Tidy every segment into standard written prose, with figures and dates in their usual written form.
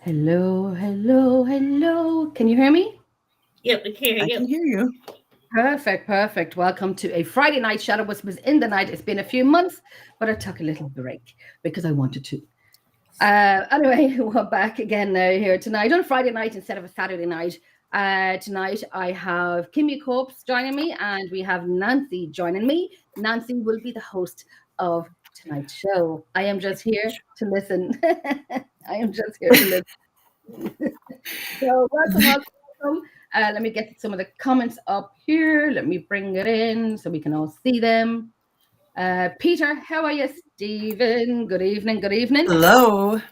Hello, hello, hello. Can you hear me? Yep, we can hear I can you. hear you. Perfect, perfect. Welcome to a Friday night Shadow Whispers in the Night. It's been a few months, but I took a little break because I wanted to. Anyway, we're back again now here tonight on Friday night instead of a Saturday night. Tonight I have Kimmi Corpse joining me and we have Nancy joining me. Nancy will be the host of tonight's show. I am just here to listen. I am just here to listen. So welcome, welcome, welcome. Let me get some of the comments up here. Let me bring it in so we can all see them. Peter, how are you? Stephen, good evening, good evening. Hello. Hope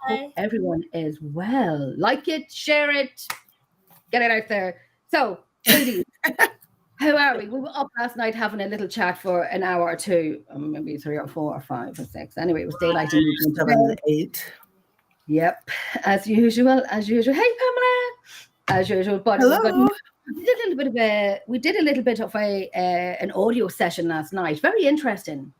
Hi. everyone is well. Like it, share it, get it out there. So, ladies, how are we? We were up last night having a little chat for an hour or two, maybe 3 or 4 or 5 or 6. Anyway, it was daylight and we went to 7, bed. 8. Yep, as usual, as usual. Hey, Pamela, as usual. But Hello. we did a little bit of an audio session last night. Very interesting,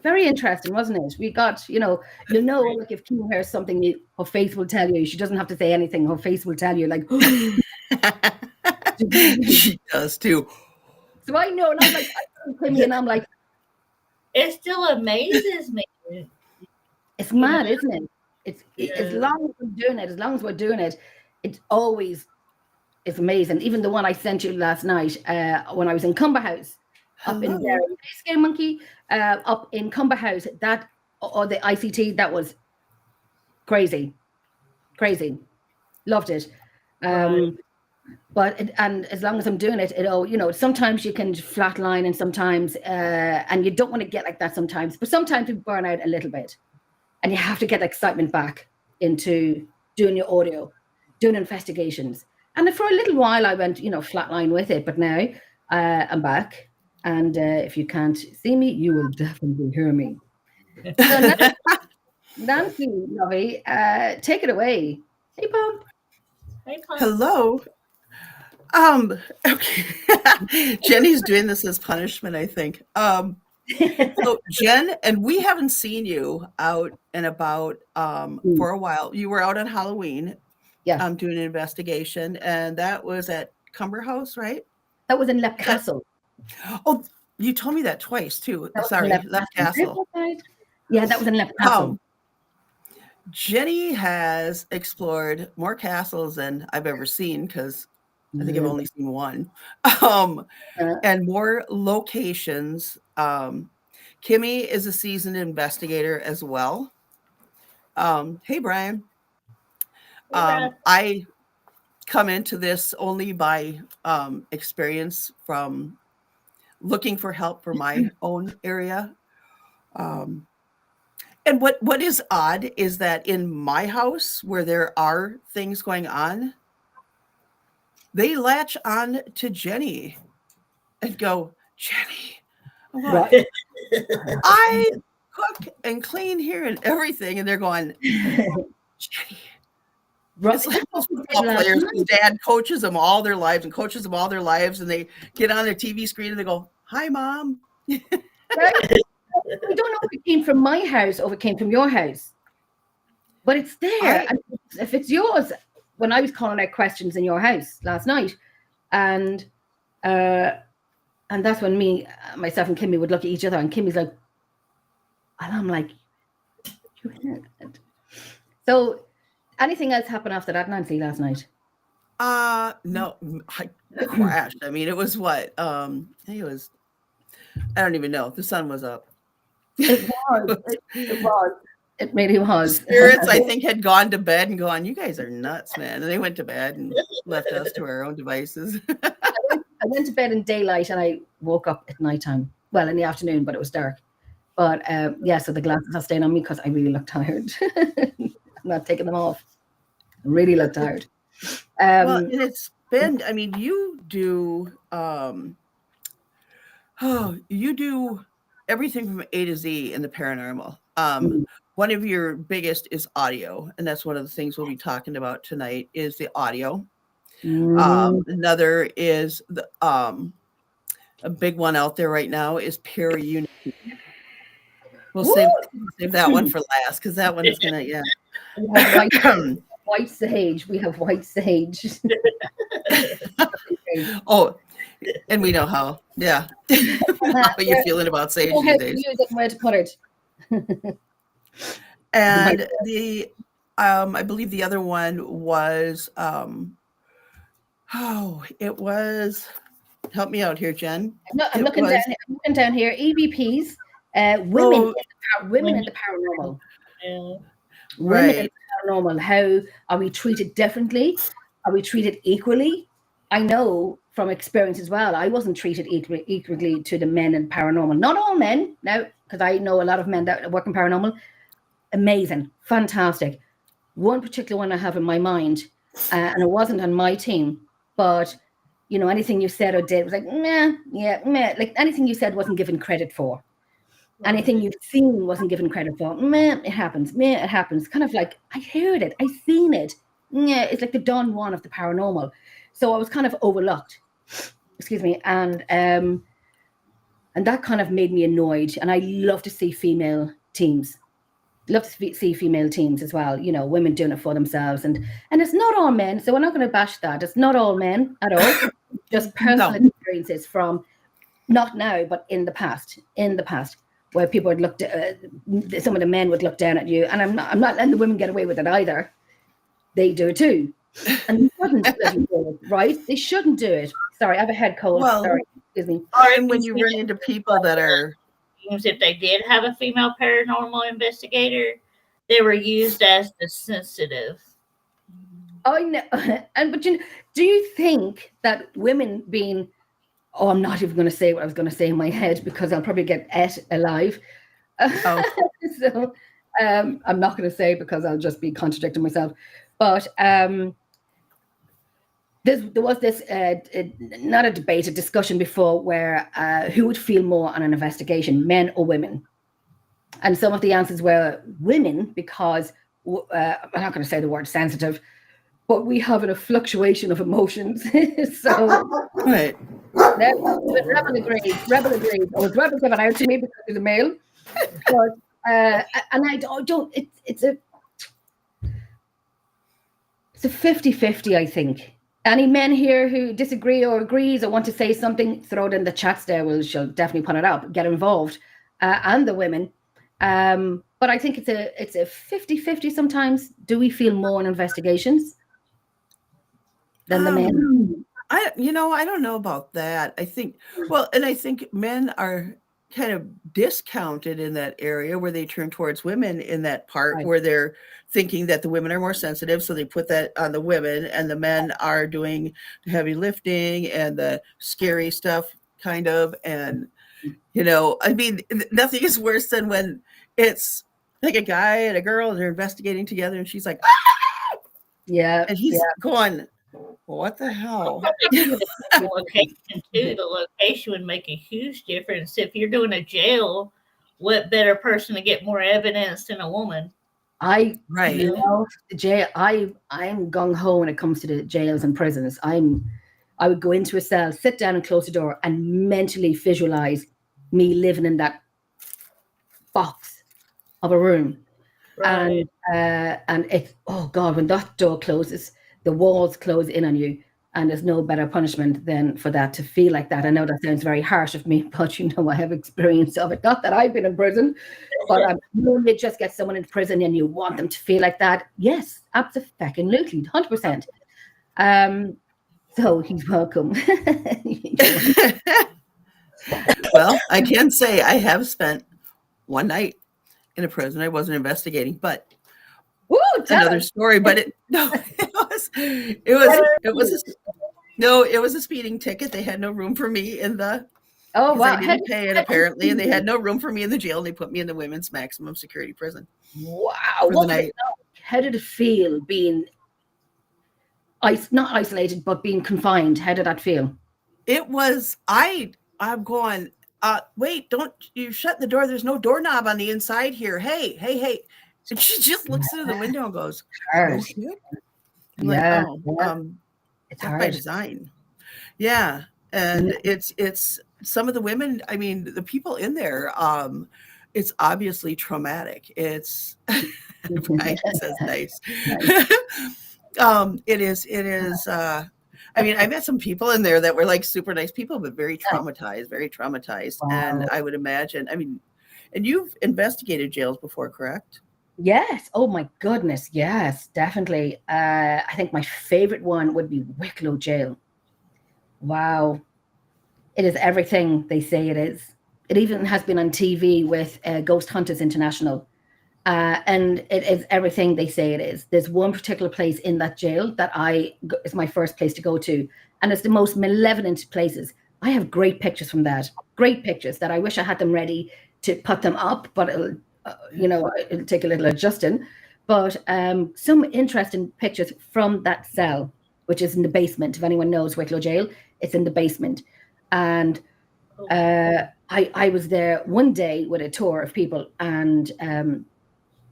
wasn't it? We got, like if Kim hears something, her face will tell you. She doesn't have to say anything. Her face will tell you, like, She does too. so I know, and I'm like, Kimmy, and I'm like, It still amazes me. it's You know, mad, isn't it? As yeah. long as we're doing it, it's always it's amazing. Even the one I sent you last night, when I was in Cumber House, up in Hello. Derry, Scare Monkey, up in Cumber House, that or the ICT, that was crazy, crazy. Loved it. Right. And as long as I'm doing it, sometimes you can flatline and sometimes, and you don't want to get like that sometimes, but sometimes you burn out a little bit and you have to get excitement back into doing your audio, doing investigations. And for a little while I went, flatline with it, but now I'm back. And if you can't see me, you will definitely hear me. So Nancy, lovey, take it away. Hey, Pump. Hey, Pump. Hello. Okay. Jenny's doing this as punishment, I think. So Jen, and we haven't seen you out and about for a while. You were out on Halloween Yeah, doing an investigation, and that was at Cumber House, right? that was in Lep Is that Castle. oh, you told me that twice too. That was in Sorry, Lep Left Castle. Castle. Yeah, that was in Lep Castle. Um, Jenny has explored more castles than I've ever seen because I think I've Mm, only seen one, um, uh, and more locations. Kimmy is a seasoned investigator as well. Hey, Brian. Hey, Brad. I come into this only by experience from looking for help for my own area. Um, and what is odd is that in my house, where there are things going on, they latch on to Jenny and go, Jenny, I'm going, right. I cook and clean here and everything. And they're going, Jenny. Right. It's like That's what those we did football last players whose night. dad coaches them all their lives and coaches them all their lives. And they get on their TV screen and they go, hi, mom. Right? We don't know if it came from my house or if it came from your house, but it's there. I, And if it's yours, when I was calling out questions in your house last night, and uh, and that's when myself and Kimmy would look at each other, and Kimmy's like, and I'm like, you hear it? So, anything else happened after that, Nancy, last night? no, I crashed. I mean, it was what? I think it was, I don't even know. The sun was up. It was. It was. It really The was. spirits, I think, had gone to bed and gone, you guys are nuts, man. And they went to bed and left us to our own devices. I went to bed in daylight and I woke up at nighttime. Well, in the afternoon, but it was dark. But yeah, so the glasses are staying on me because I really look tired. I'm not taking them off. I really look tired. Well, Um, and it's been, I mean, you do everything from A to Z in the paranormal. mm, One of your biggest is audio, and that's one of the things we'll be talking about tonight is the audio. mm, Another is a big one out there right now is paraunity. We'll woo! save that one for last because that one is gonna, yeah. Yeah, right. white sage. We have white sage. Oh, and we know how. Yeah. How are you feeling about sage How these to days? use it and where to put it. And I believe the other one was, it was, help me out here, Jen. I'm looking down here. EVPs, women in the paranormal. Yeah. Women in Right. the paranormal. How are we treated differently? Are we treated equally? I know from experience as well, I wasn't treated equally to the men in paranormal. Not all men, now, because I know a lot of men that work in paranormal. Amazing, fantastic. One particular one I have in my mind, and it wasn't on my team, but you know, anything you said or did was like, meh, yeah, meh. Like anything you said wasn't given credit for. Anything you've seen wasn't given credit for. Meh, it happens. Meh, it happens. Kind of like, I heard it. I seen it. Yeah, it's like the Don Juan of the paranormal. So I was kind of overlooked. Excuse me. And that kind of made me annoyed. And I love to see female teams. Love to see female teams as well. You know, women doing it for themselves. And it's not all men. So we're not going to bash that. It's not all men at all. Just personal experiences from not now, but in the past, where people would look, some of the men would look down at you, and I'm not letting the women get away with it either. They do it too, and they shouldn't do it, right? They shouldn't do it. Sorry, I have a head cold. Well, sorry, excuse me. And when you run into people that are, if they did have a female paranormal investigator, they were used as the sensitive. Oh, no, but do you think that women being, oh, I'm not even going to say what I was going to say in my head because I'll probably get ate alive. oh, So I'm not going to say because I'll just be contradicting myself. But there was this, not a debate, a discussion before where who would feel more on an investigation, men or women? And some of the answers were women because, I'm not going to say the word sensitive, but we have a fluctuation of emotions. So, right. Rebel agrees. I was Rebel given out to me because he's a male. But, and I don't, it's a 50-50, I think. Any men here who disagree or agrees or want to say something, throw it in the chats there. She'll definitely put it up, get involved, and the women. But I think it's a 50-50 sometimes. Do we feel more in investigations than the men? I don't know about that. I think men are kind of discounted in that area where they turn towards women in that part Right. where they're thinking that the women are more sensitive. So they put that on the women, and the men are doing the heavy lifting and the scary stuff kind of. And, I mean, nothing is worse than when it's like a guy and a girl and they're investigating together and she's like, ah! Yeah. And he's going, what the hell? The location too. The location would make a huge difference. If you're doing a jail, what better person to get more evidence than a woman? Right. Love the jail. I'm gung ho when it comes to the jails and prisons. I would go into a cell, sit down and close the door and mentally visualize me living in that box of a room. Right. And it's, oh God, when that door closes, the walls close in on you, and there's no better punishment than for that to feel like that. I know that sounds very harsh of me, but I have experience of it. Not that I've been in prison, but when you just get someone in prison and you want them to feel like that, yes, absolutely, 100%. So he's welcome. Well, I can say I have spent one night in a prison. I wasn't investigating, but another story. But it was a speeding ticket. They had no room for me in the. Oh wow! I didn't pay it apparently, and they had no room for me in the jail. And they put me in the women's maximum security prison. Wow! How did it feel being not isolated, but being confined? How did that feel? It was. I'm going. Wait! Don't you shut the door? There's no doorknob on the inside here. Hey! And she just looks through the window and goes, "Oh shit!" I'm like, it's hard by design. Yeah, and it's some of the women. I mean, the people in there. It's obviously traumatic. It's Brian says nice. It is. I mean, I met some people in there that were like super nice people, but very traumatized. And Wow. I would imagine, I mean, and you've investigated jails before, correct? Yes. Oh my goodness. Yes, definitely. I think my favorite one would be Wicklow Jail. Wow. It is everything they say it is. It even has been on TV with Ghost Hunters International. And it is everything they say it is. There's one particular place in that jail that is my first place to go to, and it's the most malevolent places. I have great pictures from that, great pictures that I wish I had them ready to put them up, but it'll take a little adjusting. But some interesting pictures from that cell, which is in the basement. If anyone knows Wicklow Jail, it's in the basement, and I was there one day with a tour of people, and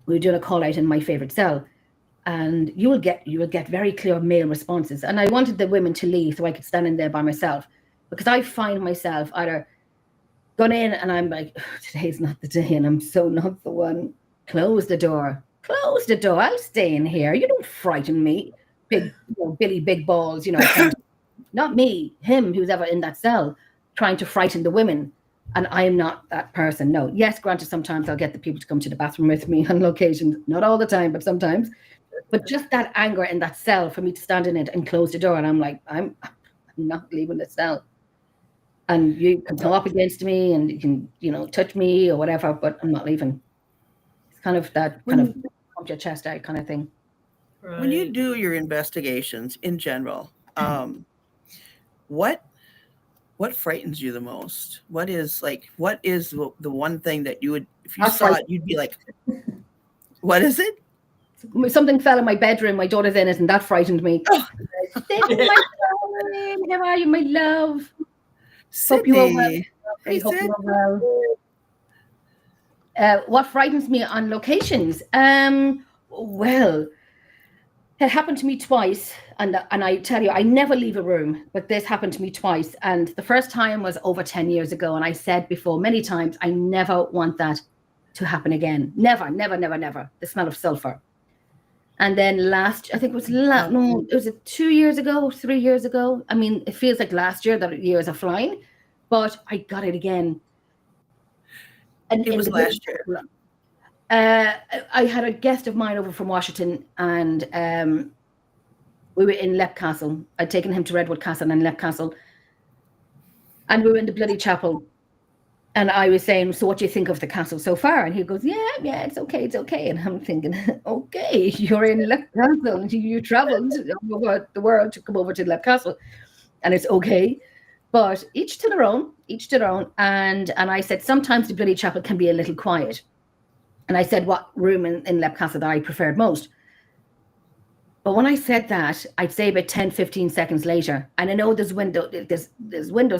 we were doing a call out in my favorite cell, and you will get very clear male responses. And I wanted the women to leave so I could stand in there by myself, because I find myself either going in and I'm like, oh, today's not the day, and I'm so not the one. Close the door. I'll stay in here. You don't frighten me, big Billy Big Balls. Not me. Him, who's ever in that cell, trying to frighten the women. And I am not that person. No. Yes, granted, sometimes I'll get the people to come to the bathroom with me on location. Not all the time, but sometimes. But just that anger in that cell for me to stand in it and close the door. And I'm like, I'm not leaving the cell. And you can come up against me and you can, touch me or whatever, but I'm not leaving. It's kind of that kind of pump your chest out kind of thing. Right. When you do your investigations in general, what frightens you the most? What is the one thing that you would, if you saw it, you'd be like, what is it? Something fell in my bedroom. My daughter's in it, and that frightened me. Oh. Sydney, my darling, how are you, my love? Sydney. Hope you are well. I hope you are well. What frightens me on locations? Well, it happened to me twice, and I tell you, I never leave a room, but this happened to me twice. And the first time was over 10 years ago, and I said before many times, I never want that to happen again. Never, never, never, never. The smell of sulfur. And then I think it was 2 years ago, 3 years ago. I mean, it feels like last year, that years are flying, but I got it again. And it was last year. I had a guest of mine over from Washington, and we were in Leap Castle. I'd taken him to Redwood Castle and Leap Castle, and we were in the bloody chapel. And I was saying, so what do you think of the castle so far? And he goes, yeah, it's okay. And I'm thinking, okay, you're in Leap Castle. You traveled over the world to come over to Leap Castle, and it's okay. But each to their own. And I said, sometimes the bloody chapel can be a little quiet. And I said, what room in Leap Castle that I preferred most? But when I said that, I'd say about 10, 15 seconds later, and I know there's windows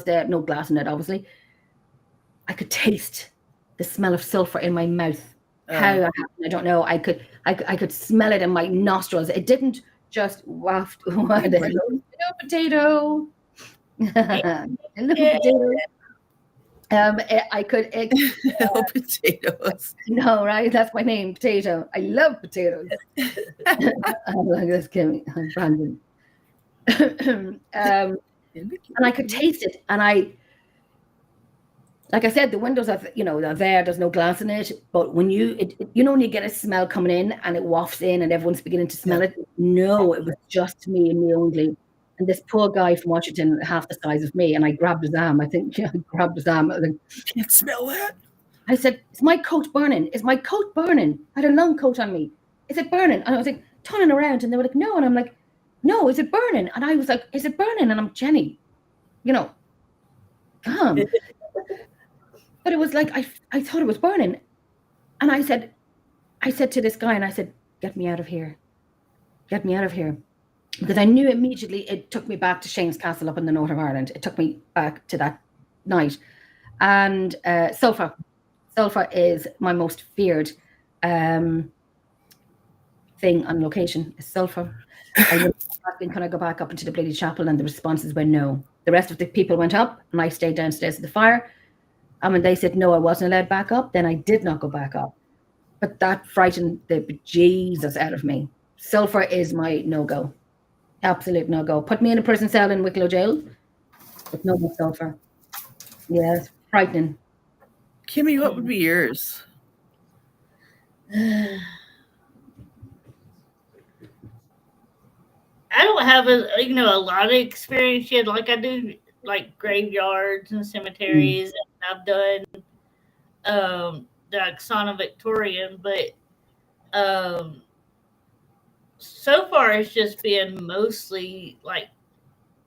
there, no glass in it, obviously. I could taste the smell of sulfur in my mouth. How it happened, I don't know. I could smell it in my nostrils. It didn't just waft. Hello, potato. Hello, potato. I could. Hello, potatoes. No, right? That's my name, Potato. I love potatoes. I'm like this, Kimmi. I'm Brandon. And I could taste it, and like I said, the windows are, they're there. There's no glass in it. But when when you get a smell coming in and it wafts in and everyone's beginning to smell it. No, it was just me and me only. And this poor guy from Washington, half the size of me, and I grabbed his arm. I grabbed his arm. I can't smell that. I said, is my coat burning? Is my coat burning? I had a long coat on me. Is it burning? And I was like, turning around, and they were like, no. And I'm like, no, is it burning? And I was like, is it burning? And I'm Jenny, calm. But it was like, I thought it was burning. And I said to this guy, and I said, get me out of here. Get me out of here. Because I knew immediately it took me back to Shane's Castle up in the north of Ireland. It took me back to that night. And sulfur. Sulfur is my most feared thing on location, is sulfur. I was asking, can I go back up into the bloody chapel? And the responses were no. The rest of the people went up, and I stayed downstairs at the fire. And when they said no, I wasn't allowed back up, then I did not go back up. But that frightened the Jesus out of me. Sulfur is my no-go. Absolute no-go. Put me in a prison cell in Wicklow jail, but no more sulfur. Yeah, it's frightening. Kimmy, what would be yours? I don't have a lot of experience yet. Like I do, like graveyards and cemeteries, and I've done the Oksana Victorian, but so far it's just been mostly like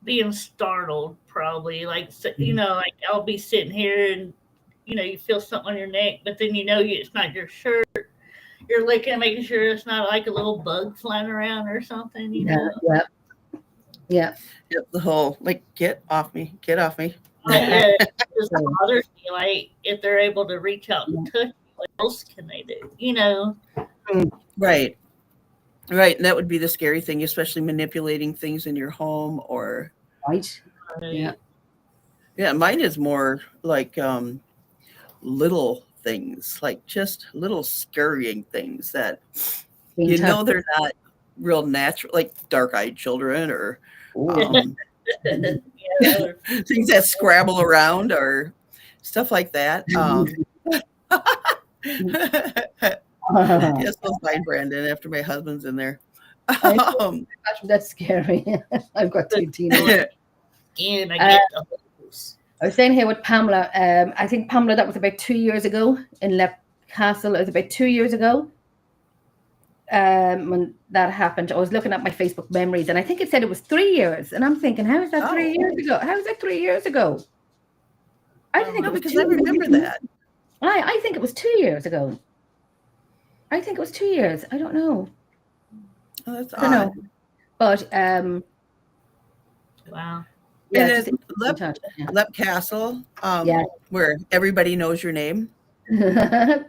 being startled, probably. Like like I'll be sitting here and you feel something on your neck, but then it's not your shirt. You're looking, making sure it's not like a little bug flying around or something. Yeah. The whole get off me. It just bothers me. Like if they're able to reach out and touch you, what else can they do? Right. Right. And that would be the scary thing, especially manipulating things in your home or. Right. Yeah. Yeah. Mine is more like little things, like just little scurrying things that they're not real natural, like dark-eyed children or things that scrabble around or stuff like that. Yes, those fine, Brandon, after my husband's in there. That's scary. I've got 2 teenagers. And I get those. I was saying here with Pamela, I think Pamela, that was about 2 years ago in Lep Castle. It was about 2 years ago when that happened. I was looking at my Facebook memories and I think it said it was 3 years. And I'm thinking, how is that 3 years ago? How is that 3 years ago? I think it was because I remember that. I think it was 2 years ago. I think it was 2 years. I don't know. Oh, that's I don't know. But wow. Yeah, Lep Castle, where everybody knows your name.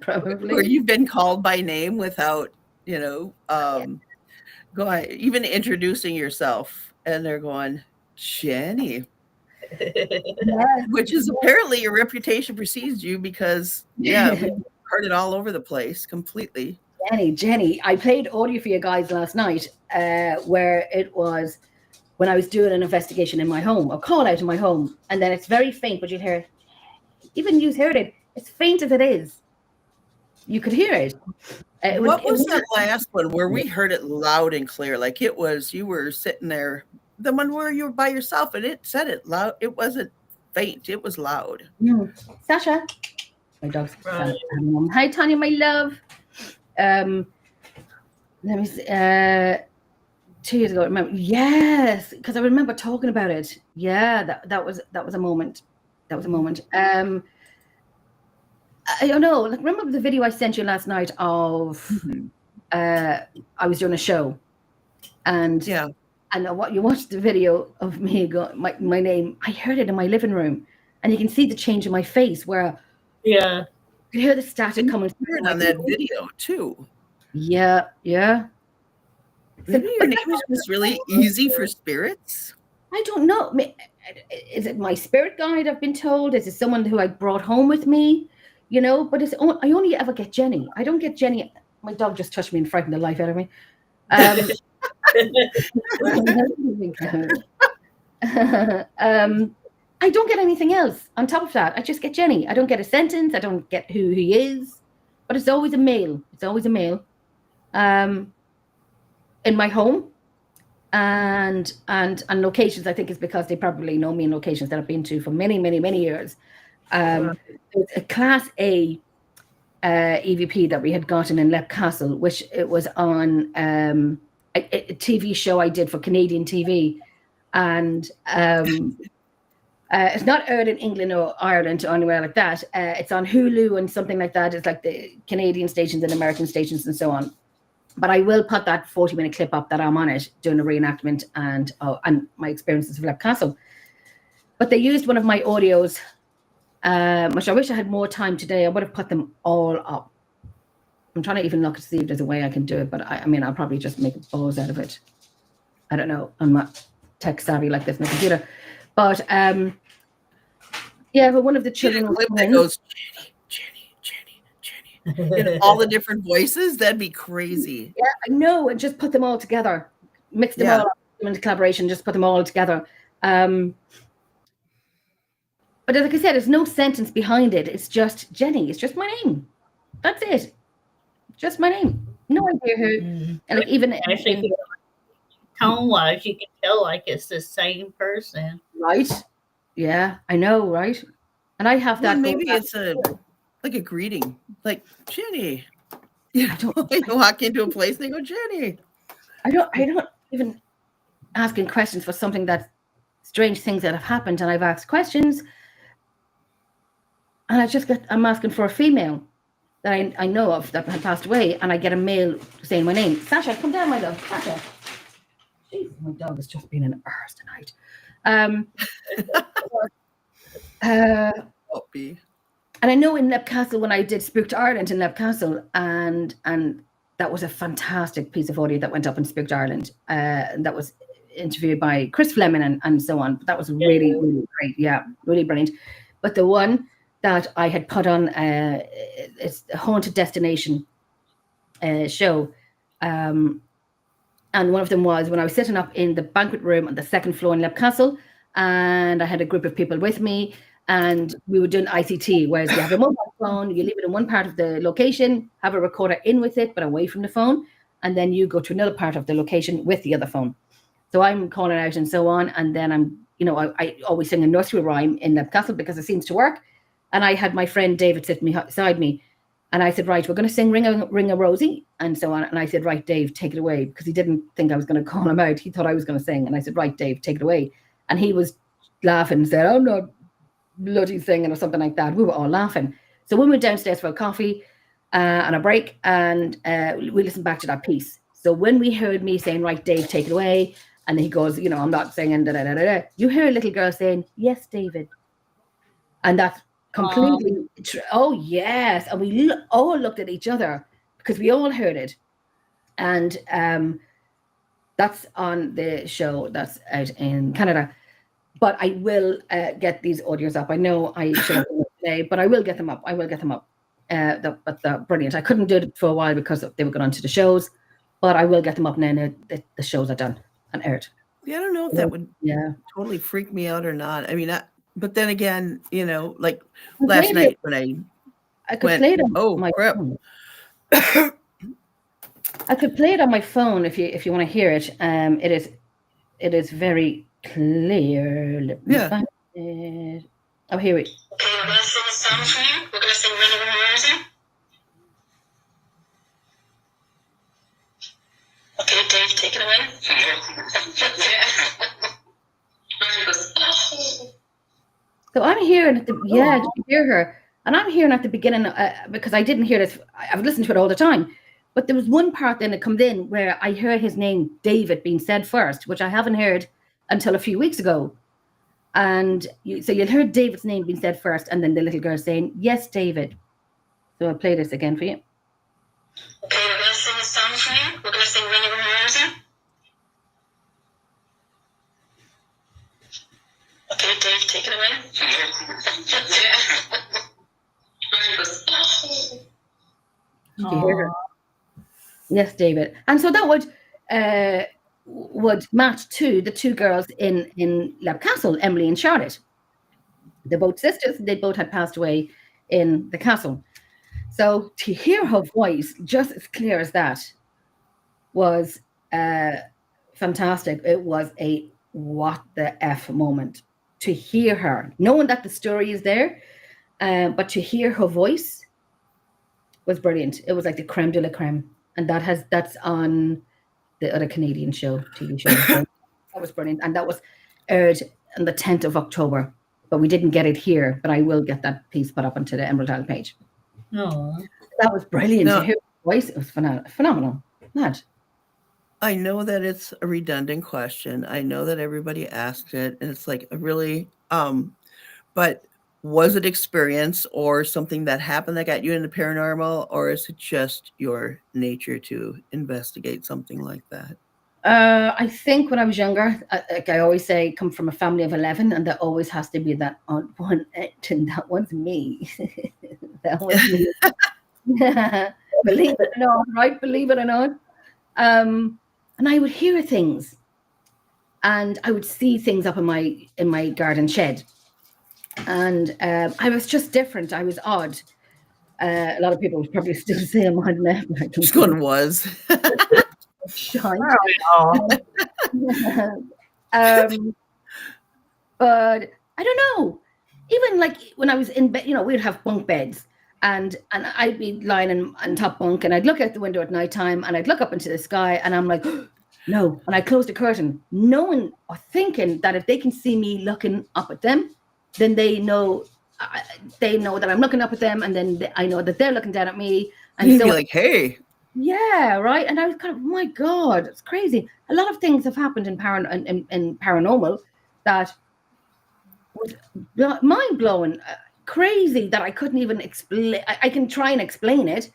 Probably. Where you've been called by name without, going, even introducing yourself. And they're going, Jenny. Which is apparently your reputation precedes you because, we heard it all over the place completely. Jenny, I played audio for you guys last night where it was when I was doing an investigation in my home, a call out in my home, and then it's very faint, but you'd hear, even you heard it, it's faint as it is. You could hear it. What was that last one where we heard it loud and clear? Like it was, you were sitting there, the one where you were by yourself and it said it loud. It wasn't faint, it was loud. Sasha. My dog's hi, Tanya, my love. Let me see. 2 years ago, I remember. Yes, because I remember talking about it. Yeah, that was a moment. That was a moment. I don't know. Like, remember the video I sent you last night of I was doing a show, and what you watched the video of me go my name. I heard it in my living room, and you can see the change in my face where you hear the static coming through on that video too. Yeah. Maybe your name is just really easy for spirits. I don't know. Is it my spirit guide? I've been told. Is it someone who I brought home with me? But I only ever get Jenny. I don't get Jenny. My dog just touched me and frightened the life out of me. I don't get anything else on top of that. I just get Jenny. I don't get a sentence. I don't get who he is. But it's always a male. In my home and locations. I think it's because they probably know me in locations that I've been to for many, many, many years. It's a Class A EVP that we had gotten in Lep Castle, which it was on a TV show I did for Canadian TV. And it's not aired in England or Ireland or anywhere like that. It's on Hulu and something like that. It's like the Canadian stations and American stations and so on. But I will put that 40-minute clip up that I'm on it doing a reenactment and my experiences of Lep Castle. But they used one of my audios, which I wish I had more time today. I would have put them all up. I'm trying to even look to see if there's a way I can do it. But I'll probably just make a balls out of it. I don't know. I'm not tech savvy like this on the computer. But but one of the children that goes, Jenny. in all the different voices. That'd be crazy. Yeah, I know, and just put them all together, mix them all up into collaboration, just put them all together. But like I said, there's no sentence behind it. It's just Jenny. It's just my name. That's it. Just my name. No idea who. And like even Actually, tone wise, you can tell like it's the same person. right. Yeah, I know, right? And I have that. Well, maybe it's like a greeting, like Jenny. You walk into a place and they go, Jenny. I don't even asking questions for something that's strange things that have happened, and I've asked questions, and I'm asking for a female that I know of that had passed away, and I get a male saying my name. Sasha, come down, my love. Sasha. Jeez, my dog has just been an arse tonight. And I know in Newcastle, when I did Spooked Ireland in Newcastle, and that was a fantastic piece of audio that went up in Spooked Ireland. That was interviewed by Chris Fleming and so on. That was really, really great. Yeah, really brilliant. But the one that I had put on, it's a Haunted Destination show. And one of them was when I was sitting up in the banquet room on the second floor in Newcastle, and I had a group of people with me, and we were doing ICT, whereas you have a mobile phone, you leave it in one part of the location, have a recorder in with it, but away from the phone, and then you go to another part of the location with the other phone. So I'm calling out and so on, and then I always sing a nursery rhyme in Newcastle because it seems to work. And I had my friend David sitting beside me, and I said, right, we're going to sing Ring a Rosie, and so on. And I said, right, Dave, take it away, because he didn't think I was going to call him out. He thought I was going to sing. And I said, right, Dave, take it away. And he was laughing and said, I'm not bloody singing or something like that. We were all laughing. So we went downstairs for a coffee and a break, and we listened back to that piece. So when we heard me saying, right, Dave, take it away, and he goes, I'm not singing, da, da, da, da, da, you hear a little girl saying, yes, David. And that's completely oh yes, and we all looked at each other because we all heard it. And that's on the show that's out in Canada. But I will get these audios up. I know I should have done it today, but I will get them up. But they're brilliant. I couldn't do it for a while because they were going on to the shows, but I will get them up now that the shows are done and aired. Yeah, I don't know if that would totally freak me out or not. I mean, but then again, like last night when I could play it on my phone. I could play it on my phone if you want to hear it. It is very clear. Let me find it. Oh, here we go. Okay, we're going to sing a song for you. We're going to sing Ring of a Rosie. Okay, Dave, take it away. So I'm hearing you hear her, and I'm hearing at the beginning because I didn't hear this. I've listened to it all the time, but there was one part then that comes in where I heard his name David being said first, which I haven't heard until a few weeks ago. And so you'll hear David's name being said first, and then the little girl saying, yes, David. So I'll play this again for you. Okay, we're going to sing a song for you. We're going to sing Ring of a Rosie. Okay, Dave, take it away. Did you hear her? Yes, David. And so that would match to the two girls in Newcastle, Emily and Charlotte. They're both sisters. They both had passed away in the castle. So to hear her voice, just as clear as that, was fantastic. It was a what the F moment. To hear her, knowing that the story is there, but to hear her voice was brilliant. It was like the creme de la creme. And that's on the other Canadian TV show. So that was brilliant. And that was aired on the 10th of October. But we didn't get it here. But I will get that piece put up onto the Emerald Isle page. No. That was brilliant. To hear her voice, it was phenomenal. Mad. I know that it's a redundant question. I know that everybody asked it, and it's like a really, but was it experience or something that happened that got you into paranormal, or is it just your nature to investigate something like that? I think when I was younger, like I always say, come from a family of 11, and there always has to be that odd one, and that one's me. That was me. Believe it or not, right? Believe it or not. And I would hear things, and I would see things up in my garden shed, and I was just different. I was odd. A lot of people would probably still say I'm odd now. But I don't Which one was? shite. Oh, But I don't know. Even like when I was in bed, we'd have bunk beds, and I'd be lying on top bunk, and I'd look out the window at nighttime, and I'd look up into the sky, and I'm like, no, and I close the curtain, knowing or thinking that if they can see me looking up at them, then they know that I'm looking up at them, and then I know that they're looking down at me, and You'd so be like, hey. yeah, right. And I was kind of, my God, it's crazy. A lot of things have happened in paranormal that was mind blowing, crazy, that I couldn't even explain. I can try and explain it.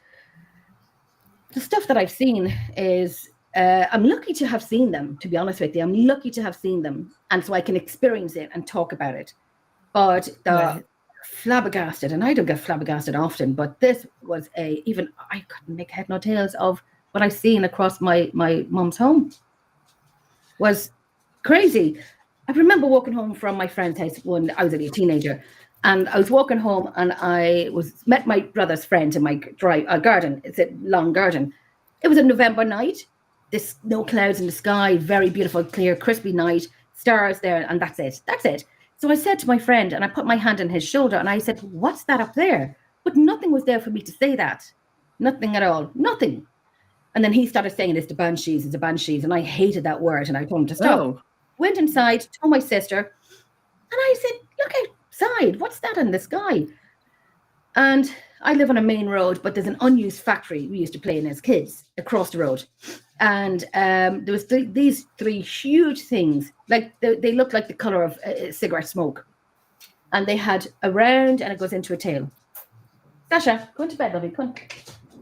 The stuff that I've seen is, I'm lucky to have seen them, to be honest with you. I'm lucky to have seen them. And so I can experience it and talk about it. But Right. flabbergasted, and I don't get flabbergasted often, but this was even I couldn't make head nor tails of what I seen across my mum's home. Was crazy. I remember walking home from my friend's house when I was a teenager, and I was walking home, and I met my brother's friend in my garden. It's a long garden. It was a November night. There's no clouds in the sky, very beautiful, clear, crispy night, stars there, and that's it. That's it. So I said to my friend, and I put my hand on his shoulder, and I said, what's that up there? But nothing was there for me to say that. Nothing at all. Nothing. And then he started saying, it's the banshees, it's the banshees. And I hated that word, and I told him to stop. Oh. Went inside, told my sister, and I said, look outside. What's that in the sky? And I live on a main road, but there's an unused factory we used to play in as kids across the road. And there was these three huge things, like they looked like the color of cigarette smoke, and they had a round, and it goes into a tail. Sasha, go into bed, lovey, come on.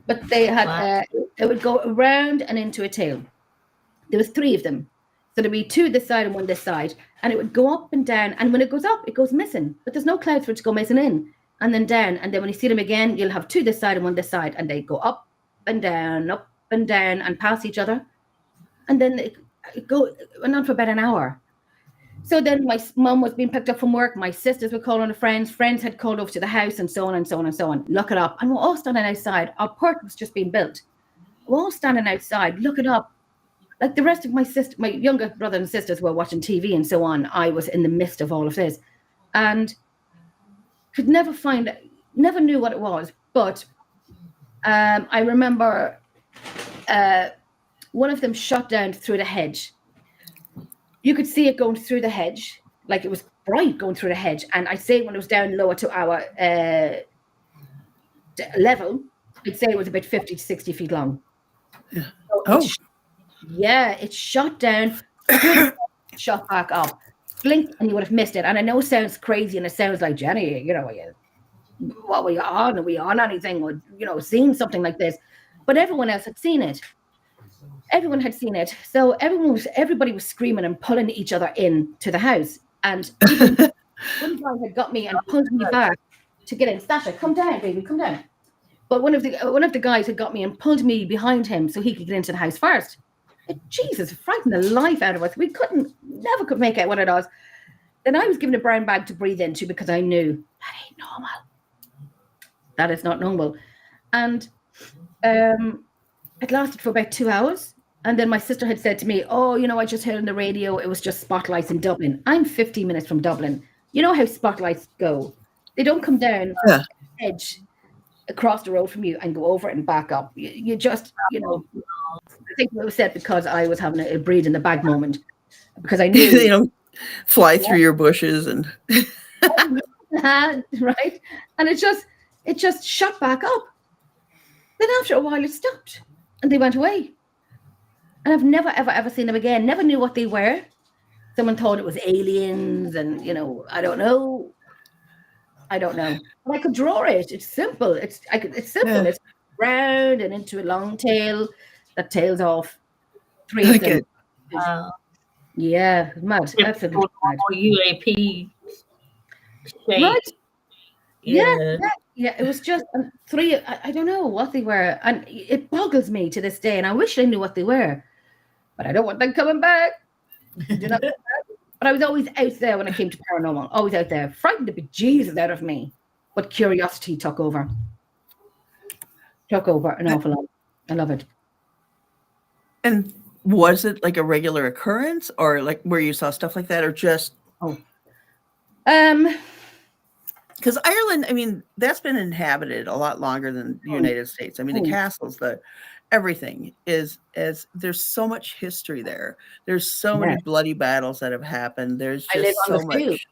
But they had it would go around and into a tail. There was three of them, so there'd be two this side and one this side, and it would go up and down. And when it goes up, it goes missing, but there's no clouds for it to go missing in, and then down. And then when you see them again, you'll have two this side and one this side, and they go up and down, and pass each other, and then it went on for about an hour. So then my mum was being picked up from work, my sisters were calling her friends had called over to the house, and so on and so on and so on. Look it up, and we're all standing outside. Our park was just being built. We're all standing outside, look it up. Like the rest of my younger brother and sisters were watching TV and so on. I was in the midst of all of this, and could never knew what it was. But I remember one of them shot down through the hedge. You could see it going through the hedge, like it was bright going through the hedge. And I say when it was down lower to our level, I'd say it was about 50 to 60 feet long. Yeah. So it shot down, shot back up, blinked, and you would have missed it. And I know it sounds crazy, and it sounds like, Jenny, what were you on? Are we on anything? Or, seen something like this? But everyone else had seen it. Everyone had seen it. So everybody was screaming and pulling each other in to the house. And even one guy had got me and pulled me back to get in. Sasha, come down, baby, come down. But one of the guys had got me and pulled me behind him so he could get into the house first. Jesus, it frightened the life out of us. We never could make out what it was. Then I was given a brown bag to breathe into because I knew that ain't normal. That is not normal. And it lasted for about 2 hours. And then my sister had said to me, I just heard on the radio, it was just spotlights in Dublin. I'm 15 minutes from Dublin. You know how spotlights go. They don't come down the edge across the road from you and go over it and back up. You just, I think it was said because I was having a breathe in the bag moment. Because I knew. They don't fly through your bushes and. Right. And it just shot back up. Then after a while it stopped and they went away. And I've never, ever, ever seen them again. Never knew what they were. Someone thought it was aliens and, I don't know. But I could draw it. It's simple. It's simple. Yeah. It's round and into a long tail that tails off. Three of them. Yeah, mad. That's a UAP shape. Right. Yeah. Yeah, it was just three. I don't know what they were, and it boggles me to this day. And I wish I knew what they were, but I don't want them coming back. Do not. But I was always out there when it came to paranormal. Always out there, frightened the bejesus out of me, but curiosity took over. Took over an awful lot. I love it. And was it like a regular occurrence, or like where you saw stuff like that, or just? Oh, because Ireland, I mean, that's been inhabited a lot longer than the United States. I mean, the castles, the everything is as there's so much history there. There's so many bloody battles that have happened. There's just so much.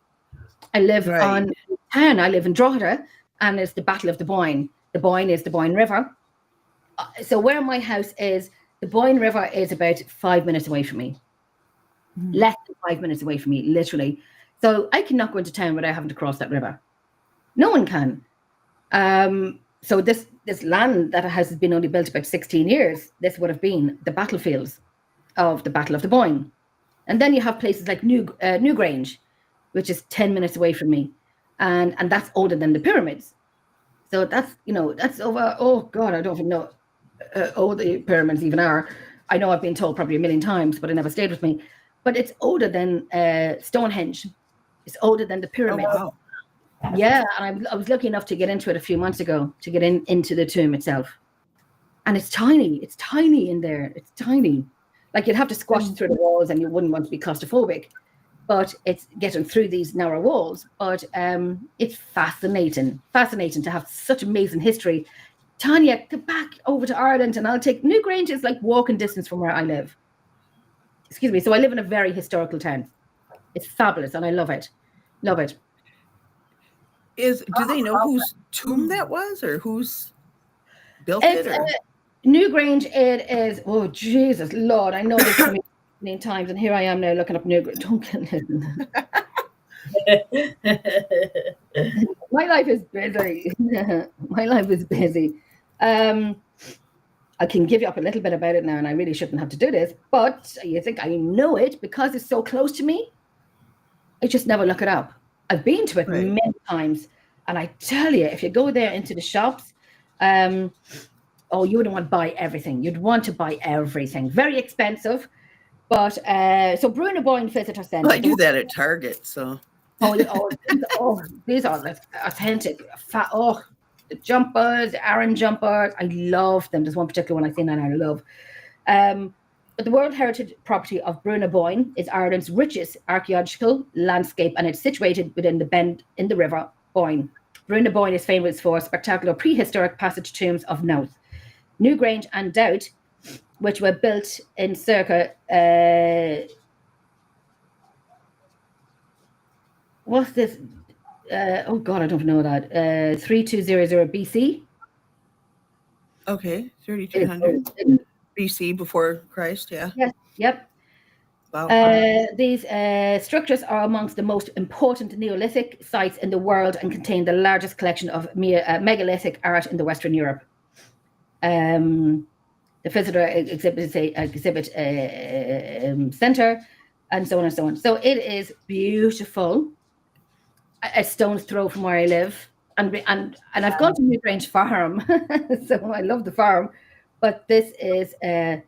I live on town. I live in Drogheda, and it's the Battle of the Boyne. The Boyne is the Boyne River. So where my house is, the Boyne River is about 5 minutes away from me. Less than 5 minutes away from me, literally. So I cannot go into town without having to cross that river. No one can. So this land that has been only built about 16 years, this would have been the battlefields of the Battle of the Boyne. And then you have places like Newgrange, which is 10 minutes away from me. And that's older than the pyramids. So that's, that's over, oh God, I don't even know all the pyramids even are. I know I've been told probably a million times, but it never stayed with me. But it's older than Stonehenge. It's older than the pyramids. Oh, wow. Yeah, and I was lucky enough to get into it a few months ago, to get into the tomb itself. And it's tiny. It's tiny in there. It's tiny. Like you'd have to squash through the walls and you wouldn't want to be claustrophobic. But it's getting through these narrow walls. But it's fascinating. Fascinating to have such amazing history. Tanya, get back over to Ireland and I'll take... Newgrange is like walking distance from where I live. Excuse me. So I live in a very historical town. It's fabulous and I love it. Love it. Do they know whose tomb that was, or who's built it? Or? Newgrange, it is. Oh Jesus, Lord! I know this many times, and here I am now looking up Newgrange. Don't listen. My life is busy. My life is busy. I can give you up a little bit about it now, and I really shouldn't have to do this. But you think I know it because it's so close to me? I just never look it up. I've been to it many times, and I tell you, if you go there into the shops, you wouldn't want to buy everything. You'd want to buy everything. Very expensive, but so Bruna Boyne Visitor Centre. Well, I do that at Target, so. These are the authentic. The jumpers, the Aran jumpers. I love them. There's one particular one I've seen and I love. But the World Heritage Property of Bruna Boyne is Ireland's richest archaeological landscape, and it's situated within the bend in the River Boyne. Bruna Boyne is famous for spectacular prehistoric passage tombs of note. Newgrange and Doubt, which were built in circa what's this? Oh God, I don't know that. 3200 BC. Okay, 3200. BC, before Christ, yeah. Yes, yep. Wow. These structures are amongst the most important Neolithic sites in the world and contain the largest collection of megalithic art in the Western Europe. The visitor exhibit center, and so on and so on. So it is beautiful. A stone's throw from where I live, and I've gone to Newgrange Farm, so I love the farm. But this is it's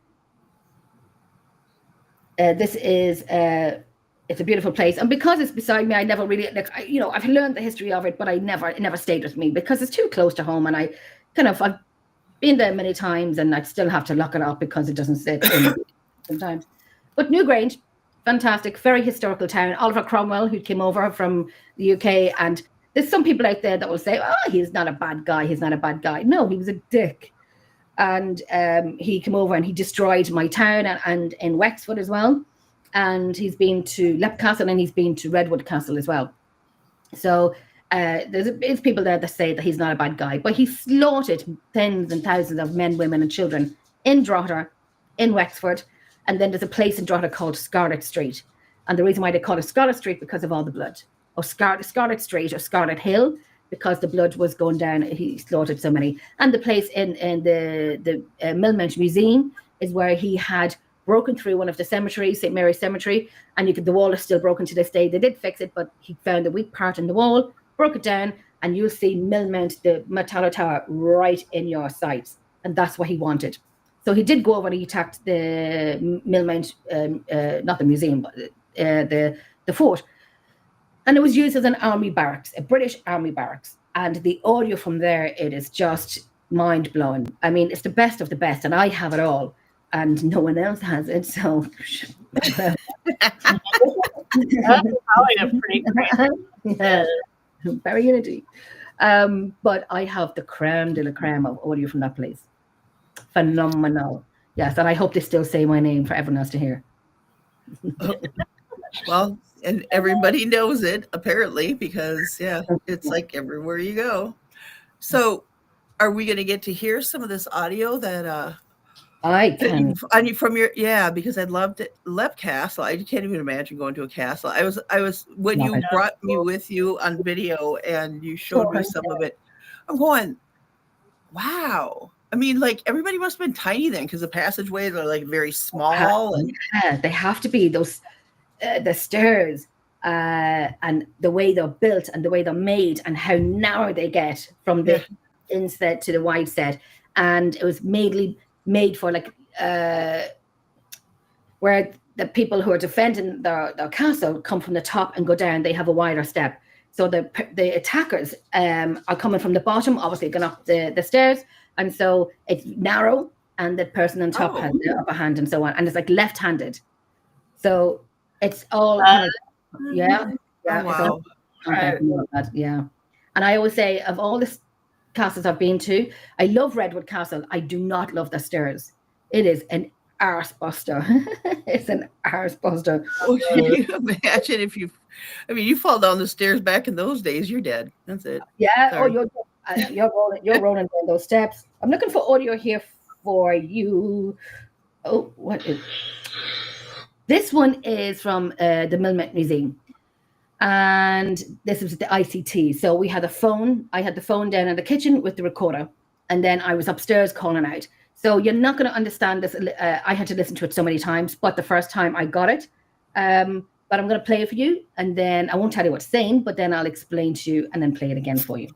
a beautiful place, and because it's beside me, I never really I've learned the history of it, but it never stayed with me because it's too close to home, and I've been there many times, and I still have to look it up because it doesn't sit in sometimes. But Newgrange, fantastic, very historical town. Oliver Cromwell, who came over from the UK, and there's some people out there that will say, "Oh, he's not a bad guy. He's not a bad guy." No, he was a dick. And he came over and he destroyed my town and in Wexford as well. And he's been to Leap Castle and he's been to Redwood Castle as well. So there's people there that say that he's not a bad guy, but he slaughtered tens and thousands of men, women and children in Drogheda, in Wexford. And then there's a place in Drogheda called Scarlet Street. And the reason why they call it Scarlet Street because of all the blood. Or Scarlet Street or Scarlet Hill, because the blood was going down. He slaughtered so many. And the place in the Millmench Museum is where he had broken through one of the cemeteries, St. Mary's Cemetery, and the wall is still broken to this day. They did fix it, but he found a weak part in the wall, broke it down, and you'll see Millmount, the Metallo Tower, right in your sights. And that's what he wanted. So he did go over and he attacked the Millmount, not the museum, but the fort. And it was used as an army barracks, a British army barracks. And the audio from there, it is just mind-blowing. I mean, it's the best of the best, and I have it all, and no one else has it. So That's probably a pretty great. yeah, very unity. But I have the creme de la creme of audio from that place. Phenomenal. Yes, and I hope they still say my name for everyone else to hear. Well, and everybody knows it apparently, because it's like everywhere you go. So are we going to get to hear some of this audio that I can from your because I loved it. Love Castle. I can't even imagine going to a castle. I was when you brought me with you on video and you showed me some of it, I'm going, wow. I mean, like, everybody must have been tiny then, because the passageways are like very small. And they have to be those the stairs and the way they're built and the way they're made and how narrow they get from the inset to the wide set. And it was made for like where the people who are defending their castle come from the top and go down. They have a wider step. So the attackers are coming from the bottom, obviously going up the stairs. And so it's narrow and the person on top has the upper hand and so on. And it's like left-handed. So it's all kind of, wow. Yeah. And I always say, of all the castles I've been to, I love Redwood Castle. I do not love the stairs. It is an arse buster. It's an arse buster. Oh, can you imagine if you fall down the stairs back in those days, you're dead. That's it. Yeah. Sorry. You're rolling down those steps. I'm looking for audio here for you. Oh, what is this one? Is from the Millmount Museum, and this was the ICT. So we had a phone. I had the phone down in the kitchen with the recorder, and then I was upstairs calling out. So you're not going to understand this. I had to listen to it so many times, but the first time I got it. But I'm going to play it for you, and then I won't tell you what it's saying, but then I'll explain to you and then play it again for you.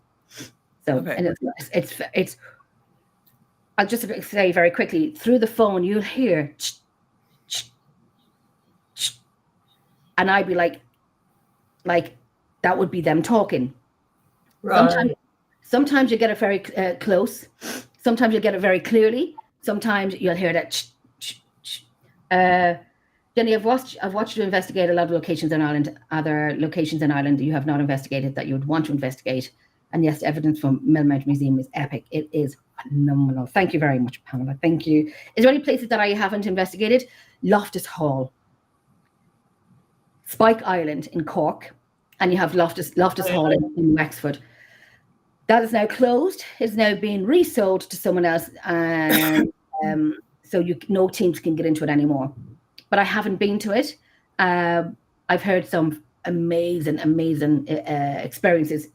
So, and it's. I'll just say very quickly, through the phone, you'll hear, and I'd be like that would be them talking. Right. Sometimes you get it very close. Sometimes you get it very clearly. Sometimes you'll hear that. Jenny, I've watched you investigate a lot of locations in Ireland, other locations in Ireland that you have not investigated that you would want to investigate. And yes, the evidence from Millmount Museum is epic. It is phenomenal. Thank you very much, Pamela. Thank you. Is there any places that I haven't investigated? Loftus Hall, Spike Island in Cork, and you have Loftus Hall in Wexford. That is now closed. It's now being resold to someone else, and so no teams can get into it anymore. But I haven't been to it. I've heard some amazing experiences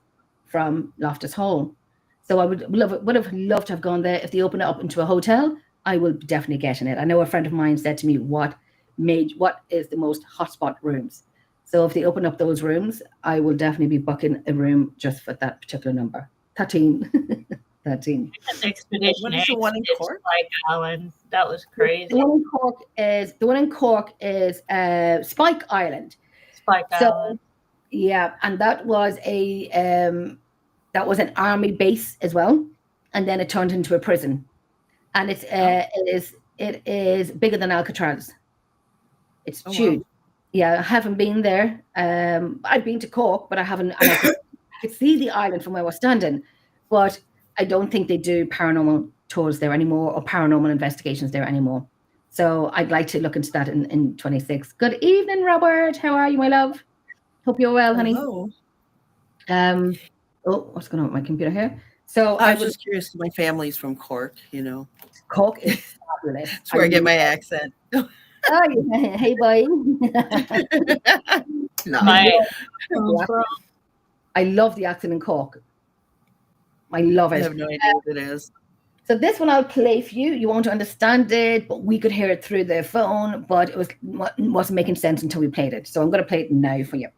from Loftus Hall. So I would have loved to have gone there. If they open it up into a hotel, I will be definitely getting it. I know a friend of mine said to me, what is the most hotspot rooms? So if they open up those rooms, I will definitely be booking a room just for that particular number. 13. 13. Expedition. What is the one in Cork? Spike Island. That was crazy. The one in Cork is Spike Island. Spike Island. Yeah, and that was an army base as well, and then it turned into a prison, and it is bigger than Alcatraz. It's huge. Wow. Yeah, I haven't been there. I've been to Cork, but I haven't. And I could see the island from where we're standing, but I don't think they do paranormal tours there anymore or paranormal investigations there anymore. So I'd like to look into that in 26. Good evening, Robert. How are you, my love? Hope you're well, honey. Hello. What's going on with my computer here? So I was just curious. My family's from Cork, Cork is fabulous. That's where I get my accent. Oh, yeah. Hey, boy. No. I love the accent in Cork. I love it. I have no idea what it is. So this one I'll play for you. You won't understand it, but we could hear it through the phone, but it wasn't making sense until we played it. So I'm going to play it now for you.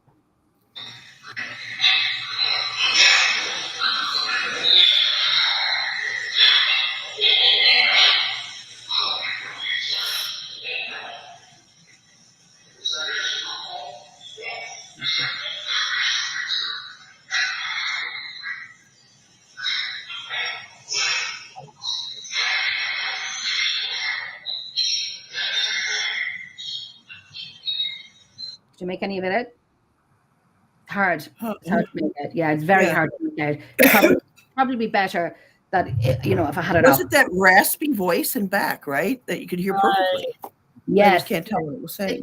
Did you make any of it out? It's hard. Huh. It's hard to make out. Yeah, it's very Yeah. hard to make out. Probably be better that if I had it Was up. it that raspy voice in back, right? That you could hear perfectly. I Yes, just can't tell what it was saying.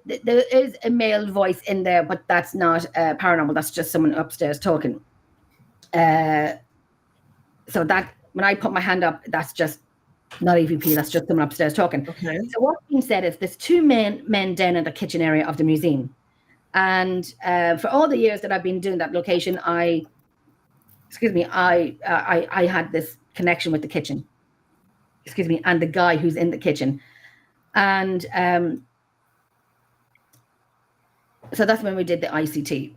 there is a male voice in there, but that's not paranormal. That's just someone upstairs talking. So that when I put my hand up, that's just not EVP. That's just someone upstairs talking. Okay. So what's being said is there's two men down in the kitchen area of the museum, and for all the years that I've been doing that location, I had this connection with the kitchen. And the guy who's in the kitchen, and so that's when we did the ICT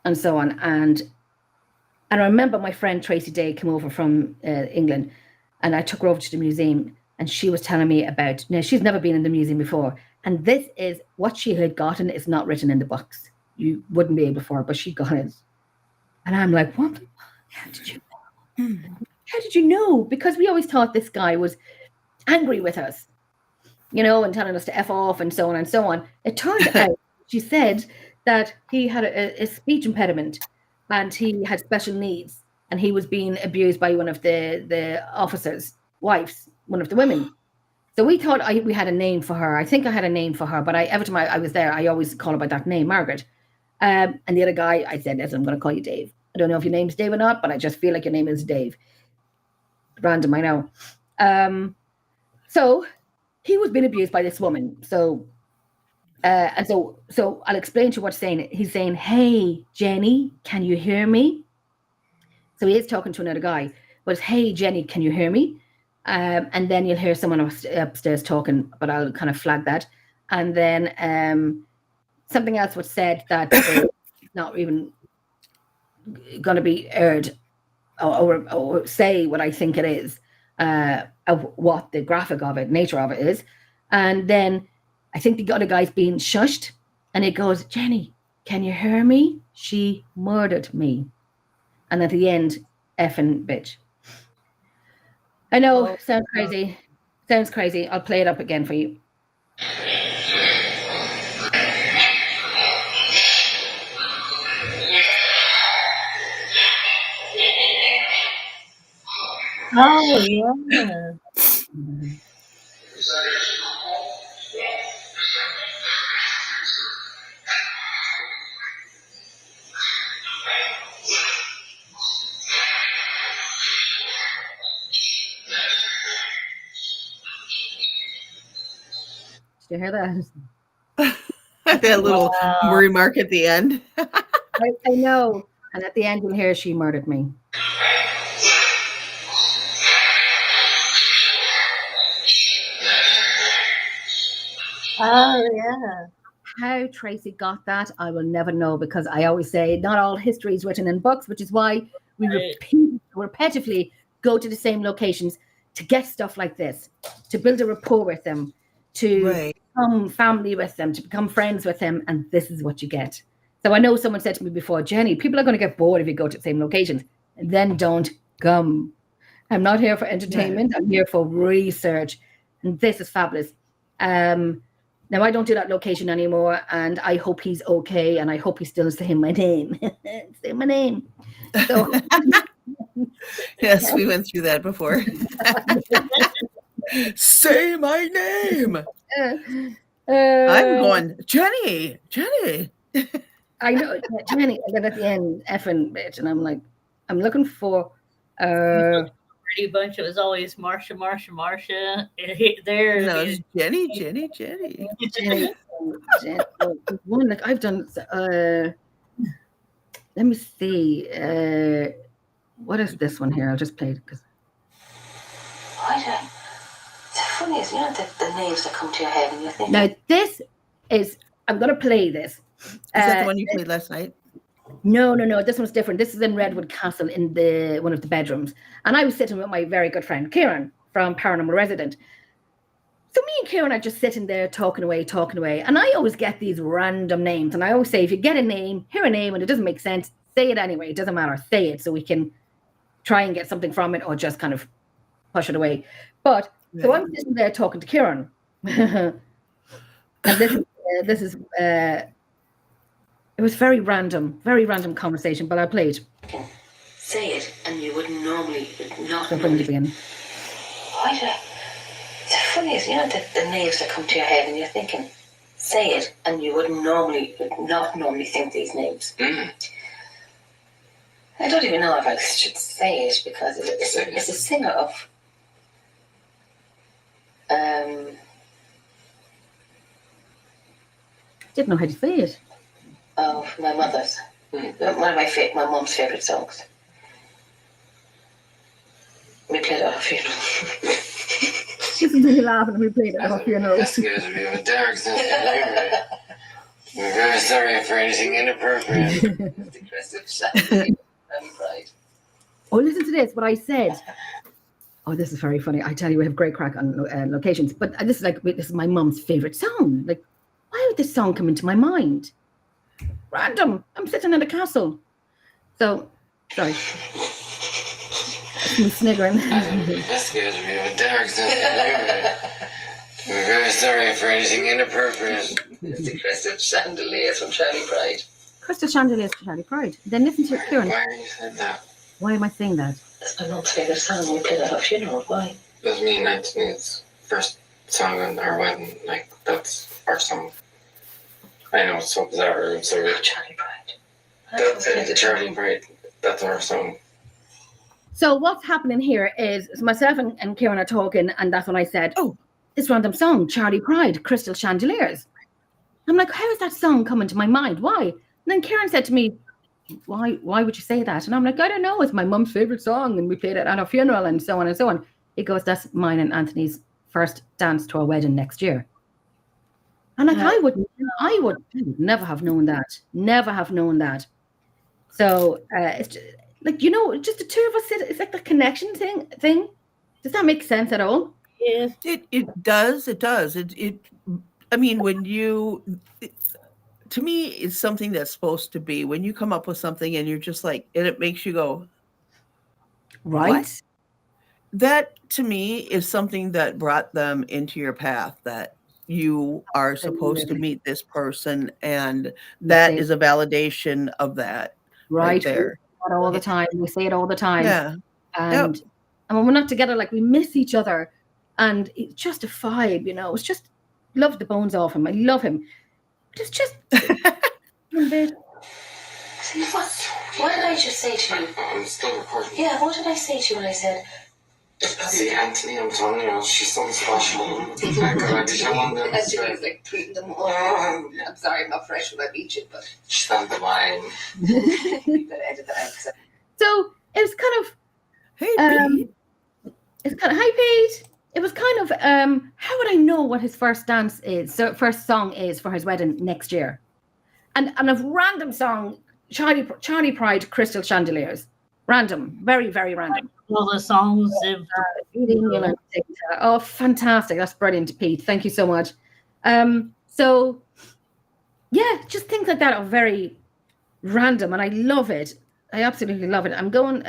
and so on. And I remember my friend Tracy Day came over from England, and I took her over to the museum, and she was telling me about, she's never been in the museum before. And this is what she had gotten. It's not written in the books. You wouldn't be able for, but she got it. And I'm like, what? How did you know? How did you know? Because we always thought this guy was angry with us, and telling us to F off and so on and so on. It turned out, she said, that he had a speech impediment and he had special needs, and he was being abused by one of the officers' wives, one of the women. So we thought we had a name for her. I think I had a name for her, but every time I was there, I always call her by that name, Margaret. And the other guy, I said, listen, I'm going to call you Dave. I don't know if your name's Dave or not, but I just feel like your name is Dave. Random, I know. So he was being abused by this woman. So I'll explain to you what's saying. He's saying, hey, Jenny, can you hear me? So he is talking to another guy, but it's, hey, Jenny, can you hear me? And then you'll hear someone upstairs talking, but I'll kind of flag that. And then something else was said that is not even going to be aired or say what I think it is, of what the graphic of it, nature of it is. And then I think the other guy's being shushed, and it goes, Jenny, can you hear me? She murdered me. And at the end, effing bitch. I know, sounds crazy. Sounds crazy. I'll play it up again for you. Oh, yeah. Did you hear that? That little remark at the end. I know. And at the end, you'll hear she murdered me. Oh, yeah. How Tracy got that, I will never know, because I always say not all history is written in books, which is why we repetitively go to the same locations to get stuff like this, to build a rapport with them, to become family with them, to become friends with them, and this is what you get. So I know someone said to me before, Jenny, people are going to get bored if you go to the same locations. And then don't come. I'm not here for entertainment. I'm here for research. And this is fabulous. Now, I don't do that location anymore, and I hope he's okay, and I hope he's still saying my name. Say my name. So, yes, we went through that before. Say my name. I'm going, Jenny. I know, Jenny. And then at the end, effing bitch. And I'm like, I'm looking for... Pretty bunch. It was always Marsha. There. No, it's Jenny. Jenny. One like I've done. Let me see. What is this one here? I'll just play it because. It's funny, isn't it? The names that come to your head and you think. Now this is. I'm going to play this. Is that the one you played last night? No. This one's different. This is in Redwood Castle in one of the bedrooms. And I was sitting with my very good friend, Kieran, from Paranormal Resident. So me and Kieran are just sitting there talking away. And I always get these random names. And I always say, if you get a name, hear a name, and it doesn't make sense, say it anyway. It doesn't matter. Say it so we can try and get something from it or just kind of push it away. But so I'm sitting there talking to Kieran. And this is It was very random conversation, but I played. Say it, and you wouldn't normally, not So bring normally. it in. Why do I? It's funny, you know, the names that come to your head, and you're thinking, say it, and you wouldn't normally, not normally think these names. I don't even know if I should say it because it's a singer of. Didn't know how to say it. Of my mother's. One of my mom's favourite songs. We played at her funeral. This is me laughing and we played it at her funeral. That's good. We have a dark sense of humor. We're very sorry for anything inappropriate. The aggressive sound. Right. Oh, listen to this, what I said. Oh, this is very funny. I tell you, we have great crack on locations. But this is my mum's favourite song. Like, why would this song come into my mind? Random. I'm sitting in a castle. So, sorry. I'm sniggering. That's good. We have a dark sense of humor. We're very sorry for anything inappropriate. It's the aggressive chandeliers from Charlie Pride. Crystal Chandeliers for Charlie Pride. Then listen to it, Kieran. Why are you saying that? Why am I saying that? That's my mom's favourite song. We played at her funeral. Why? That's me and Anthony's first song on our wedding. Like, that's our song. I know it's so bizarre. I'm sorry. Charlie Pride. That's it. The Charlie Pride. That's our song. So what's happening here is myself and Kieran are talking, and that's when I said, oh, this random song, Charlie Pride, Crystal Chandeliers. I'm like, how is that song coming to my mind? Why? And then Kieran said to me, why would you say that? And I'm like, I don't know. It's my mum's favourite song, and we played it at our funeral and so on and so on. He goes, that's mine and Anthony's first dance to our wedding next year. And like, I would never have known that. Never have known that. So it's just, like, you know, just the two of us, it's like the connection thing. Does that make sense at all? Yeah. It does. It does. I mean, to me, it's something that's supposed to be when you come up with something and you're just like, and it makes you go, Right. what? That to me is something that brought them into your path, that you are supposed to meet this person, and that is a validation of that right there. All the time. We say it all the time. Yeah. And when we're not together, like, we miss each other, and it's just a vibe, you know. It's just love the bones off him. I love him. But it's just See, what did I just say to you? I'm still recording. Yeah, what did I say to you when I said? See, Anthony, I'm telling you, she's so special. I did you want them? As you was like tweeting them all. I'm sorry, I'm not fresh when I meet you, but She's on the line. you better edit that out. so it was kind of Hey, Pete. it's kind of, hi Pete. It was kind of how would I know what his first dance is, so first song is for his wedding next year? And a random song, Charlie Pride, Crystal Chandeliers. Random, very, very random. All the songs have Oh, fantastic. That's brilliant, Pete. Thank you so much. So yeah, just things like that are very random, and I love it. I absolutely love it. I'm going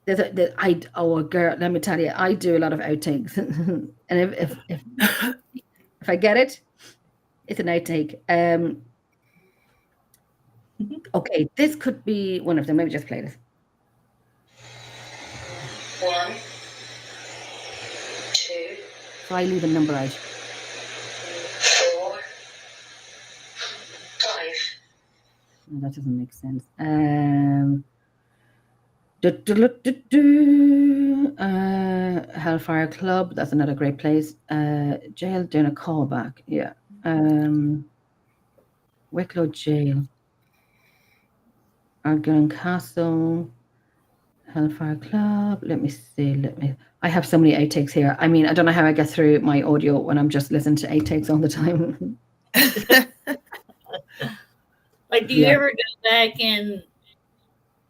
girl, let me tell you, I do a lot of outtakes. And if I get it, it's an outtake. Okay, this could be one of them. Let me just play this. 1, 2, So I leave a number out. 4, 5. No, that doesn't make sense. Hellfire Club, that's another great place. Jail doing a callback, yeah. Wicklow Jail. Ardgowan Castle. Hellfire Club. Let me see. I have so many outtakes here. I mean, I don't know how I get through my audio when I'm just listening to outtakes all the time. like, do you ever go back and?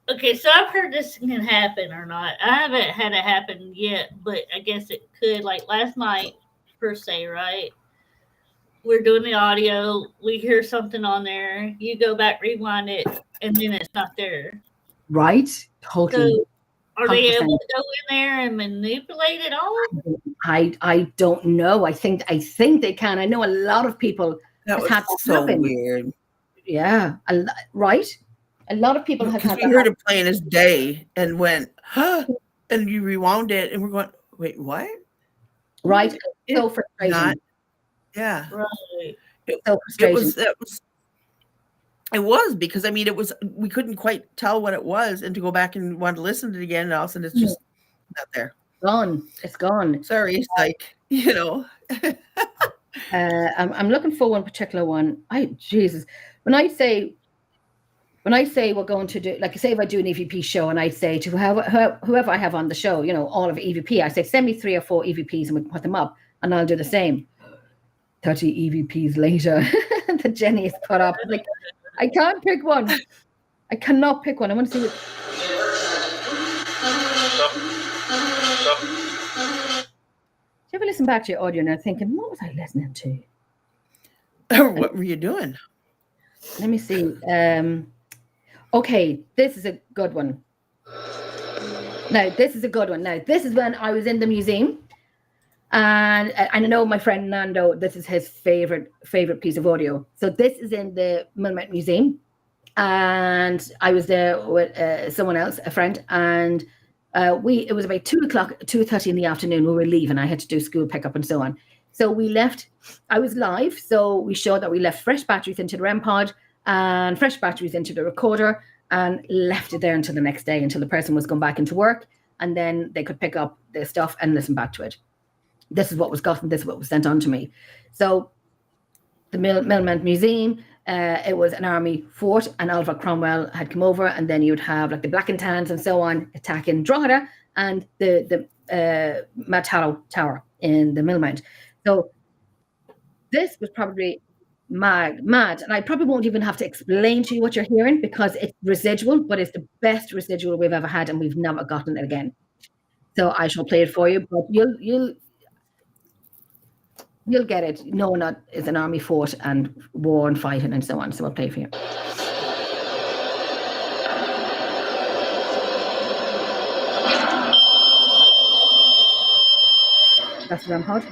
Okay, so I've heard this can happen or not. I haven't had it happen yet, but I guess it could. Like last night, per se, right? We're doing the audio. We hear something on there. You go back, rewind it, and then it's not there. Right? Totally. So are they 100%. able to go in there and manipulate it all? I don't know. I think they can. I know a lot of people That have was had that so happen. weird. yeah, right. A lot of people have Because had we heard it playing as day and went, huh? And you rewound it, and we're going, wait, what? right. So It's frustrating. not. Yeah. Right. So frustrating. It was because I mean we couldn't quite tell what it was, and to go back and want to listen to it again, and all of a sudden it's just not there. Gone. It's gone. Sorry, psych. I'm looking for one particular one. Jesus. When I say we're going to do, like, say if I do an EVP show and I say to whoever I have on the show, all of EVP, I say, send me 3 or 4 EVPs and we can put them up, and I'll do the same. 30 EVPs later, that Jenny has put up. Like, I can't pick one. I cannot pick one. I want to see what. Do you ever listen back to your audio and are thinking, what was I listening to? What were you doing? Let me see. Okay, this is a good one. Now, this is when I was in the museum. And I know my friend Nando, this is his favorite piece of audio. So this is in the Milmet Museum. And I was there with someone else, a friend. And it was about 2:30 in the afternoon. We were leaving. I had to do school pickup and so on. So we left. I was live. So we showed that we left fresh batteries into the REM pod and fresh batteries into the recorder and left it there until the next day, until the person was going back into work. And then they could pick up the stuff and listen back to it. This is what was gotten. This is what was sent on to me. So the Milmet Museum, it was an army fort, and Oliver Cromwell had come over, and then you'd have like the Black and Tans and so on attacking Drogheda and the Mataro Tower in the Milmet. So this was probably mad, and I probably won't even have to explain to you what you're hearing because it's residual, but it's the best residual we've ever had, and we've never gotten it again. So I shall play it for you, but you'll get it, knowing that it's an army fort and war and fighting and so on. So I'll play for you. That's the REM pod.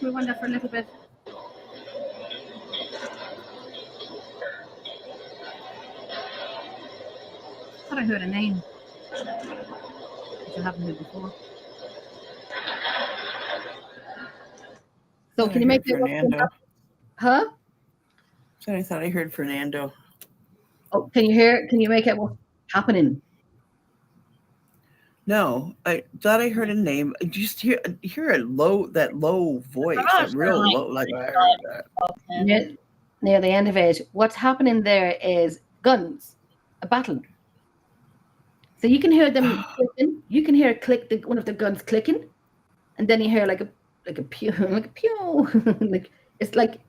We wonder for a little bit. Thought I heard a name, which I haven't heard before. So can you make it Fernando? Huh? So I thought I heard Fernando. Oh, can you hear? Can you make it what's happening? No, I thought I heard a name. I just hear that low voice, that real low, like near the end of it. What's happening there is guns, a battle. So you can hear them clicking. You can hear one of the guns clicking, and then you hear like a pew, like a pew, like it's like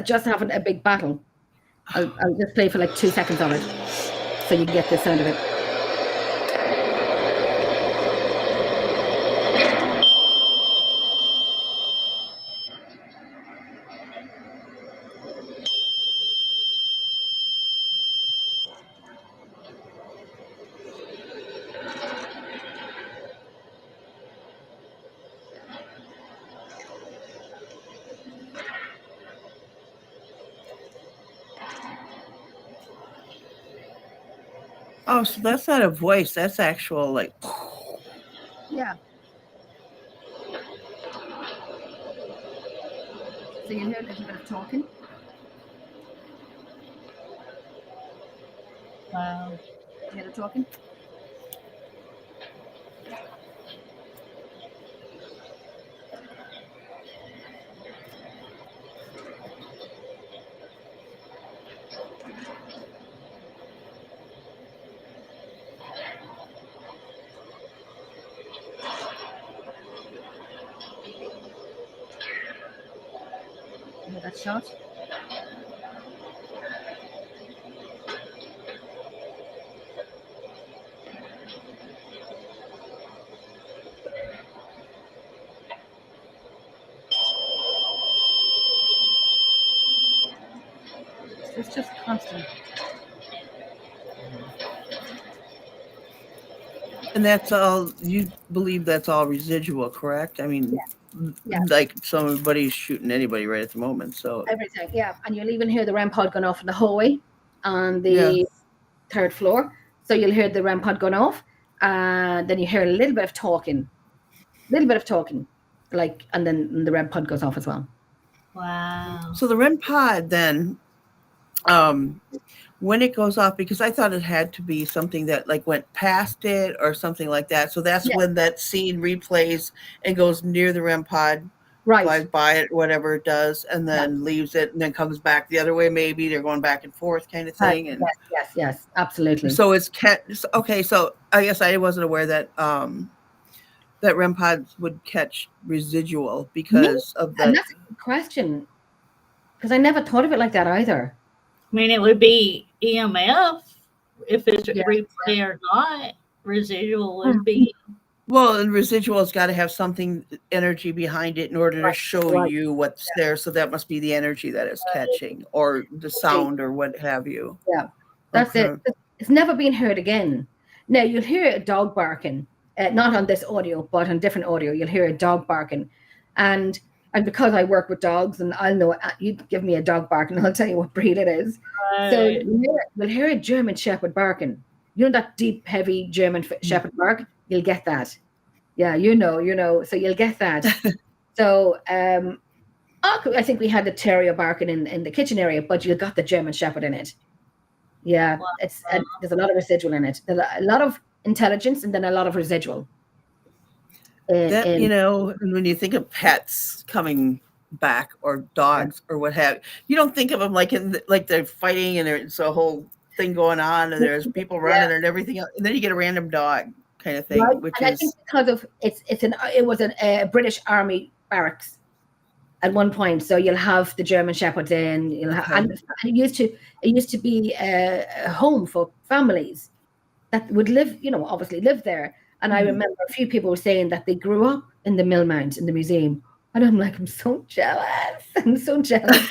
just having a big battle. I'll just play for like 2 seconds of it, so you get the sound of it. Oh, so that's not a voice. That's actual like. Yeah. So you hear a little bit of talking. Wow. You hear the talking? You hear that shot? It's just constant. And that's all you believe that's all residual, correct? I mean, Yeah. like somebody's shooting anybody right at the moment. So Everything, yeah. And you'll even hear the REM pod going off in the hallway on the Yeah. 3rd floor. So you'll hear the REM pod going off, and then you hear a little bit of talking, like, and then the REM pod goes off as well. Wow. So the REM pod then, when it goes off, because I thought it had to be something that like went past it or something like that. So that's Yeah. when that scene replays and goes near the REM pod, flies Right. by it, whatever it does, and then leaves it and then comes back the other way. Maybe they're going back and forth kind of thing. And Yes, absolutely. so it's okay. So I guess I wasn't aware that that REM pods would catch residual because of And that. that's a good question, because I never thought of it like that either. I mean, it would be EMF if it's Yeah. replay or not. Residual would be. Well, and residual's got to have something energy behind it in order to show you what's there. So that must be the energy that it's catching, or the sound, or what have you. Yeah, that's it. It's never been heard again. Now you'll hear a dog barking, not on this audio, but on different audio. You'll hear a dog barking, and because I work with dogs, and I'll know you give me a dog barking, I'll tell you what breed it is. So you'll hear a German Shepherd barking. You know that deep, heavy German Shepherd bark. You'll get that. Yeah, you know. So you'll get that. So I think we had the terrier barking in the kitchen area, but you got the German Shepherd in it. Yeah, there's a lot of residual in it. There's a lot of intelligence and then a lot of residual. You know, and when you think of pets coming back or dogs or what have you, don't think of them like like they're fighting and there's a whole thing going on and there's people running and everything else, and then you get a random dog kind of thing, which and is I think because of it was a British Army barracks at one point, so you'll have the German Shepherds in, and it used to be a home for families that would live, obviously live there. And I remember a few people were saying that they grew up in the Mill Mount in the museum, and I'm like, I'm so jealous. I'm so jealous.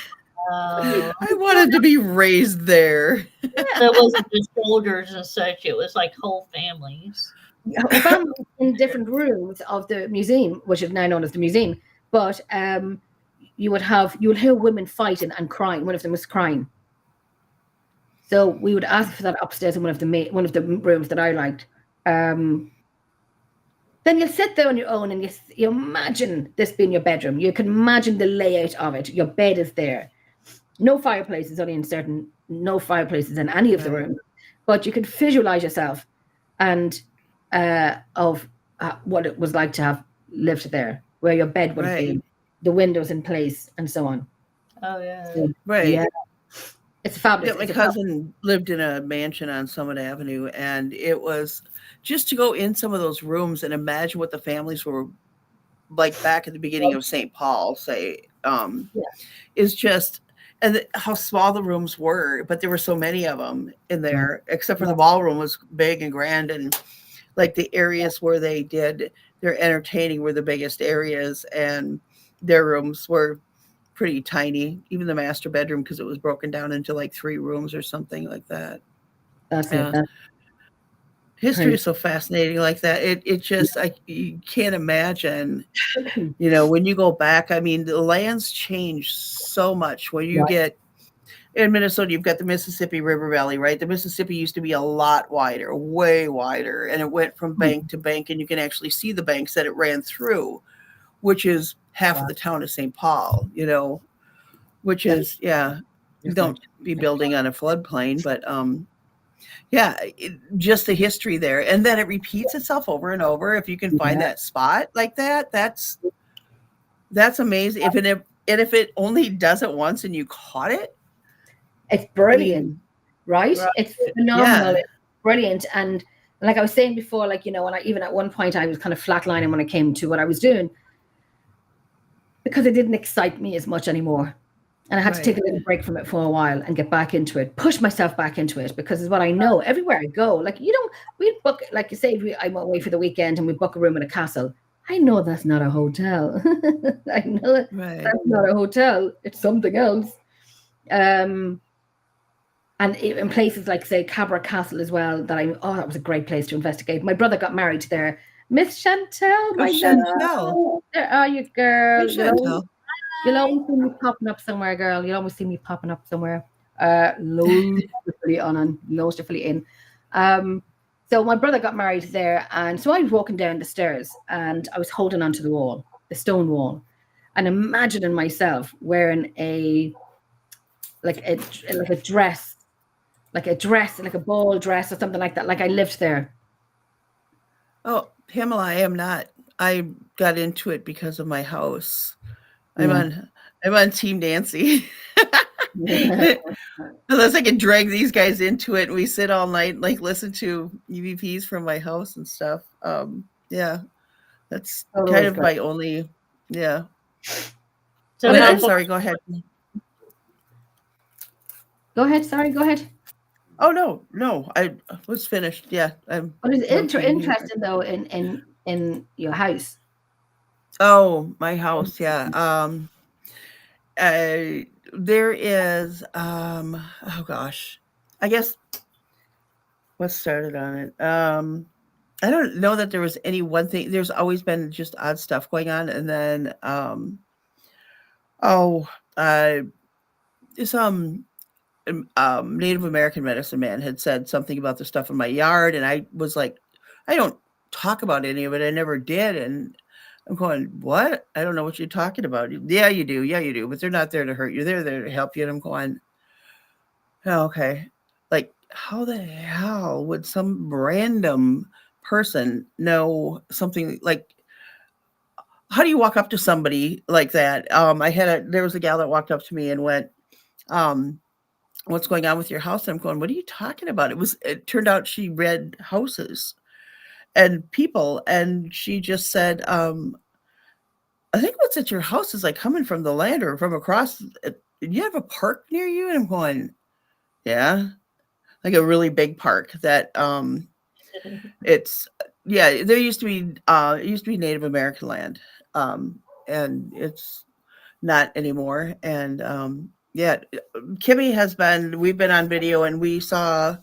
I wanted to be raised there. So it wasn't just soldiers and such; it was like whole families. Families in different rooms of the museum, which is now known as the museum. But you would hear women fighting and crying. One of them was crying. So we would ask for that upstairs in one of the rooms that I liked. Then you'll sit there on your own and you imagine this being your bedroom. You can imagine the layout of it. Your bed is there. No fireplaces, no fireplaces in any of the rooms. But you could visualize yourself and of what it was like to have lived there, where your bed would have been, the windows in place, and so on. Oh yeah, so, right. Yeah. It's fabulous. Yeah, my cousin lived in a mansion on Summit Avenue, and it was just to go in some of those rooms and imagine what the families were like back at the beginning of St. Paul, say, Yeah. is just, and how small the rooms were, but there were so many of them in there, except for the ballroom was big and grand, and like the areas where they did their entertaining were the biggest areas, and their rooms were pretty tiny, even the master bedroom, because it was broken down into like 3 rooms or something like that. That's it. Yeah. That's History crazy. is so fascinating like that. It just, you can't imagine, you know, when you go back, I mean, the lands change so much. When you Right. get in Minnesota, you've got the Mississippi River Valley, right? The Mississippi used to be a lot wider, way wider, and it went from bank to bank, and you can actually see the banks that it ran through, which is half of the town of St. Paul, you know, which is, you don't be building on a floodplain, but just the history there, and then it repeats itself over and over. If you can find that spot like that, that's amazing. If it only does it once and you caught it, It's brilliant, I mean, right? Right. It's phenomenal. Yeah. It's brilliant. And like I was saying before, like, you know, when even at one point I was kind of flatlining when it came to what I was doing, because it didn't excite me as much anymore. And I had to take a little break from it for a while and get back into it, push myself back into it, because it's what I know. Everywhere I go, like, you know, we book, like you say, I went away for the weekend and we book a room in a castle. I know that's not a hotel. I know that's not a hotel. It's something else. And in places like, say, Cabra Castle as well, that was a great place to investigate. My brother got married there. Miss Chantel, my Chantel. there are you, girl. Hey, Chantel. You'll always see me popping up somewhere, girl. You'll always see me popping up somewhere. Loads to fill in. So my brother got married there, and so I was walking down the stairs, and I was holding onto the wall, the stone wall, and imagining myself wearing a dress, like a ball dress or something like that. Like I lived there. Oh, Pamela, I am not. I got into it because of my house. I'm on Team Nancy. Unless I can drag these guys into it and we sit all night, like listen to EVPs from my house and stuff. That's kind of my only, So I'm sorry, go ahead. Go ahead. Sorry, go ahead. Oh no, I was finished. Yeah, I'm. But it's interesting though in your house. Oh, my house, yeah. There is oh gosh, I guess what started on it. I don't know that there was any one thing. There's always been just odd stuff going on, and then some Native American medicine man had said something about the stuff in my yard, and I was like, I don't talk about any of it. I never did, and I'm going, what? I don't know what you're talking about. Yeah, you do. Yeah, you do. But they're not there to hurt you. They're there to help you. And I'm going, oh, okay. Like, how the hell would some random person know something like, how do you walk up to somebody like that? There was a gal that walked up to me and went, what's going on with your house? And I'm going, what are you talking about? It turned out she read houses and people. And she just said, I think what's at your house is like coming from the land or from across. You have a park near you? And I'm going, yeah, like a really big park that there used to be Native American land, and it's not anymore. And Kimmi we've been on video, and we saw,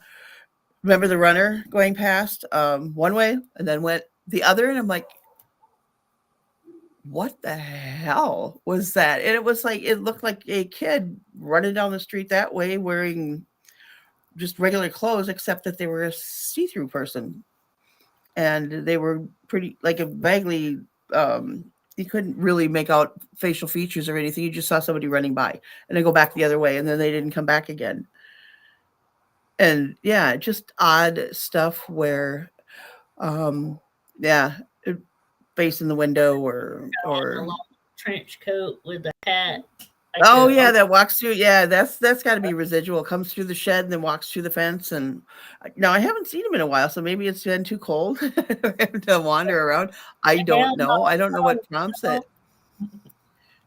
remember the runner going past one way and then went the other, and I'm like, what the hell was that? And it looked like a kid running down the street that way wearing just regular clothes, except that they were a see-through person. And they were pretty, like, a vaguely, you couldn't really make out facial features or anything. You just saw somebody running by and then go back the other way, and then they didn't come back again. And just odd stuff where, face in the window or a long trench coat with a hat. Oh yeah, that walks through. Yeah, that's got to be residual. Comes through the shed and then walks through the fence. And now I haven't seen him in a while, so maybe it's been too cold to wander around. I don't know. I don't know what prompts it.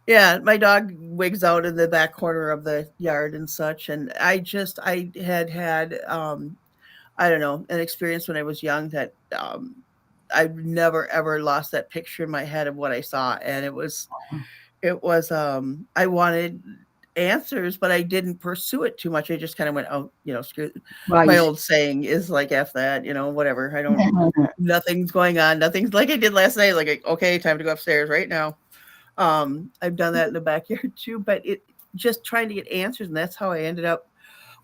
Yeah, my dog wigs out in the back corner of the yard and such. And I had I don't know, an experience when I was young that I've never ever lost that picture in my head of what I saw, and it was I wanted answers, but I didn't pursue it too much. I just kind of went, oh, screw. My Right. old saying is like, F that, whatever. I don't, nothing's going on. Nothing's like I did last night. Like, okay, time to go upstairs right now. I've done that in the backyard too, but it just trying to get answers. And that's how I ended up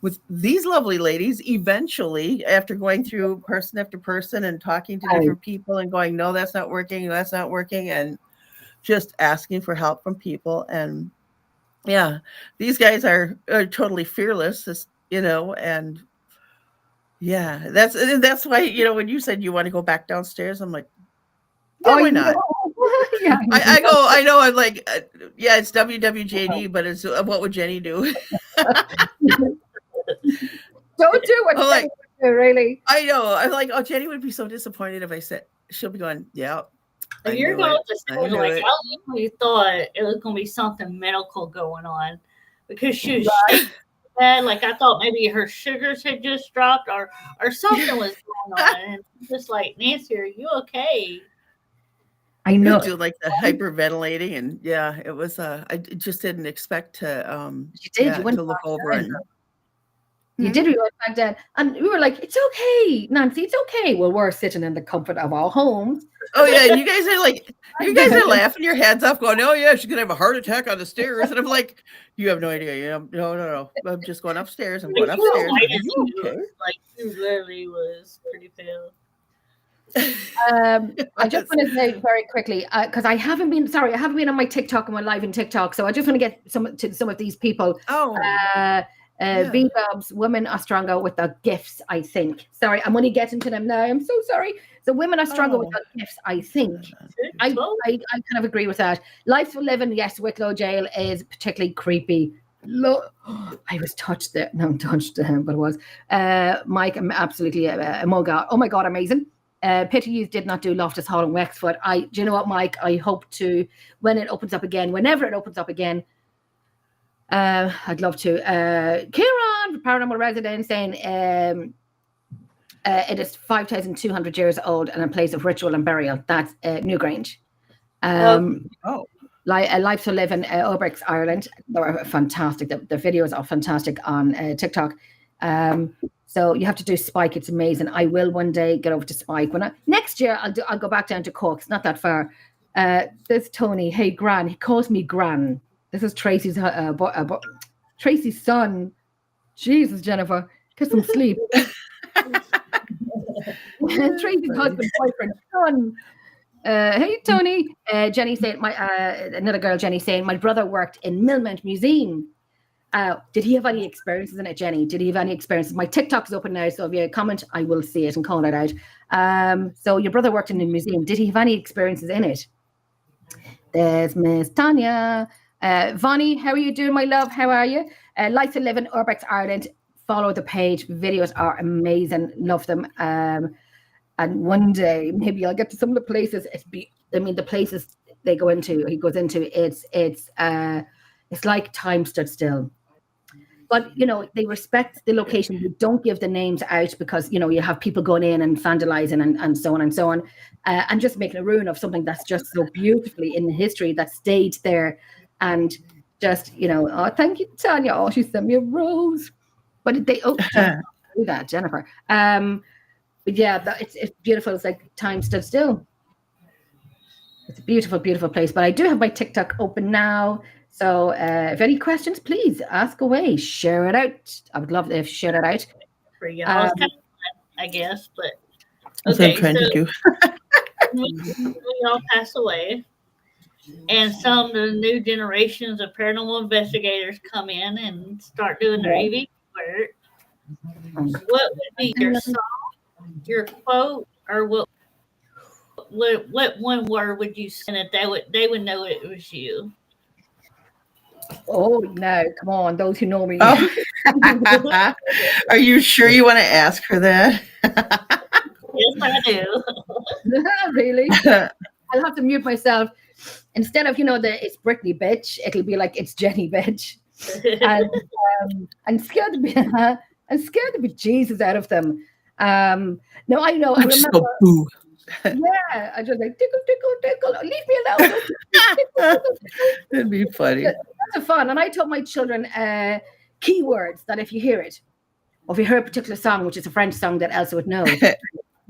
with these lovely ladies. Eventually, after going through person after person and talking to different people and going, no, that's not working. That's not working. And just asking for help from people. And yeah, these guys are totally fearless, and yeah, that's why, when you said you want to go back downstairs, I'm like, yeah, why not? Yeah. I know, I'm like, yeah, it's WWJD, but it's what would Jenny do? Don't do what I'm like, Jenny would do, really. I know. I'm like, oh, Jenny would be so disappointed if I said, she'll be going, yeah. If you're going to school, like, I really thought it was going to be something medical going on because she was shaking bad. Like, I thought maybe her sugars had just dropped or something was going on. And just like, Nancy, are you okay? I know. Do like the hyperventilating, and yeah, it was. I just didn't expect to. You did. Yeah, you went to look over and. You did. We went back then, and we were like, "It's okay, Nancy. It's okay." Well, we're sitting in the comfort of our homes. Oh yeah, and you guys are laughing your heads off, going, "Oh yeah, she's gonna have a heart attack on the stairs," and I'm like, "You have no idea. No. I'm just going upstairs. I'm going upstairs. Are you okay?" Like, you literally was pretty pale. I just want to say very quickly, because I haven't been on my TikTok and my live in TikTok, so I just want to get some of these people. V-Bobs, women are stronger with their gifts, I think. Sorry, I'm only getting to them now. I'm so sorry. So women are stronger with their gifts, I think. I kind of agree with that. Life for living, yes, Wicklow Jail is particularly creepy. I was touched there. No, touched, but it was. Mike, I'm absolutely, oh my God, amazing. Pity you did not do Loftus Hall and Wexford. Do you know what, Mike? I hope to, when it opens up again, whenever it opens up again, I'd love to. Kieran, Paranormal Resident, saying it is 5,200 years old and a place of ritual and burial. That's Newgrange. Life to Live in Obrix, Ireland. They were fantastic. The videos are fantastic on TikTok. So you have to do Spike. It's amazing. I will one day get over to Spike. Next year I'll go back down to Cork. It's not that far. There's Tony. Hey, Gran. He calls me Gran. This is Tracy's Tracy's son. Jesus, Jennifer, get some sleep. Tracy's husband, boyfriend, son. Hey, Tony. Jenny saying, another girl, Jenny saying, my brother worked in Millmount Museum. Did he have any experiences in it, Jenny? Did he have any experiences? My TikTok is open now, so if you comment, I will see it and call it out. So your brother worked in the museum. Did he have any experiences in it? There's Miss Tanya. Vonnie, how are you doing, my love? How are you? Life to Live in Urbex, Ireland. Follow the page. Videos are amazing. Love them. And one day, maybe I'll get to some of the places. The places he goes into, it's like time stood still. But, they respect the location. You don't give the names out because, you have people going in and vandalizing and so on and so on. And just making a ruin of something that's just so beautifully in history that stayed there. And just, oh, thank you, Tanya. Oh, she sent me a rose. But they do that, Jennifer. But yeah, it's beautiful. It's like time stood still. It's a beautiful, beautiful place. But I do have my TikTok open now. So if any questions, please ask away. Share it out. I would love if you share it out. For y'all, it's kind of fun, I guess. But that's what I'm trying to do. we all pass away. And some of the new generations of paranormal investigators come in and start doing their EV work. What would be your song, your quote, or what one word would you say that they would know it was you? Oh no, come on, those who know me. Oh. Are you sure you want to ask her that? Yes, I do. Really? I'll have to mute myself. Instead of, it's Brittany bitch, it'll be like it's Jenny bitch. And I'm scared to be I'm scared to be Jesus out of them. No, I know. I I'm remember. so boo. Yeah, I just like tickle, tickle, tickle. Leave me alone. Don't tickle, tickle. That'd be funny. That's fun. And I taught my children keywords that if you hear it, or if you hear a particular song, which is a French song that Elsa would know,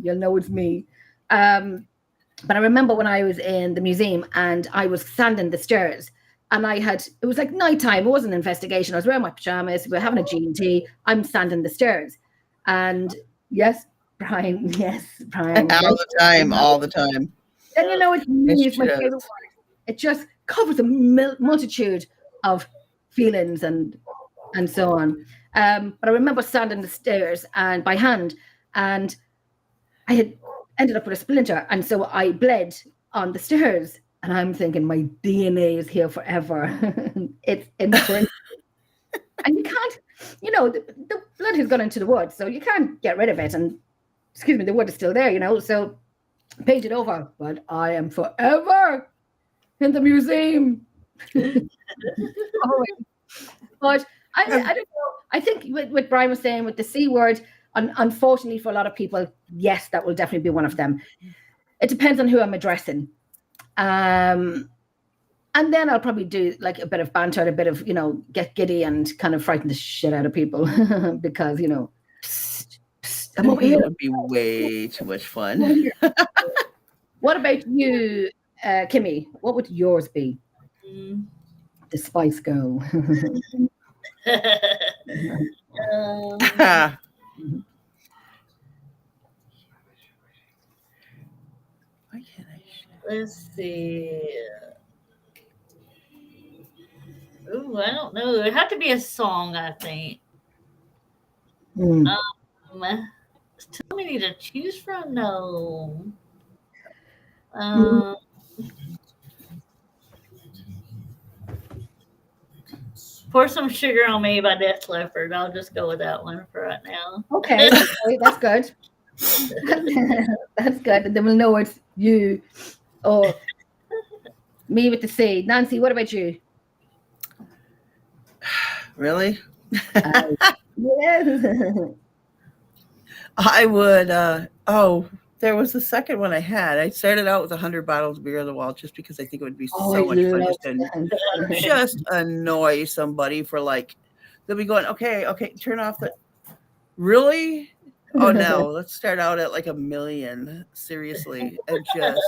you'll know it's me. But I remember when I was in the museum and I was sanding the stairs, and it was like nighttime. It wasn't an investigation. I was wearing my pajamas. We were having a G&T. I'm sanding the stairs. And yes, Brian. Yes, Brian. All the time. And it's me. Yes, It's my she does. favorite word. It just covers a multitude of feelings and so on. But I remember sanding the stairs and by hand, and I had ended up with a splinter, and so I bled on the stairs. And I'm thinking my DNA is here forever. It's imprint. And you can't, the blood has gone into the wood, so you can't get rid of it. And excuse me, the wood is still there, so paint it over. But I am forever in the museum. But I don't know. I think what Brian was saying with the C word, unfortunately for a lot of people, yes, that will definitely be one of them. It depends on who I'm addressing. And then I'll probably do like a bit of banter, a bit of, get giddy and kind of frighten the shit out of people because, psst, I'm over here. It would be way too much fun. What about you, Kimmi? What would yours be? The Spice Girl. Why can't I share? Let's see. Ooh, I don't know. It had to be a song, I think. Mm. There's too many to choose from. No. Pour Some Sugar on Me by Def Leppard. I'll just go with that one for right now. Okay, that's good. That's good. And then we'll know it's you or me with the C. Nancy, what about you? Really? Yes. I would. There was the second one I had. I started out with 100 bottles of beer on the wall just because I think it would be so much fun just annoy somebody for like, they'll be going, okay, turn off the. Really? Oh no, let's start out at like 1 million. Seriously, and just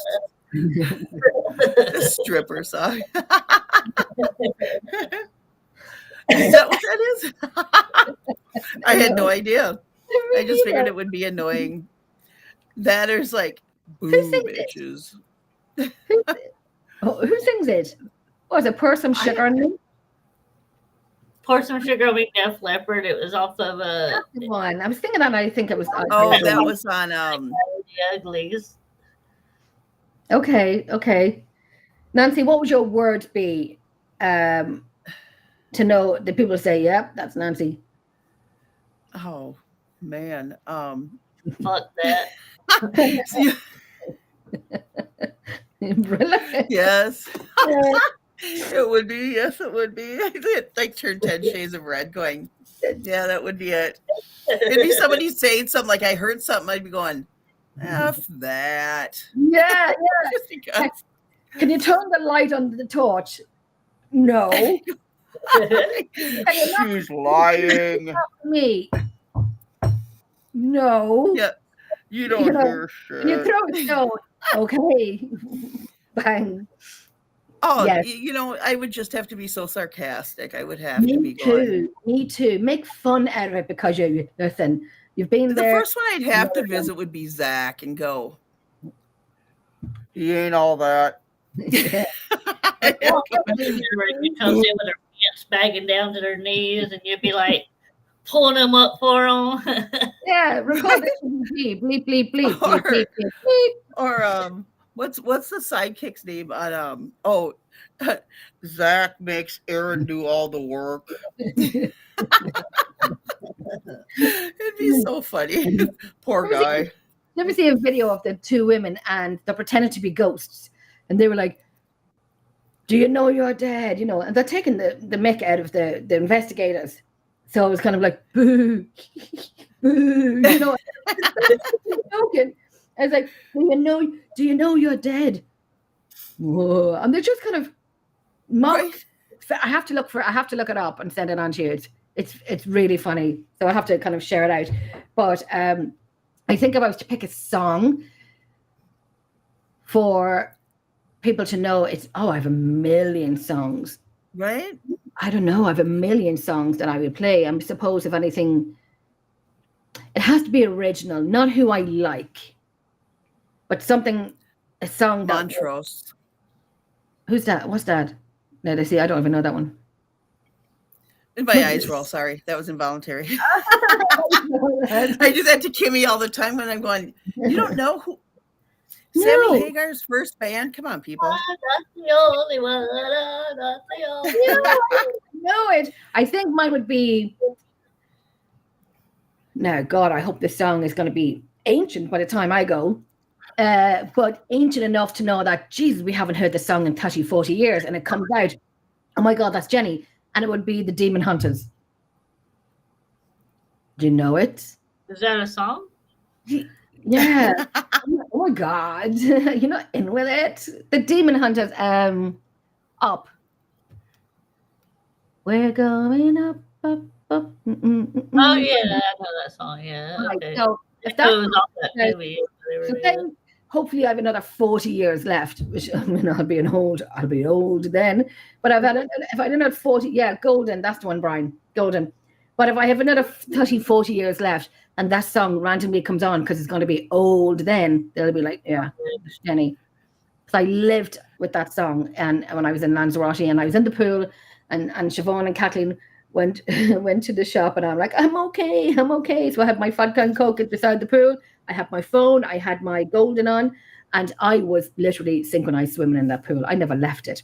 the stripper song. Is that what that is? I had no idea. I just figured it would be annoying. That is like, boo, bitches. Who sings it? Was it Pour Some Sugar on Me? Pour Some Sugar on Me, Def Leppard. It was off of That's the one. I was thinking that. I think it was. That was on. The Uglies. Okay. Nancy, what would your word be? To know the people say, "Yep, that's Nancy." Oh man. Fuck that. Yes. It would be. Yes, it would be. I'd like turn 10 shades of red going, yeah, that would be it. It'd be somebody saying something like I heard something, I'd be going, F that. Yeah. Just because. Can you turn the light on the torch? No. She's lying. Me. No. Yeah. You don't hear shit. You throw a stone. Okay. Bang. Oh, yes. I would just have to be so sarcastic. I would have to be going. Me too. Make fun out of it because you've been there. The first one I'd have to visit would be Zach and go, he ain't all that. You comes in with her pants bagging down to their knees, and you'd be like pulling them up for them. Yeah, record this bleep, bleep, bleep, bleep, bleep, bleep, bleep. Or What's the sidekick's name on Zach makes Aaron do all the work. It'd be so funny. Poor guy. Never see a video of the two women and they're pretending to be ghosts, and they were like, "Do you know you're dead?" You know, and they're taking the mick out of the investigators. So it was kind of like, boo, boo, you know, joking. I was like, do you know you're dead? Whoa. And they're just kind of mock. Right. I have to look it up and send it on to you. It's really funny. So I have to kind of share it out. But I think if I was to pick a song for people to know, I have a million songs. Right? I don't know. I have a million songs that I would play. I suppose if anything, it has to be original, not who I like, but a song that. Montrose. Who's that? What's that? Let us see. I don't even know that one. And my eyes roll. Sorry, that was involuntary. I do that to Kimmy all the time when I'm going, you don't know who Sammy Hagar's first band? Come on, people. That's the only one. That's the only one. I know it. I think mine would be. No, God, I hope this song is going to be ancient by the time I go. But ancient enough to know that, Jesus, we haven't heard this song in 30, 40 years. And it comes out, oh my God, that's Jenny. And it would be the Demon Hunters. Do you know it? Is that a song? Yeah. Oh my God. You're not in with it. The Demon Hunters, Up. We're going up, up, up. Oh yeah, I know that song. Yeah. Okay. So if That was that off that movie. so then hopefully I have another 40 years left, which I mean, I'll be old then. But if I had another 40, yeah, golden, that's the one, Brian, golden. But if I have another 30, 40 years left and that song randomly comes on because it's going to be old then, they'll be like, yeah, Jenny. So I lived with that song, and when I was in Lanzarote and I was in the pool, and Siobhan and Kathleen went to the shop, and I'm like, I'm okay. So I had my vodka and Coke beside the pool. I had my phone. I had my golden on, and I was literally synchronized swimming in that pool. I never left it.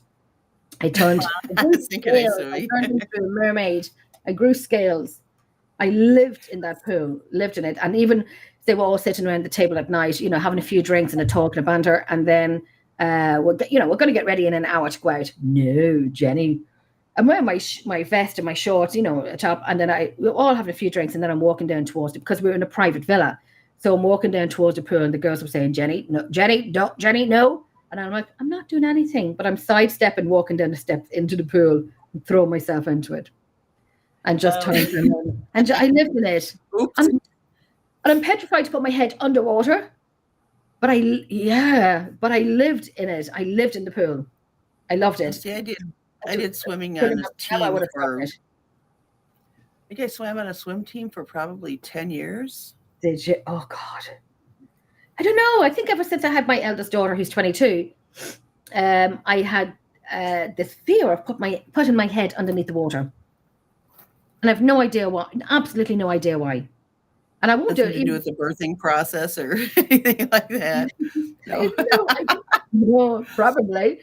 I turned into a mermaid. I grew scales. I lived in that pool, lived in it. And even they were all sitting around the table at night, you know, having a few drinks and a talk and a banter. And then, we're going to get ready in an hour to go out. No, Jenny. I'm wearing my vest and my shorts, you know, a top. And then we're all having a few drinks. And then I'm walking down towards it because we're in a private villa. So I'm walking down towards the pool and the girls were saying, Jenny, no. And I'm like, I'm not doing anything, but I'm sidestepping, walking down the steps into the pool and throwing myself into it. And just turning around. And I lived in it. And I'm petrified to put my head underwater. But I lived in it. I lived in the pool. I loved it. See, I did swimming on a team I think I swam on a swim team for probably 10 years. Did you? Oh, God. I don't know. I think ever since I had my eldest daughter, who's 22, I had this fear of putting my head underneath the water. And I have no idea why. Absolutely no idea why. And I won't do it. To do with the birthing process or anything like that. No, no probably.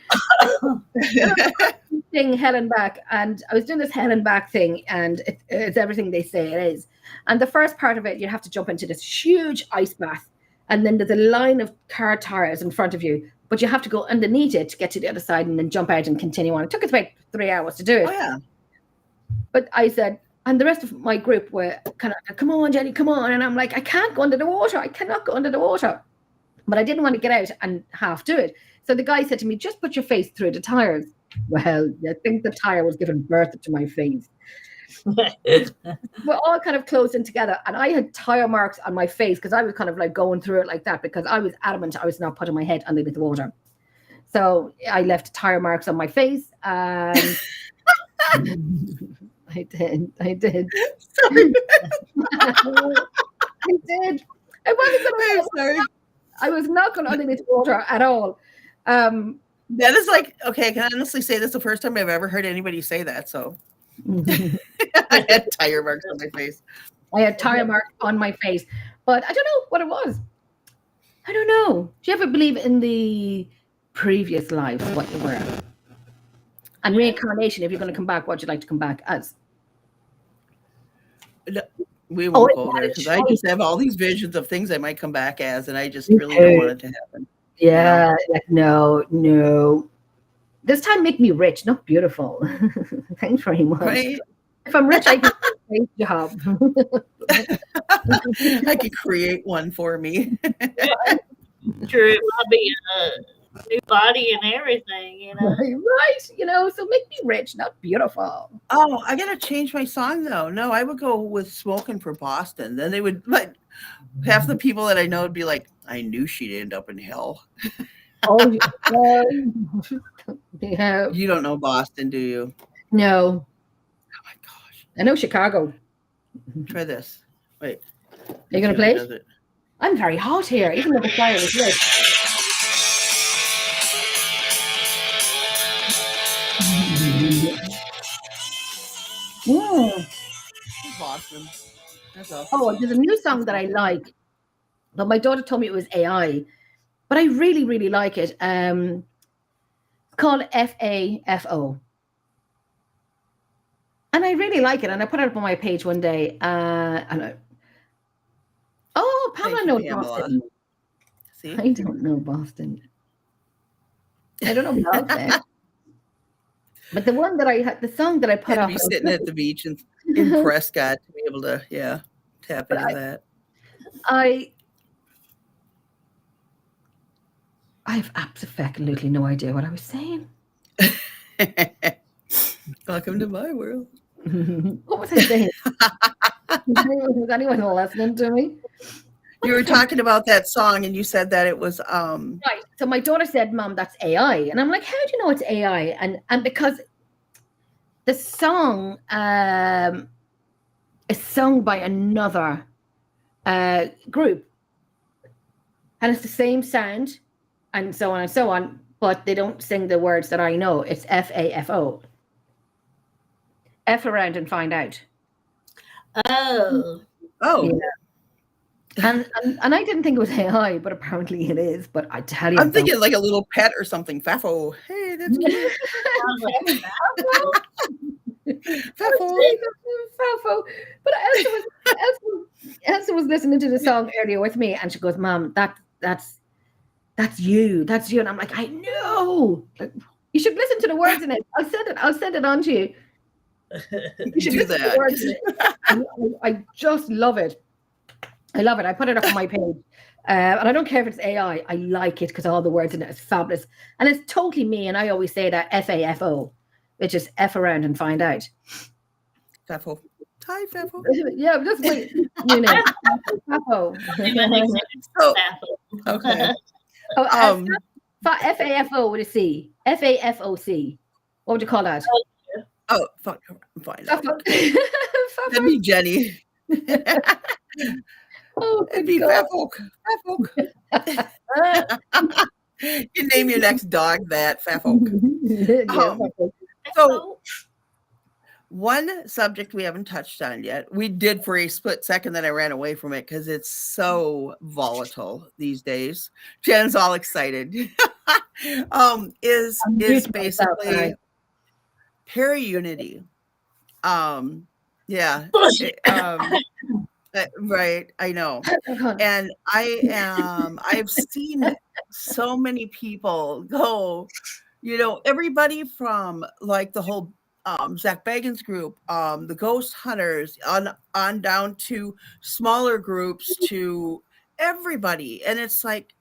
Thing hell and back, and I was doing this hell and back thing, and it's everything they say it is. And the first part of it, you have to jump into this huge ice bath, and then there's a line of car tires in front of you, but you have to go underneath it to get to the other side and then jump out and continue on. It took us about 3 hours to do it. Oh yeah. But I said, and the rest of my group were kind of, come on, Jenny, come on. And I'm like, I can't go under the water. I cannot go under the water. But I didn't want to get out and half do it. So the guy said to me, just put your face through the tires. Well, I think the tire was giving birth to my face. We're all kind of closed in together. And I had tire marks on my face because I was kind of like going through it like that because I was adamant I was not putting my head underneath the water. So I left tire marks on my face. And I did. Sorry. I did. I was not going underneath the water at all. That is like, okay, I can honestly say this is the first time I've ever heard anybody say that. So I had tire marks on my face. I had tire marks on my face, but I don't know what it was. I don't know. Do you ever believe in the previous life, what you were? And reincarnation, if you're going to come back, what would you like to come back as? We won't go that there is because I right. just have all these visions of things I might come back as, and I just Me really don't too. want it to happen. Yeah, like no. This time make me rich, not beautiful. Thanks very much. Right? If I'm rich, I can do a great job. I could create one for me. Sure, it might be a new body and everything, you know. Right, so make me rich, not beautiful. Oh, I gotta change my song though. No, I would go with Smoking for Boston. Then they would like half the people that I know would be like, I knew she'd end up in hell. Oh, yeah. You don't know Boston, do you? No, Oh my gosh. I know Chicago. Try this. Wait. Are you going to See if play? it does it. I'm very hot here, even though the fire is lit. Boston. That's all. Oh, there's a new song that I like, but my daughter told me it was AI, but I really, really like it. It's called FAFO. And I really like it. And I put it up on my page one day. Pamela knows Boston. See? I don't know Boston. I don't know Boston. But the one that I had, the song that I put Had to up. be sitting at the beach in Prescott to be able to, tap into that. I have absolutely no idea what I was saying. Welcome to my world. What was I saying? Was anyone listening to me? You were talking about that song and you said that it was right. So my daughter said, Mom, that's AI. And I'm like, how do you know it's AI? And because the song is sung by another group. And it's the same sound and so on, but they don't sing the words that I know. It's FAFO. F around and find out. Oh. Yeah. And I didn't think it was AI, but apparently it is. But I tell you, I'm thinking like a little pet or something. Fafo. Hey, that's cute. Fafo. But Elsa was listening to the song earlier with me, and she goes, "Mom, that's you. That's you." And I'm like, I know. Like, you should listen to the words in it. I'll send it on to you. You should listen to the words in it. I just love it. I love it. I put it up on my page. And I don't care if it's AI. I like it because all the words in it is fabulous. And it's totally me. And I always say that FAFO, which is F around and find out. Fafo. Hi, Fafo. Yeah, just wait. Fafo. So, okay. FAFO with a C. FAFOC. What would you call that? Oh, fine. That'd be Jenny. It'd be Fafok. You name your next dog that, Fafok. So, one subject we haven't touched on yet, we did for a split second, then I ran away from it because it's so volatile these days. Jen's all excited. Is basically paraunity. Right, I know. And I've seen so many people go, everybody from like the whole Zach Bagans group, the ghost hunters on down to smaller groups to everybody. And it's like,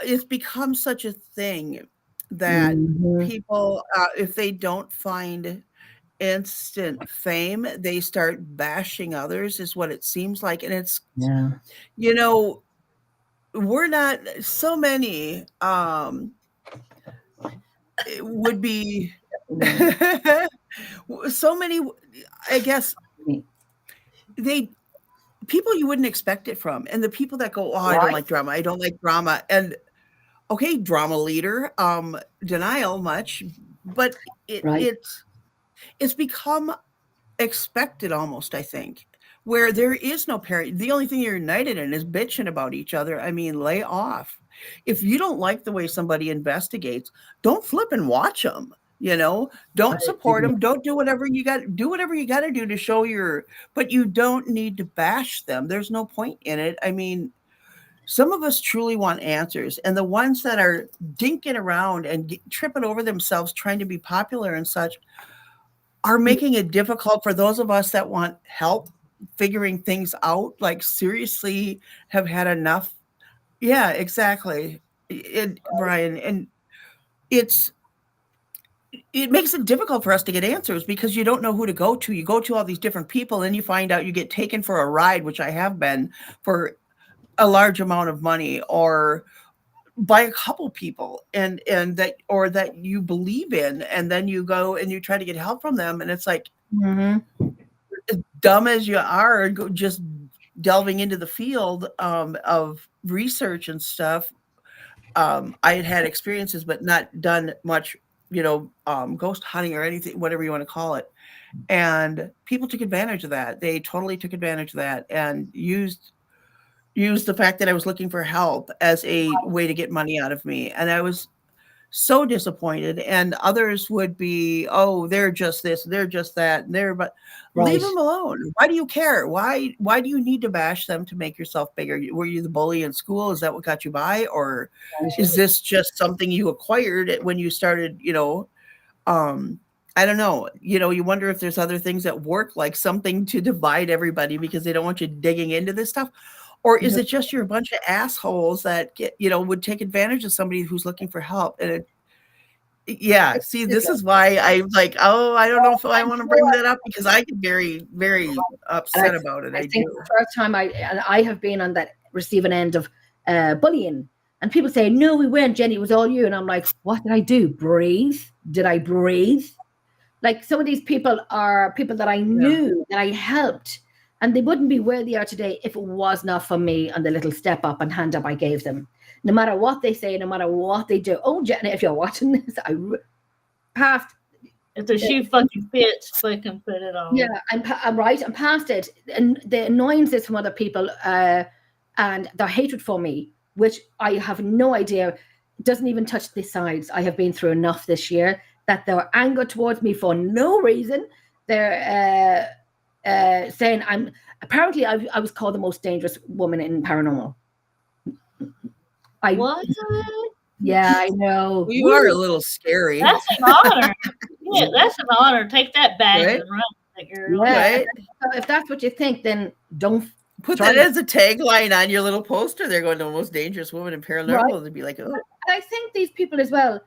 it's become such a thing that people, if they don't find instant fame, they start bashing others is what it seems like. And it's we're not so many it would be so many, I guess, people you wouldn't expect it from. And the people that go, I don't like drama, and okay, drama leader, denial much, but it's become expected almost, I think, where there is no parent. The only thing you're united in is bitching about each other. I mean, lay off. If you don't like the way somebody investigates, don't flip and watch them. Don't support them. Don't do whatever you got. Do whatever you got to do to show but you don't need to bash them. There's no point in it. I mean, some of us truly want answers, and the ones that are dinking around and tripping over themselves trying to be popular and such are making it difficult for those of us that want help figuring things out, like seriously have had enough. Yeah, exactly. Brian, and it makes it difficult for us to get answers because you don't know who to go to. You go to all these different people and you find out you get taken for a ride, which I have been, for a large amount of money, or by a couple people and that you believe in, and then you go and you try to get help from them, and it's like, as dumb as you are, just delving into the field of research and stuff. I had experiences, but not done much, ghost hunting or anything, whatever you want to call it. And people took advantage of that. They totally took advantage of that and used the fact that I was looking for help as a way to get money out of me. And I was so disappointed. And others would be, oh, they're just this, they're just that, but leave them alone. Why do you care? Why do you need to bash them to make yourself bigger? Were you the bully in school? Is that what got you by? Or is this just something you acquired when you started, I don't know. You wonder if there's other things at work, like something to divide everybody because they don't want you digging into this stuff. Or is it just you're a bunch of assholes that would take advantage of somebody who's looking for help? And see, this is why I'm like, I don't know if I want to bring that up because I get very, very upset about it. I think the first time I have been on that receiving end of bullying, and people say, no, we weren't, Jenny, it was all you. And I'm like, what did I do? Breathe? Did I breathe? Like, some of these people are people that I knew, that I helped. And they wouldn't be where they are today if it was not for me and the little step up and hand up I gave them. No matter what they say, no matter what they do. Oh, Jenny, if you're watching this, I passed. If the shoe fucking fits, fucking put it on. Yeah, I'm right. I'm past it. And the annoyances from other people and their hatred for me, which I have no idea, doesn't even touch the sides. I have been through enough this year that their anger towards me for no reason. They're saying apparently I was called the most dangerous woman in paranormal. What? Yeah, I know. Well, you are a little scary. That's an honor. Yeah, that's an honor. Take that back and run, girl. Yeah. Right? If that's what you think, then don't put that as a tagline on your little poster. They're going to the most dangerous woman in paranormal. Right. They'd be like, oh. And I think these people as well,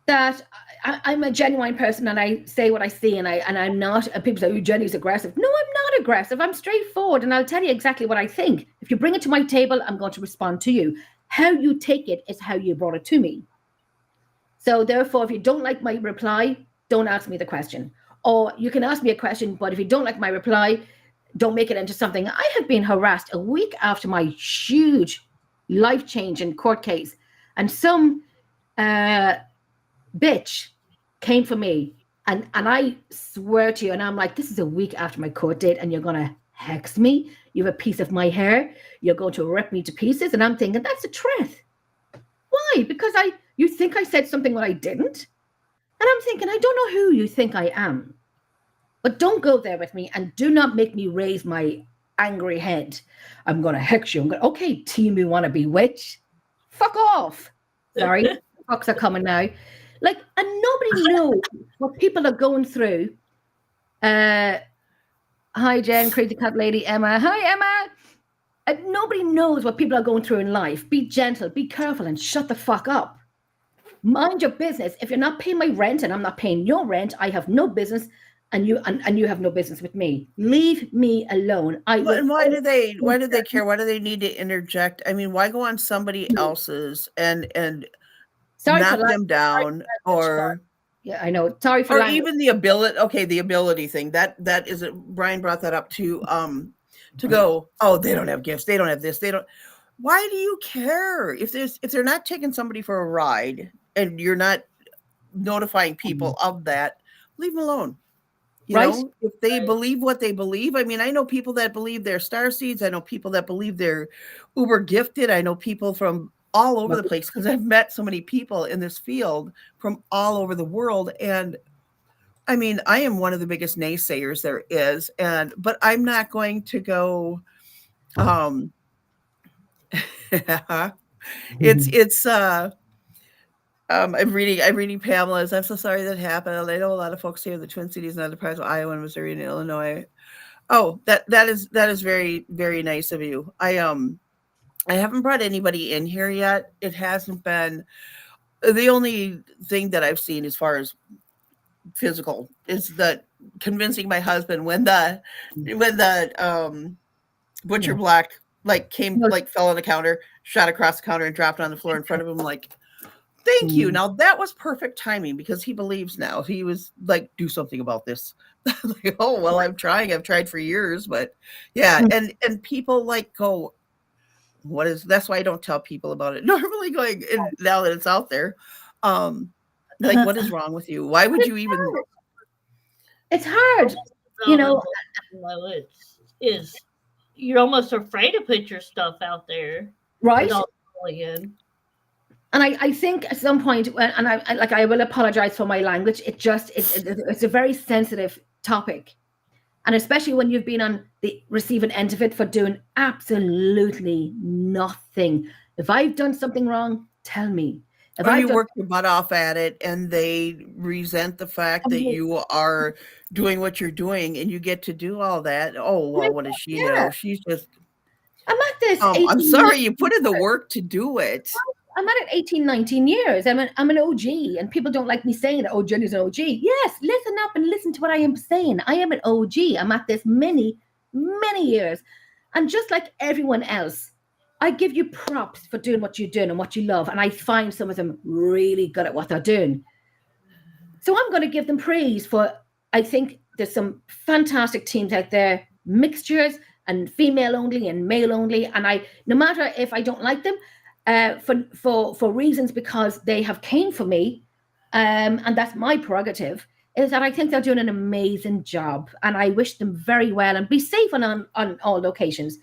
that I'm a genuine person and I say what I see, and I'm not. And people say, "Oh, Jenny's aggressive." No, I'm not aggressive. I'm straightforward, and I'll tell you exactly what I think. If you bring it to my table, I'm going to respond to you. How you take it is how you brought it to me. So therefore, if you don't like my reply, don't ask me the question. Or you can ask me a question, but if you don't like my reply, don't make it into something. I have been harassed a week after my huge life-changing court case, and some bitch came for me, and I swear to you, and I'm like, this is a week after my court date, and you're gonna hex me. You have a piece of my hair. You're going to rip me to pieces, and I'm thinking that's a threat. Why? Because you think I said something when I didn't, and I'm thinking I don't know who you think I am, but don't go there with me, and do not make me raise my angry head. I'm gonna hex you. Okay, team, you want to be witch? Fuck off. Sorry, fucks are coming now. Like, and nobody knows what people are going through. Hi, Jen, crazy cat lady, Emma. Hi, Emma. And nobody knows what people are going through in life. Be gentle, be careful, and shut the fuck up. Mind your business. If you're not paying my rent and I'm not paying your rent, I have no business, and you have no business with me. Leave me alone. And why do they care? Why do they need to interject? I mean, why go on somebody else's and knock them down, or yeah, I know. Sorry for or even the ability. Okay, the ability thing that is it. Brian brought that up to go. Oh, they don't have gifts. They don't have this. They don't. Why do you care if they're not taking somebody for a ride and you're not notifying people of that? Leave them alone. You Right. know, if they Right. believe what they believe. I mean, I know people that believe they're star seeds. I know people that believe they're uber gifted. I know people from all over the place because I've met so many people in this field from all over the world. And I mean, I am one of the biggest naysayers there is. But I'm not going to go, I'm reading Pamela's. I'm so sorry that happened. I know a lot of folks here in the Twin Cities and other parts of Iowa and Missouri and Illinois. Oh, that is very, very nice of you. I haven't brought anybody in here yet. It hasn't been the only thing that I've seen as far as physical is that convincing my husband when the butcher block fell on the counter, shot across the counter and dropped on the floor in front of him, like, thank you. Now that was perfect timing because he believes now. He was like, do something about this. Like, oh, well, I'm trying. I've tried for years, but yeah. And people like go, that's why I don't tell people about it. Normally going, and now that it's out there, like, what is wrong with you? Why would you even? It's hard. You know, you're almost afraid to put your stuff out there. right. And I think at some point, and I will apologize for my language. It's a very sensitive topic, and especially when you've been on the receiving end of it for doing absolutely nothing. If I've done something wrong, tell me. Or you work your butt off at it, and they resent the fact that you are doing what you're doing, and you get to do all that. Oh well, what does she know? She's just. I'm at this. I'm sorry, you put in the work to do it. I'm at it 18, 19 years. I'm an OG, and people don't like me saying that, oh, Jenny's an OG. Yes, listen up and listen to what I am saying. I am an OG. I'm at this many, many years. And just like everyone else, I give you props for doing what you're doing and what you love. And I find some of them really good at what they're doing. So I'm going to give them praise for, I think there's some fantastic teams out there, mixtures and female only and male only. And no matter if I don't like them, for reasons because they have came for me, and that's my prerogative, is that I think they're doing an amazing job, and I wish them very well and be safe on all locations.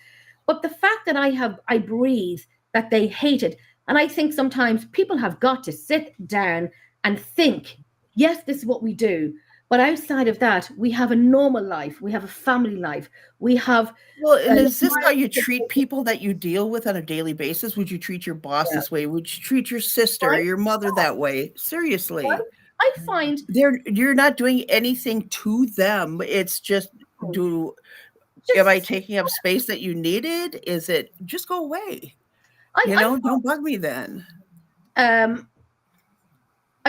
But the fact that I breathe that they hate it, and I think sometimes people have got to sit down and think, yes, this is what we do. But outside of that, we have a normal life. We have a family life. We have. Well, and is this how you treat people that you deal with on a daily basis? Would you treat your boss this way? Would you treat your sister or your mother that way? Seriously. I find you're not doing anything to them. It's just am I taking up space that you needed? Is it just go away? Don't bug me then. I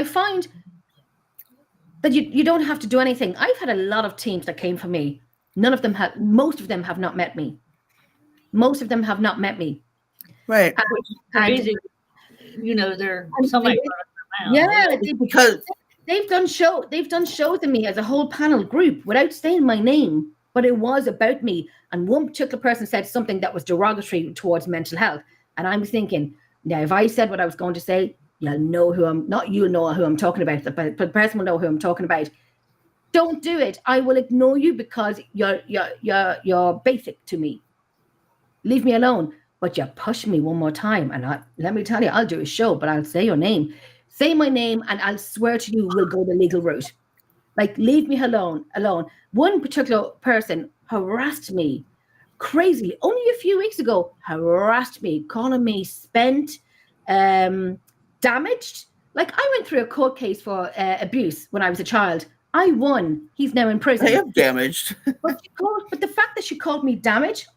find that you don't have to do anything. I've had a lot of teams that came for me. Most of them have not met me. Most of them have not met me. Right. They're somebody. Yeah, because they've done shows with me as a whole panel group without saying my name, but it was about me. And one particular person said something that was derogatory towards mental health. And I'm thinking, now if I said what I was going to say, you'll know who I'm talking about, but the person will know who I'm talking about. Don't do it. I will ignore you because you're basic to me. Leave me alone. But you push me one more time, and let me tell you, I'll do a show, but I'll say your name. Say my name, and I'll swear to you we'll go the legal route. Like, leave me alone. One particular person harassed me crazily only a few weeks ago, harassed me, calling me spent, damaged. Like, I went through a court case for abuse when I was a child. I won. He's now in prison. I am damaged. but the fact that she called me damaged,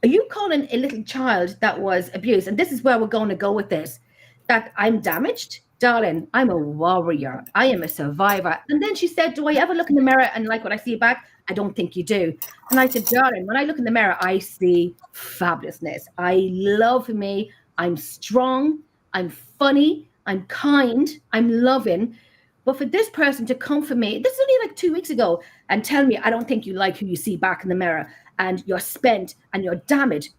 are you calling a little child that was abused? And this is where we're going to go with this, that I'm damaged? Darling, I'm a warrior. I am a survivor. And then she said, do I ever look in the mirror and like what I see back? I don't think you do. And I said, darling, when I look in the mirror, I see fabulousness. I love me. I'm strong. I'm funny. I'm kind. I'm loving. But for this person to come for me, this is only like 2 weeks ago, and tell me, I don't think you like who you see back in the mirror, and you're spent and you're damaged.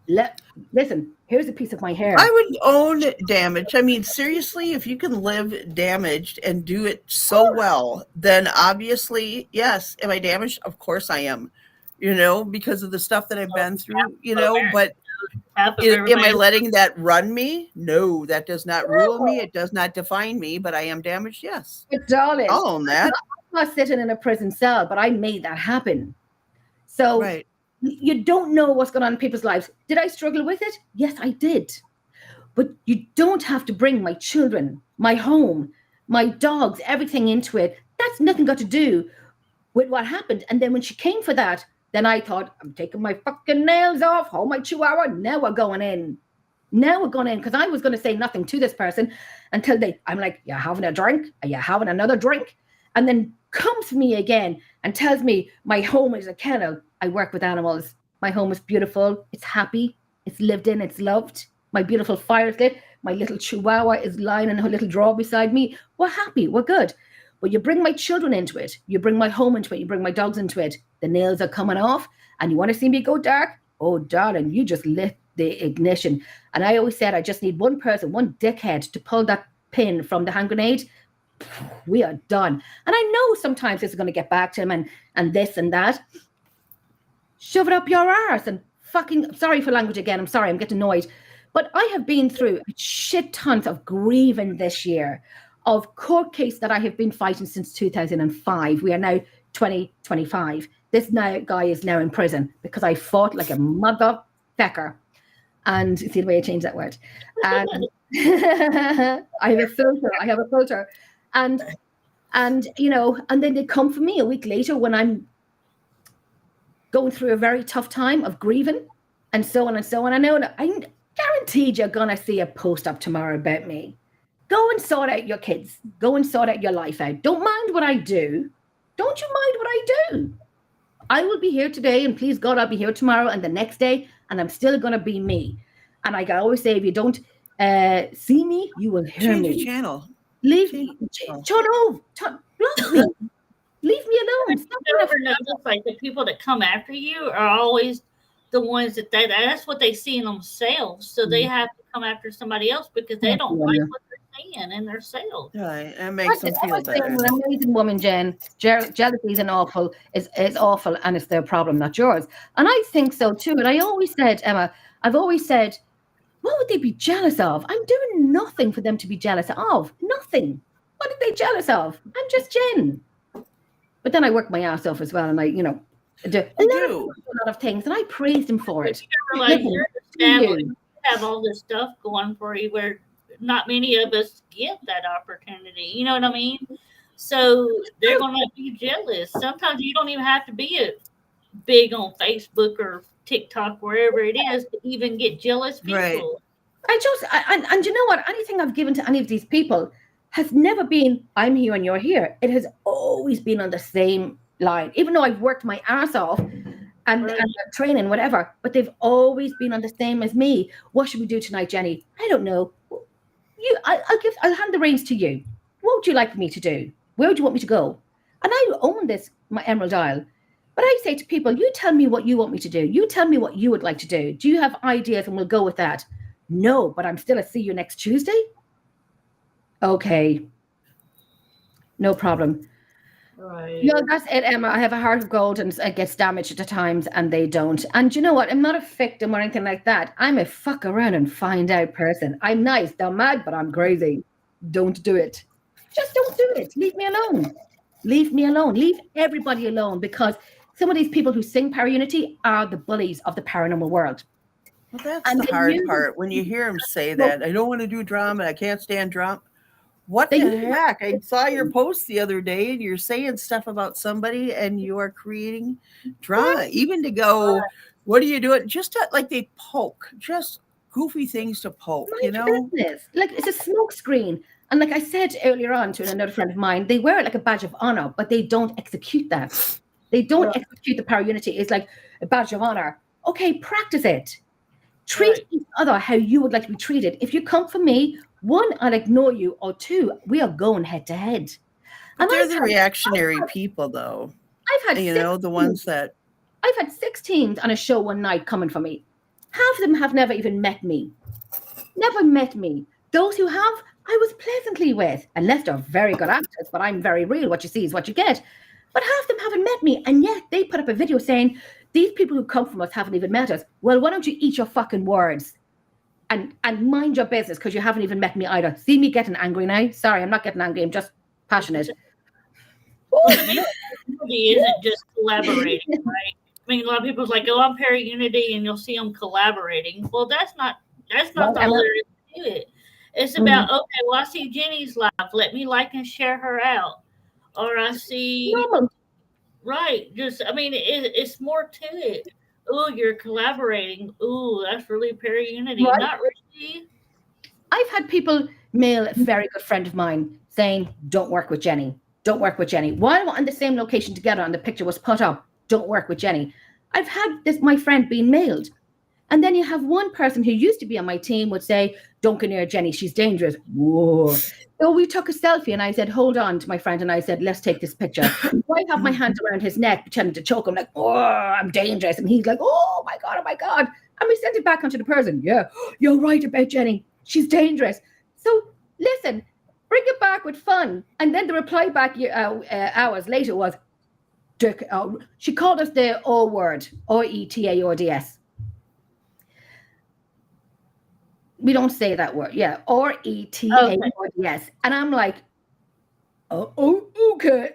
Listen, here's a piece of my hair. I would own damage. I mean, seriously, if you can live damaged and do it so well, then obviously, yes. Am I damaged? Of course I am, because of the stuff that I've been through, but Half of am I everybody. letting that run me? No, that does not rule me. It does not define me, but I am damaged. Yes. But darling, I'll own that. I'm not sitting in a prison cell, but I made that happen. So Right. you don't know what's going on in people's lives. Did I struggle with it? Yes, I did. But you don't have to bring my children, my home, my dogs, everything into it. That's nothing got to do with what happened. And then when she came for that, then I thought, I'm taking my fucking nails off, hold my chihuahua. Now we're going in. Because I was going to say nothing to this person until I'm like, you having a drink? Are you having another drink? And then comes to me again and tells me my home is a kennel. I work with animals. My home is beautiful. It's happy. It's lived in. It's loved. My beautiful fire's lit. My little chihuahua is lying in her little drawer beside me. We're happy. We're good. But you bring my children into it. You bring my home into it. You bring my dogs into it. The nails are coming off. And you want to see me go dark? Oh, darling, you just lit the ignition. And I always said, I just need one person, one dickhead to pull that pin from the hand grenade. We are done. And I know sometimes this is going to get back to him and this and that. Shove it up your arse and fucking, sorry for language again. I'm sorry, I'm getting annoyed. But I have been through a shit tons of grieving this year, of court case that I have been fighting since 2005. We are now 2025. This guy is now in prison because I fought like a motherfucker. And see the way I changed that word. And I have a filter. And and then they come for me a week later when I'm going through a very tough time of grieving and so on and so on. I know that I'm guaranteed you're gonna see a post up tomorrow about me. Go and sort out your kids. Go and sort out your life out. Don't mind what I do. Don't you mind what I do? I will be here today, and please God, I'll be here tomorrow and the next day, and I'm still gonna be me. And like I always say, if you don't see me, you will hear Change me. the channel. Leave me. Block me. Leave me alone. Stop You ever notice like the people that come after you are always the ones that's what they see in themselves. So they have to come after somebody else because they don't like what they're seeing in themselves. Right. It makes them feel better. An amazing woman, Jen. Jealousy is awful, and it's their problem, not yours. And I think so too. And I always said, Emma, I've always said, what would they be jealous of? I'm doing nothing for them to be jealous of. Nothing. What are they jealous of? I'm just Jen. But then I work my ass off as well, and I do a lot of things, and I praised him for it. You realize you're established, you have all this stuff going for you where not many of us get that opportunity. You know what I mean? So they're going to be jealous. Sometimes you don't even have to be big on Facebook or TikTok, wherever it is, to even get jealous people. Right. And you know what? Anything I've given to any of these people has never been, I'm here and you're here. It has always been on the same line, even though I've worked my ass off and training, whatever, but they've always been on the same as me. What should we do tonight, Jenny? I don't know. I'll hand the reins to you. What would you like me to do? Where would you want me to go? And I own this, my Emerald Isle. But I say to people, you tell me what you want me to do. You tell me what you would like to do. Do you have ideas? And we'll go with that. No, but I'm still see you next Tuesday. Okay. No problem. Right. That's it, Emma. I have a heart of gold, and it gets damaged at times, and they don't. And you know what? I'm not a victim or anything like that. I'm a fuck around and find out person. I'm nice. I'm mad, but I'm crazy. Don't do it. Just don't do it. Leave me alone. Leave me alone. Leave everybody alone, because some of these people who sing paraunity are the bullies of the paranormal world. Well, that's the hard part. When you hear them say that, I don't want to do drama. I can't stand drama. What the heck? I saw your post the other day, and you're saying stuff about somebody, and you are creating drama. Even to go, what are you doing? Just like they poke, just goofy things to poke, Business. Like it's a smoke screen. And like I said earlier on to another friend of mine, they wear it like a badge of honor, but they don't execute that. They don't execute the paraunity. It's like a badge of honor. Okay, practice it. Treat each other how you would like to be treated. If you come for me, one, I'll ignore you, or two, we are going head to head. And they're the reactionary people, though. I've had the ones that I've had 6 teams on a show one night coming for me. Half of them have never even met me. Never met me. Those who have, I was pleasantly with, unless they're very good actors, but I'm very real. What you see is what you get. But half of them haven't met me, and yet they put up a video saying, these people who come from us haven't even met us. Well, why don't you eat your fucking words and mind your business, because you haven't even met me either. See me getting angry now? Sorry, I'm not getting angry. I'm just passionate. Well, to me, unity isn't just collaborating, right? I mean, a lot of people's like, "Oh, I'm paraunity," and you'll see them collaborating. Well, that's not Well, the Emma- whole there is to it. It's about okay. Well, I see Jenny's live. Let me like and share her out, or I see Normal. right. Just I mean, it's more to it. Oh, you're collaborating. Oh, that's really paraunity. Right. Not really. I've had people mail a very good friend of mine saying, don't work with Jenny. Don't work with Jenny. While we're on the same location together and the picture was put up, don't work with Jenny. I've had this, my friend, being mailed. And then you have one person who used to be on my team would say, don't go near Jenny, she's dangerous. Whoa. So we took a selfie and I said, hold on to my friend. And I said, let's take this picture. So I have my hands around his neck, pretending to choke him like, oh, I'm dangerous. And he's like, oh my God, oh my God. And we sent it back onto the person. Yeah, you're right about Jenny. She's dangerous. So listen, bring it back with fun. And then the reply back hours later was, she called us the O word, OETAODS. We don't say that word. Yeah, ORETAODS. And I'm like, oh,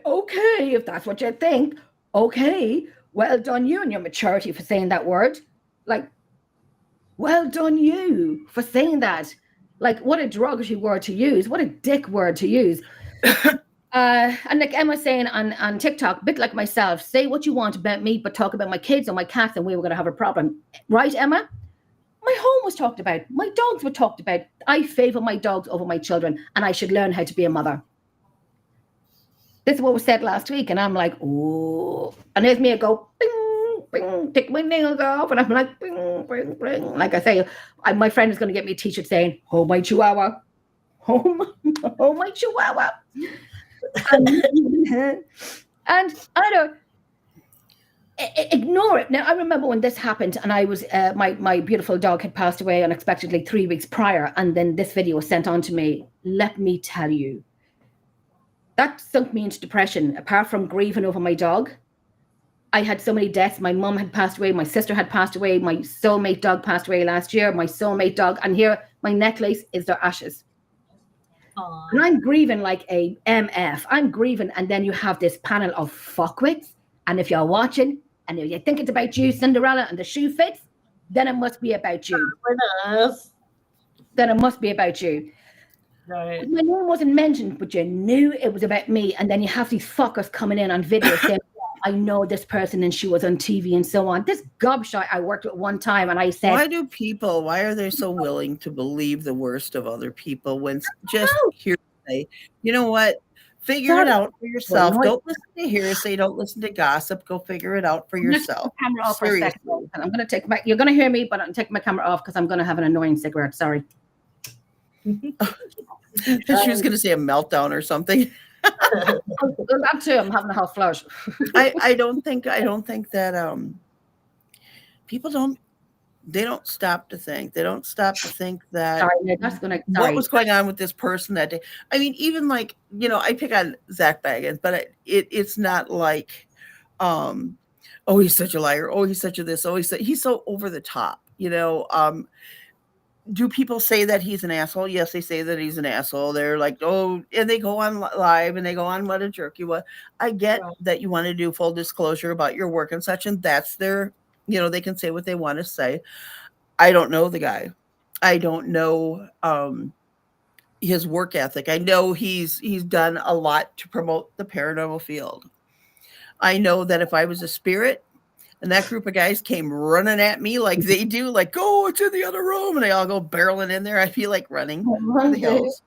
okay, if that's what you think. Okay, well done you and your maturity for saying that word. Like, well done you for saying that. Like, what a derogatory word to use. What a dick word to use. And like Emma saying on TikTok, a bit like myself, say what you want about me, but talk about my kids or my cats and we were going to have a problem. Right, Emma? My home was talked about. My dogs were talked about. I favor my dogs over my children, and I should learn how to be a mother. This is what was said last week, and I'm like, oh. And there's me, I go, bing, bing, take my nails off, and I'm like, bing, bing, bing. Like I say, my friend is going to get me a t-shirt saying, oh, my chihuahua. Oh, my chihuahua. And I don't ignore it. Now, I remember when this happened and I was, my beautiful dog had passed away unexpectedly 3 weeks prior. And then this video was sent on to me. Let me tell you, that sunk me into depression. Apart from grieving over my dog, I had so many deaths. My mom had passed away. My sister had passed away. My soulmate dog passed away last year. My soulmate dog. And here, my necklace is their ashes. Aww. And I'm grieving like a MF. I'm grieving. And then you have this panel of fuckwits. And if you're watching and if you think it's about you, Cinderella, and the shoe fits, then it must be about you. Then it must be about you. Right. My name wasn't mentioned, but you knew it was about me. And then you have these fuckers coming in on video saying, I know this person and she was on TV and so on. This gobshite I worked with one time and I said, why are they so willing to believe the worst of other people when just hearsay? You know what? Figure it out for yourself. Don't listen to hearsay. Don't listen to gossip. Go figure it out for yourself. Camera off for a second. And I'm going to take you're going to hear me, but I'm taking my camera off because I'm going to have an annoying cigarette. Sorry. She was going to say a meltdown or something. That too. I'm having a hot flush. I don't think that people don't stop to think. They don't stop to think that what was going on with this person that day. I mean, even like, I pick on Zach Baggins, but it's not like, oh, he's such a liar. Oh, he's such a this. Oh, he's so over the top, Do people say that he's an asshole? Yes, they say that he's an asshole. They're like, oh, and they go on live and they go on what a jerk you was. I get that you want to do full disclosure about your work and such, and that's their, they can say what they want to say. I don't know the guy. I don't know his work ethic. I know he's done a lot to promote the paranormal field. I know that if I was a spirit, and that group of guys came running at me like they do, like, oh, it's in the other room. And they all go barreling in there. I feel like running for the hills.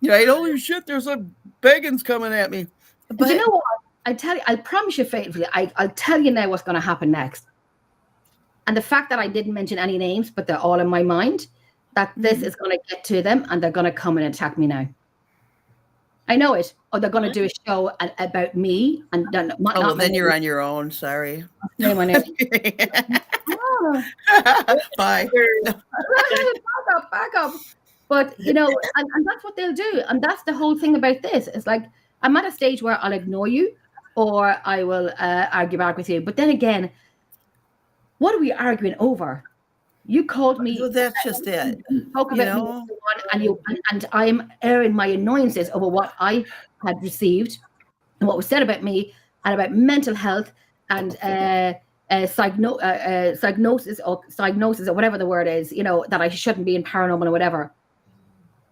Holy shit, there's a Baggins coming at me. But you know what? I promise you faithfully, I'll tell you now what's going to happen next. And the fact that I didn't mention any names, but they're all in my mind, that this is going to get to them and they're going to come and attack me now. I know it. Or they're going to do a show about me. And then, then you're on your own. Sorry. No, no. Bye. Back up. But you know, and that's what they'll do. And that's the whole thing about this. It's like I'm at a stage where I'll ignore you or I will argue back with you. But then again, what are we arguing over? You called me. Well, that's just it. You spoke You about me know? and I'm airing my annoyances over what I had received and what was said about me and about mental health and psygnosis or whatever the word is, you know, that I shouldn't be in paranormal or whatever.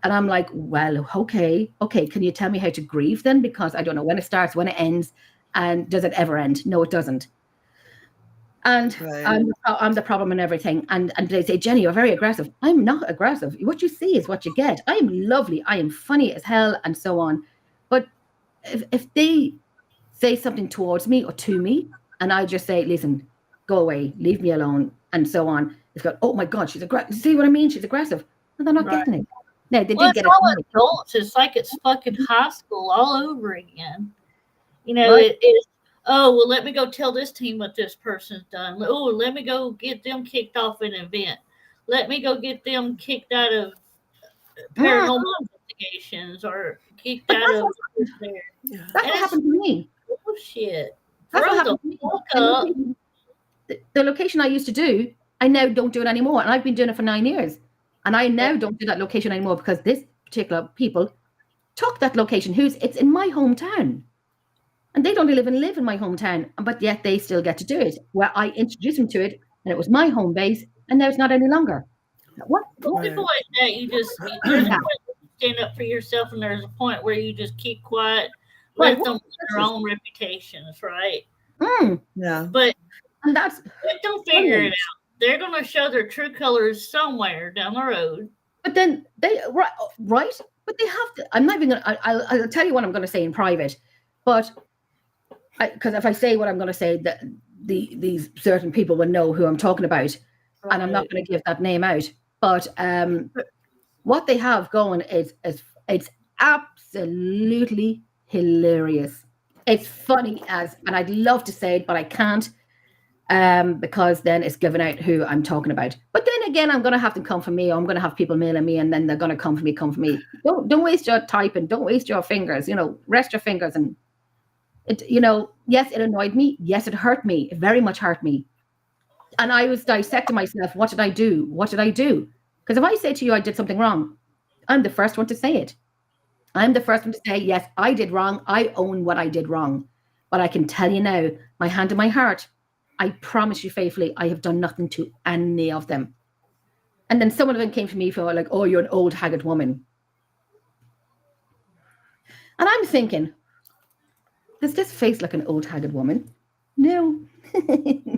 And I'm like, well, okay. Can you tell me how to grieve then? Because I don't know when it starts, when it ends, and does it ever end? No, it doesn't. And Right. I'm the problem in everything. And they say, Jenny, you're very aggressive. I'm not aggressive. What you see is what you get. I am lovely. I am funny as hell and so on. But if they say something towards me or to me, and I just say, listen, go away, leave me alone, and so on, it's got, oh my God, she's aggressive. See what I mean? She's aggressive. And they're not getting it. No, they did get it. All adults. It's like it's fucking high school all over again. You know, Right. it is. Oh, well, let me go tell this team what this person's done. Oh, let me go get them kicked off an event. Let me go get them kicked out of paranormal investigations or kicked out of there. Yeah. That's what happened to me. Oh, shit. That's what Grow happened the to me. fuck up. The location I used to do, I now don't do it anymore. And I've been doing it for 9 years. And I now don't do that location anymore because this particular people took that location. It's in my hometown. And they don't even live in my hometown, but yet they still get to do it. Where I introduced them to it, and it was my home base, and now it's not any longer. What? Well, people like that, there's a point where you stand up for yourself, and there's a point where you just keep quiet, let them their own reputations, right? Yeah. But and that's let them figure it out. They're going to show their true colors somewhere down the road. But then they right, but they have to. I'm not even going to. I'll tell you what I'm going to say in private, but because if I say what I'm going to say, that these certain people will know who I'm talking about, and I'm not going to give that name out. But what they have going is it's absolutely hilarious. It's funny and I'd love to say it, but I can't, because then it's giving out who I'm talking about. But then again, I'm going to have to come for me. Or I'm going to have people mailing me, and then they're going to come for me. Don't waste your typing. Don't waste your fingers. You know, rest your fingers and. It, you know, yes, it annoyed me. Yes, it hurt me. It very much hurt me. And I was dissecting myself. What did I do? Because if I say to you I did something wrong, I'm the first one to say it. I'm the first one to say, yes, I did wrong. I own what I did wrong. But I can tell you now, my hand on my heart, I promise you faithfully, I have done nothing to any of them. And then some of them came to me for like, oh, you're an old haggard woman. And I'm thinking, does this face like an old haggard woman? No.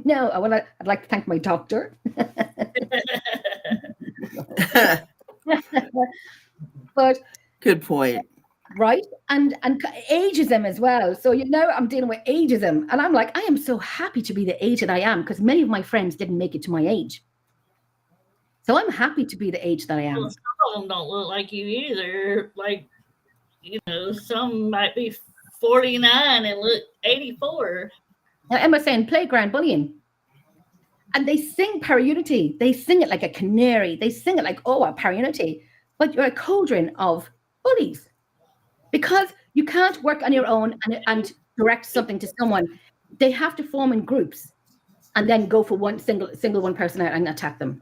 No. I'd like to thank my doctor. But good point. Right? And ageism as well. So I'm dealing with ageism. And I'm like, I am so happy to be the age that I am, because many of my friends didn't make it to my age. So I'm happy to be the age that I am. Well, some of them don't look like you either. Like, you know, some might be 49 and look 84. Now, Emma's saying playground bullying. And they sing paraunity. They sing it like a canary. They sing it like, oh, a paraunity. But you're a cauldron of bullies. Because you can't work on your own and direct something to someone. They have to form in groups and then go for one single one person out and attack them.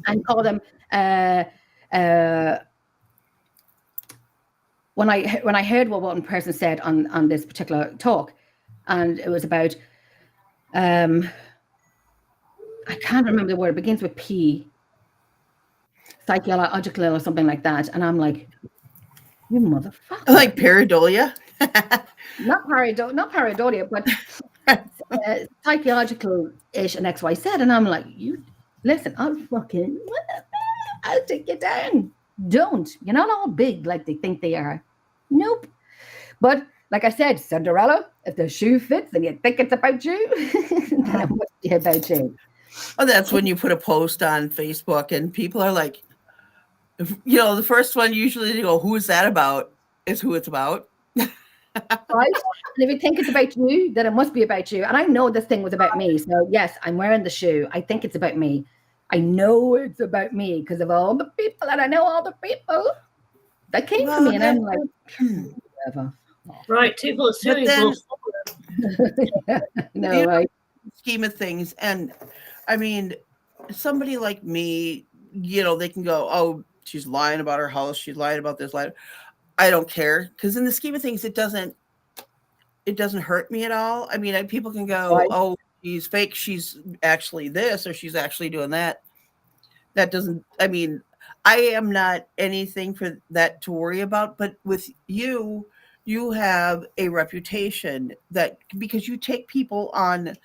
And call them when I heard what one person said on this particular talk, and it was about I can't remember the word. It begins with P, psychological or something like that. And I'm like, you motherfucker! Like pareidolia. not pareidolia, but psychological-ish and XYZ. And I'm like, you listen, I'll take you down. Don't. You're not all big like they think they are. Nope. But like I said, Cinderella, if the shoe fits and you think it's about you, then it must be about you. Oh, that's when you put a post on Facebook and people are like, the first one usually they go, who is that about? Is who it's about. Right? And if you think it's about you, then it must be about you. And I know this thing was about me. So yes, I'm wearing the shoe. I think it's about me. I know it's about me because of all the people, and I know all the people that came for me. And I'm like, whatever. Right, 2 plus 2 But then- equals 4. No, right? Scheme of things, and I mean, somebody like me, they can go, oh, she's lying about her house, she's lying about this, lying. I don't care, because in the scheme of things, it doesn't hurt me at all. I mean, people can go, Right. oh, she's fake, she's actually this, or she's actually doing that. That doesn't, I mean, I am not anything for that to worry about, but with you have a reputation that, because you take people on,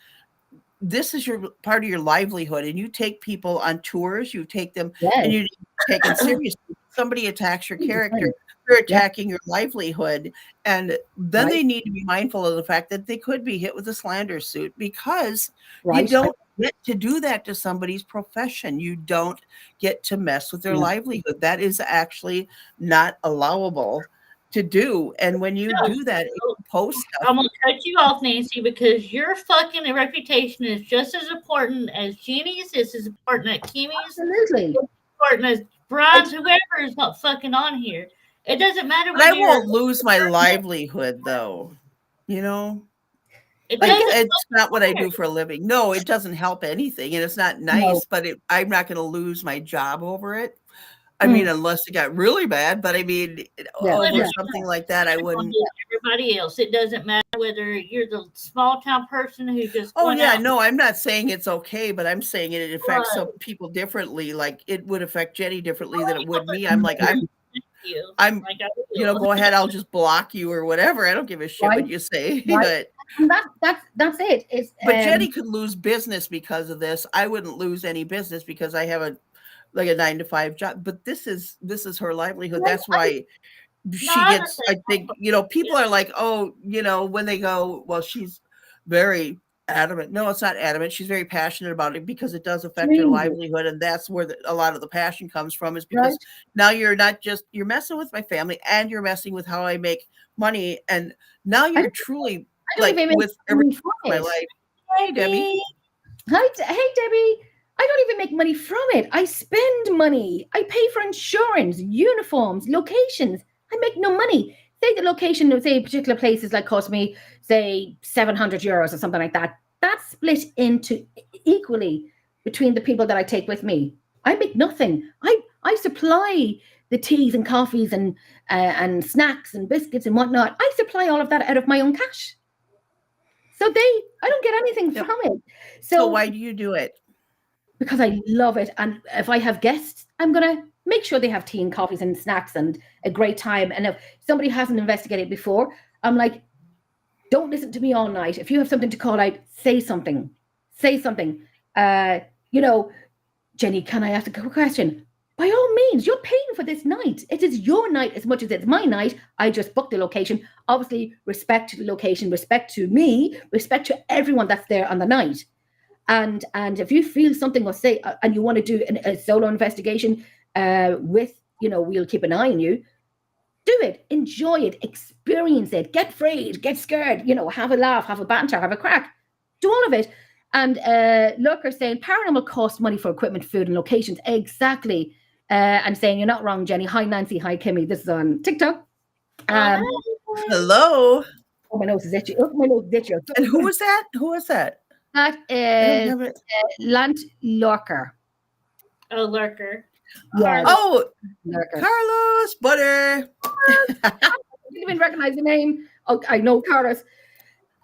this is your part of your livelihood, and you take people on tours, you take them, and you take them seriously. Somebody attacks your character, they're attacking your livelihood, and then they need to be mindful of the fact that they could be hit with a slander suit, because you don't get to do that to somebody's profession. You don't get to mess with their livelihood. That is actually not allowable to do. And when you do that, you post stuff. I'm gonna cut you off, Nancy, because your fucking reputation is just as important as Jeannie's. It's as important as Kimmy's. Absolutely. It's important as Brian's. Whoever is not fucking on here. It doesn't matter. But I won't lose my livelihood, though. It's not what I do for a living. No, it doesn't help anything, and it's not nice. But I'm not going to lose my job over it. I mean, unless it got really bad. But I mean, over something like that, I wouldn't. Everybody else, it doesn't matter whether you're the small town person who just. Oh yeah, no, I'm not saying it's okay, but I'm saying it affects some people differently. Like it would affect Jenny differently than it would me. I'm like, go ahead, I'll just block you or whatever. I don't give a shit what you say. But that's it. But Jenny could lose business because of this. I wouldn't lose any business because I have a 9-to-5 job. But this is her livelihood. That's why she gets. I think people are like, oh, when they go, well, she's very adamant. No, it's not adamant. She's very passionate about it because it does affect her livelihood, and that's where a lot of the passion comes from. Is because now you're messing with my family, and you're messing with how I make money, and now you're truly with everything in my life. Hey, Debbie. Hey, Debbie. I don't even make money from it. I spend money. I pay for insurance, uniforms, locations. I make no money. Say the location of, say, particular places cost me, say, €700 or something like that. That's split into equally between the people that I take with me. I make nothing. I supply the teas and coffees and snacks and biscuits and whatnot. I supply all of that out of my own cash. So I don't get anything from it. So why do you do it? Because I love it. And if I have guests, I'm going to make sure they have tea and coffees and snacks and a great time. And if somebody hasn't investigated before, I'm like, don't listen to me all night. If you have something to call out, say something. Say something. Jenny, can I ask a question? By all means, you're paying for this night. It is your night as much as it's my night. I just booked the location. Obviously, respect to the location, respect to me, respect to everyone that's there on the night. And if you feel something or say, and you want to do a solo investigation we'll keep an eye on you, do it, enjoy it, experience it, get afraid, get scared, have a laugh, have a banter, have a crack, do all of it. And Lurker saying paranormal costs money for equipment, food, and locations. Exactly. And saying you're not wrong, Jenny. Hi, Nancy. Hi, Kimmy. This is on TikTok. Hello. Oh, my nose is itchy. Oh, my nose is itchy. And who was that? That is Lant Lurker. Oh, Lurker. Yeah. Oh, Lurker. Carlos Butter. I didn't even recognize the name. Oh, I know Carlos.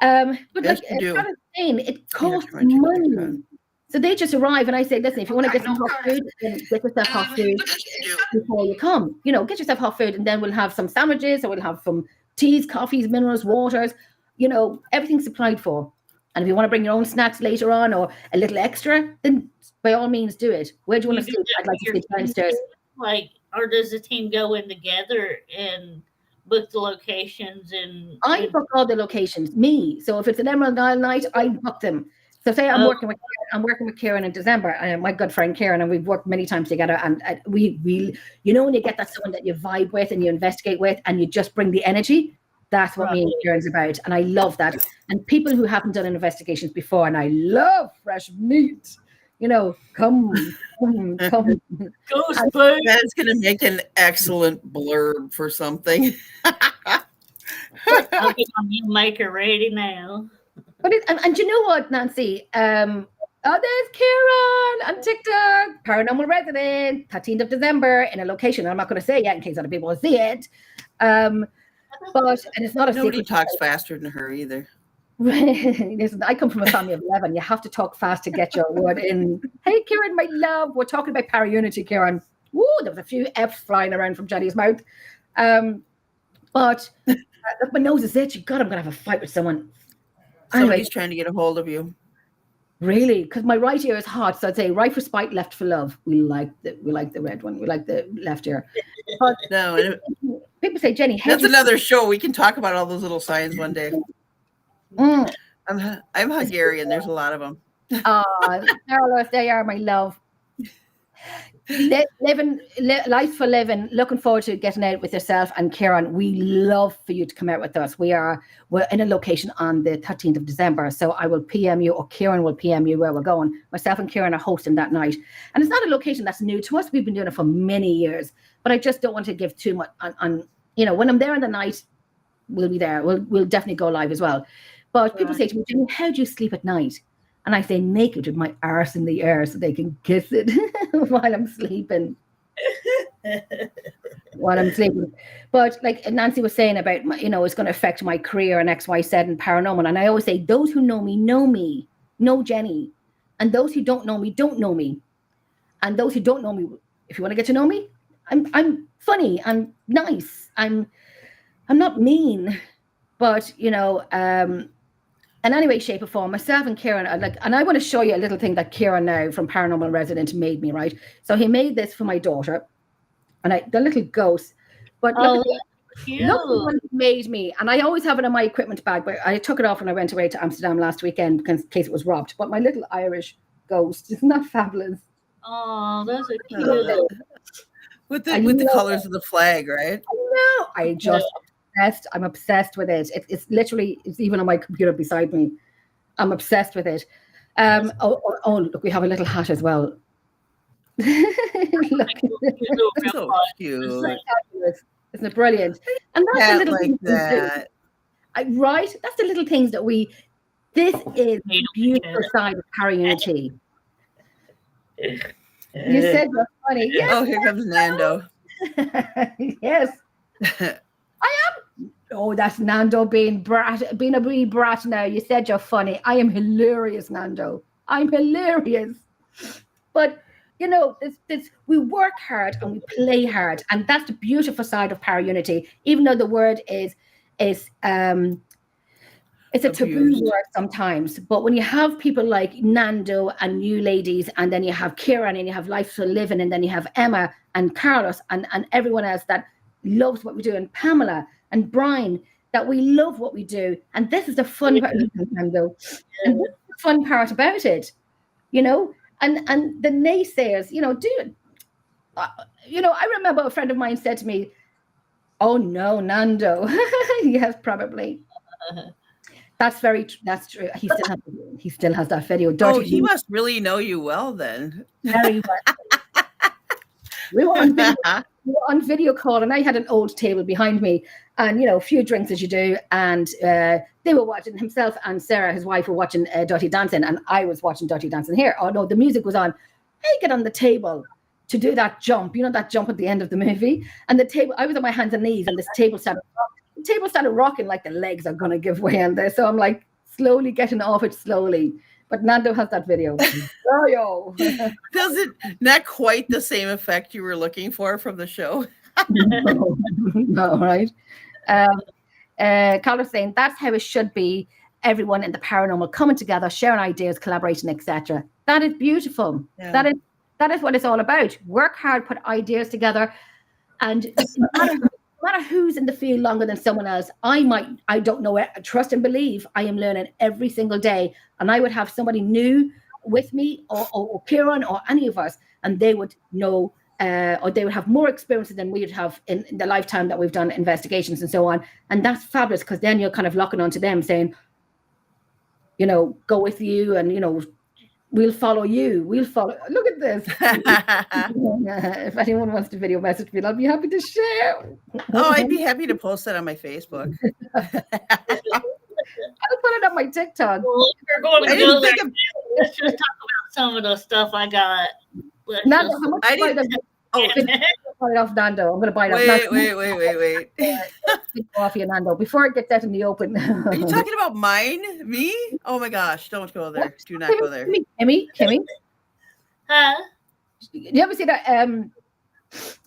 But yes, it costs money. So they just arrive, and I say, listen, if you want to get some hot food, then get yourself hot food before you come. Get yourself hot food, and then we'll have some sandwiches, or we'll have some teas, coffees, minerals, waters. Everything's supplied for. And if you want to bring your own snacks later on, or a little extra, then by all means do it. Where do you want to sleep? I'd like to sleep downstairs. Or does the team go in together and book the locations? And I book all the locations. Me. So if it's an Emerald Isle night, I book them. So say I'm working with Kieran in December, and my good friend Kieran, and we've worked many times together. And we when you get that someone that you vibe with and you investigate with, and you just bring the energy, That's what me and Kieran's about. And I love that. And people who haven't done investigations before, and I love fresh meat, come. Ghost food. That is going to make an excellent blurb for something. I'll get my meal maker ready now. But and you know what, Nancy? There's Kieran on TikTok, Paranormal Resident, 13th of December, in a location I'm not going to say yet in case other people will see it. And it's not a Nobody secret. talks faster than her either. Listen, I come from a family of 11. You have to talk fast to get your word in. Hey, Kieran, my love. We're talking about paraunity, Kieran. Woo, there was a few F's flying around from Jenny's mouth. But look, my nose is itchy. God, I'm going to have a fight with someone. Somebody's trying to get a hold of you. Really? Because my right ear is hot. So I'd say right for spite, left for love. We like the red one. We like the left ear. But No, people say, Jenny, that's another show. We can talk about all those little signs one day. Mm. I'm Hungarian. There's a lot of them. Carlos, they are my love. Life for living. Looking forward to getting out with yourself and Kieran. We love for you to come out with us. We're in a location on the 13th of December. So I will PM you, or Kieran will PM you where we're going. Myself and Kieran are hosting that night. And it's not a location that's new to us. We've been doing it for many years. But I just don't want to give too much on when I'm there in the night, we'll be there. We'll definitely go live as well. But people say to me, Jenny, how do you sleep at night? And I say naked with my arse in the air so they can kiss it while I'm sleeping. But like Nancy was saying about, it's going to affect my career and X, Y, Z and paranormal. And I always say, those who know me, know Jenny. And those who don't know me, don't know me. And those who don't know me, if you want to get to know me, I'm funny, I'm nice, I'm not mean, but in any way, shape, or form, myself and Kieran and I want to show you a little thing that Kieran now from Paranormal Resident made me, right? So he made this for my daughter, and the little ghost. But look what he made me, and I always have it in my equipment bag. But I took it off when I went away to Amsterdam last weekend in case it was robbed. But my little Irish ghost, isn't that fabulous? Oh, those are cute. With the colors of the flag, right? I know. I'm obsessed with it. It's literally, it's even on my computer beside me. I'm obsessed with it. Look, we have a little hat as well. Look. That's so cute. Isn't it brilliant? And that's the little like things that. Right? That's the little things that this is the beautiful side of paraunity. You said you're funny. Yes, oh, here comes Nando. Yes. I am. Oh, that's Nando being a wee brat now. You said you're funny. I am hilarious, Nando. I'm hilarious. But we work hard and we play hard, and that's the beautiful side of paraunity. Even though the word is it's a taboo word sometimes, but when you have people like Nando and you ladies, and then you have Kieran, and you have Life for Living, and then you have Emma and Carlos and everyone else that loves what we do, and Pamela and Brian, that we love what we do, and this is the fun part. Nando, and this is the fun part about it, and the naysayers, do it. I remember a friend of mine said to me, "Oh no, Nando." Yes, probably. That's very true. That's true. He still has that video. He must really know you well then. Very well. We were on video call, and I had an old table behind me, and a few drinks as you do, and they were watching, himself and Sarah, his wife, were watching Dirty Dancing, and I was watching Dirty Dancing here. Oh no, the music was on. I get on the table to do that jump, that jump at the end of the movie, and the table. I was on my hands and knees, and this table started rocking like the legs are going to give way on there. So I'm like slowly getting off it slowly. But Nando has that video. Does it not quite the same effect you were looking for from the show? No, right? Carlos saying that's how it should be. Everyone in the paranormal coming together, sharing ideas, collaborating, etc. That is beautiful. Yeah. That is what it's all about. Work hard, put ideas together, and no matter who's in the field longer than someone else, I don't know it. Trust and believe I am learning every single day. And I would have somebody new with me or Kieran or any of us, and they would know or they would have more experiences than we would have in the lifetime that we've done investigations and so on. And that's fabulous, because then you're kind of locking onto them saying, go with you, and, we'll follow you. We'll follow. Look at this. If anyone wants to video message me, I'll be happy to share. Oh, I'd be happy to post that on my Facebook. I'll put it on my TikTok. Well, if we're going I to didn't go there, think of- let's just talk about some of the stuff I got. Nando, how much I buy didn't- them? Oh, Buy it off Nando. I'm going to buy it off. wait. Off you, Nando, before it gets out in the open. Are you talking about mine? Me? Oh my gosh, don't go there. Do not go there. Kimmi? Huh? You ever see that?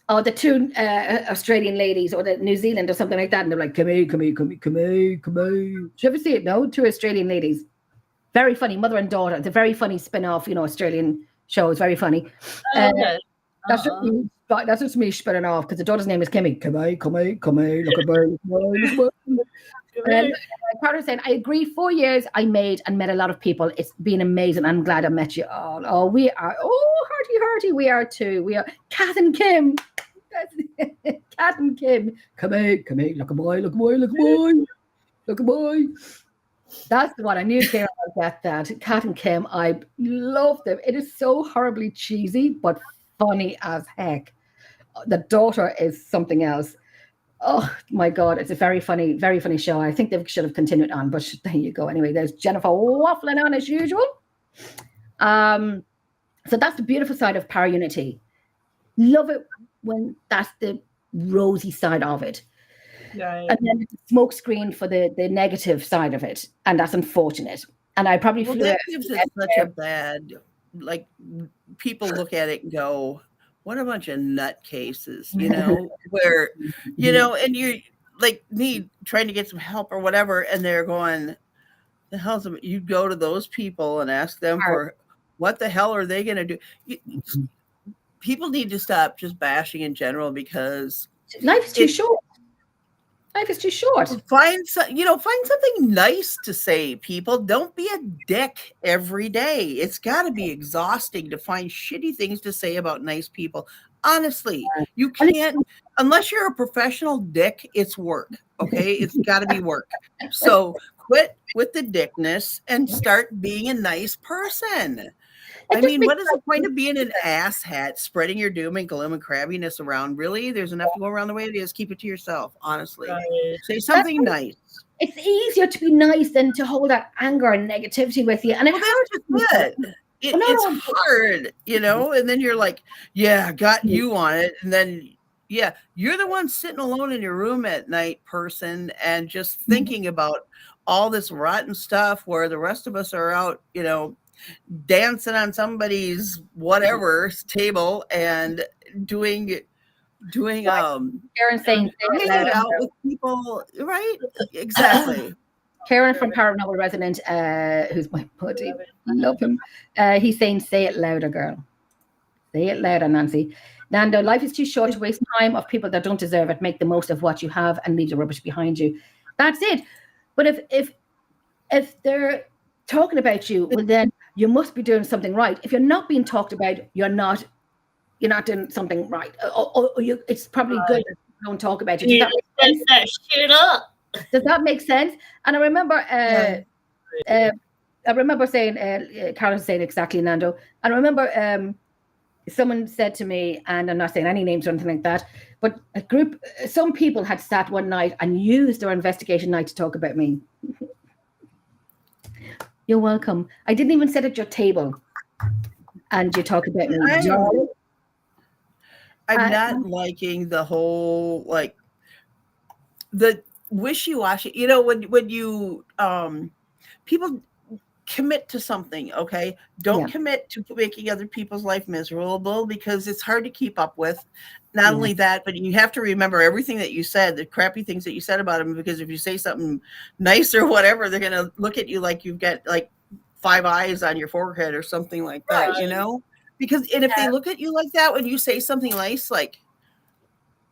The two Australian ladies, or the New Zealand or something like that, and they're like, come here. Did you ever see it? No, two Australian ladies. Very funny, mother and daughter. It's a very funny spin-off, Australian show. It's very funny. Okay. That's just me spinning off, because the daughter's name is Kimmi. Come here, look at me. And part of saying, I agree. 4 years I made and met a lot of people. It's been amazing. I'm glad I met you all. Oh, we are. Oh, hearty. We are too. We are Kat and Kim. Kat and Kim. Come here. Look a boy. That's the one. I knew Karen would get that. Kat and Kim. I love them. It is so horribly cheesy, but funny as heck. The daughter is something else. Oh my God, it's a very funny show. I think they should have continued on, but there you go. Anyway, there's Jennifer waffling on as usual. So that's the beautiful side of paraunity. Love it when that's the rosy side of it. Right. And then it's a smoke screen for the negative side of it. And that's unfortunate. And I probably flew that it. gives it such a bad, like, people look at it and go, what a bunch of nutcases, where, and you're like me trying to get some help or whatever, and they're going, the hell's you go to those people and ask them for what the hell are they going to do? People need to stop just bashing in general, because Life's too short. Life is too short. Find something nice to say, people. Don't be a dick every day. It's got to be exhausting to find shitty things to say about nice people. Honestly, you can't, unless you're a professional dick, it's work. Okay. It's got to be work. So quit with the dickness and start being a nice person. I mean, what is the point of being an asshat, spreading your doom and gloom and crabbiness around? Really? There's enough to go around the way it is. Keep it to yourself, honestly. Right. Say something nice. It's easier to be nice than to hold that anger and negativity with you. And It's hard, and then you're like, yeah, got you on it. And then, yeah, you're the one sitting alone in your room at night, person, and just thinking about all this rotten stuff where the rest of us are out, dancing on somebody's whatever table and doing Karen saying hanging out with people, right? Exactly. Karen from Paranormal Resident, who's my buddy, love him. He's saying, say it louder, girl. Say it louder, Nancy. Nando, life is too short to waste time of people that don't deserve it. Make the most of what you have and leave the rubbish behind you. That's it. But if they're talking about you, well, then you must be doing something right. If you're not being talked about, you're not doing something right. Or it's probably good that you don't talk about you. Set that shit up. Does that make sense? And I remember, saying, Carol saying exactly, Nando. And I remember someone said to me, and I'm not saying any names or anything like that, but some people had sat one night and used their investigation night to talk about me. You're welcome. I didn't even sit at your table, and you talk about me. I'm not liking the whole, like, the wishy-washy, when you people commit to something, okay? Don't commit to making other people's life miserable, because it's hard to keep up with. Not only that, but you have to remember everything that you said, the crappy things that you said about them, because if you say something nice or whatever, they're going to look at you like you've got like 5 eyes on your forehead or something like that, because if they look at you like that when you say something nice, like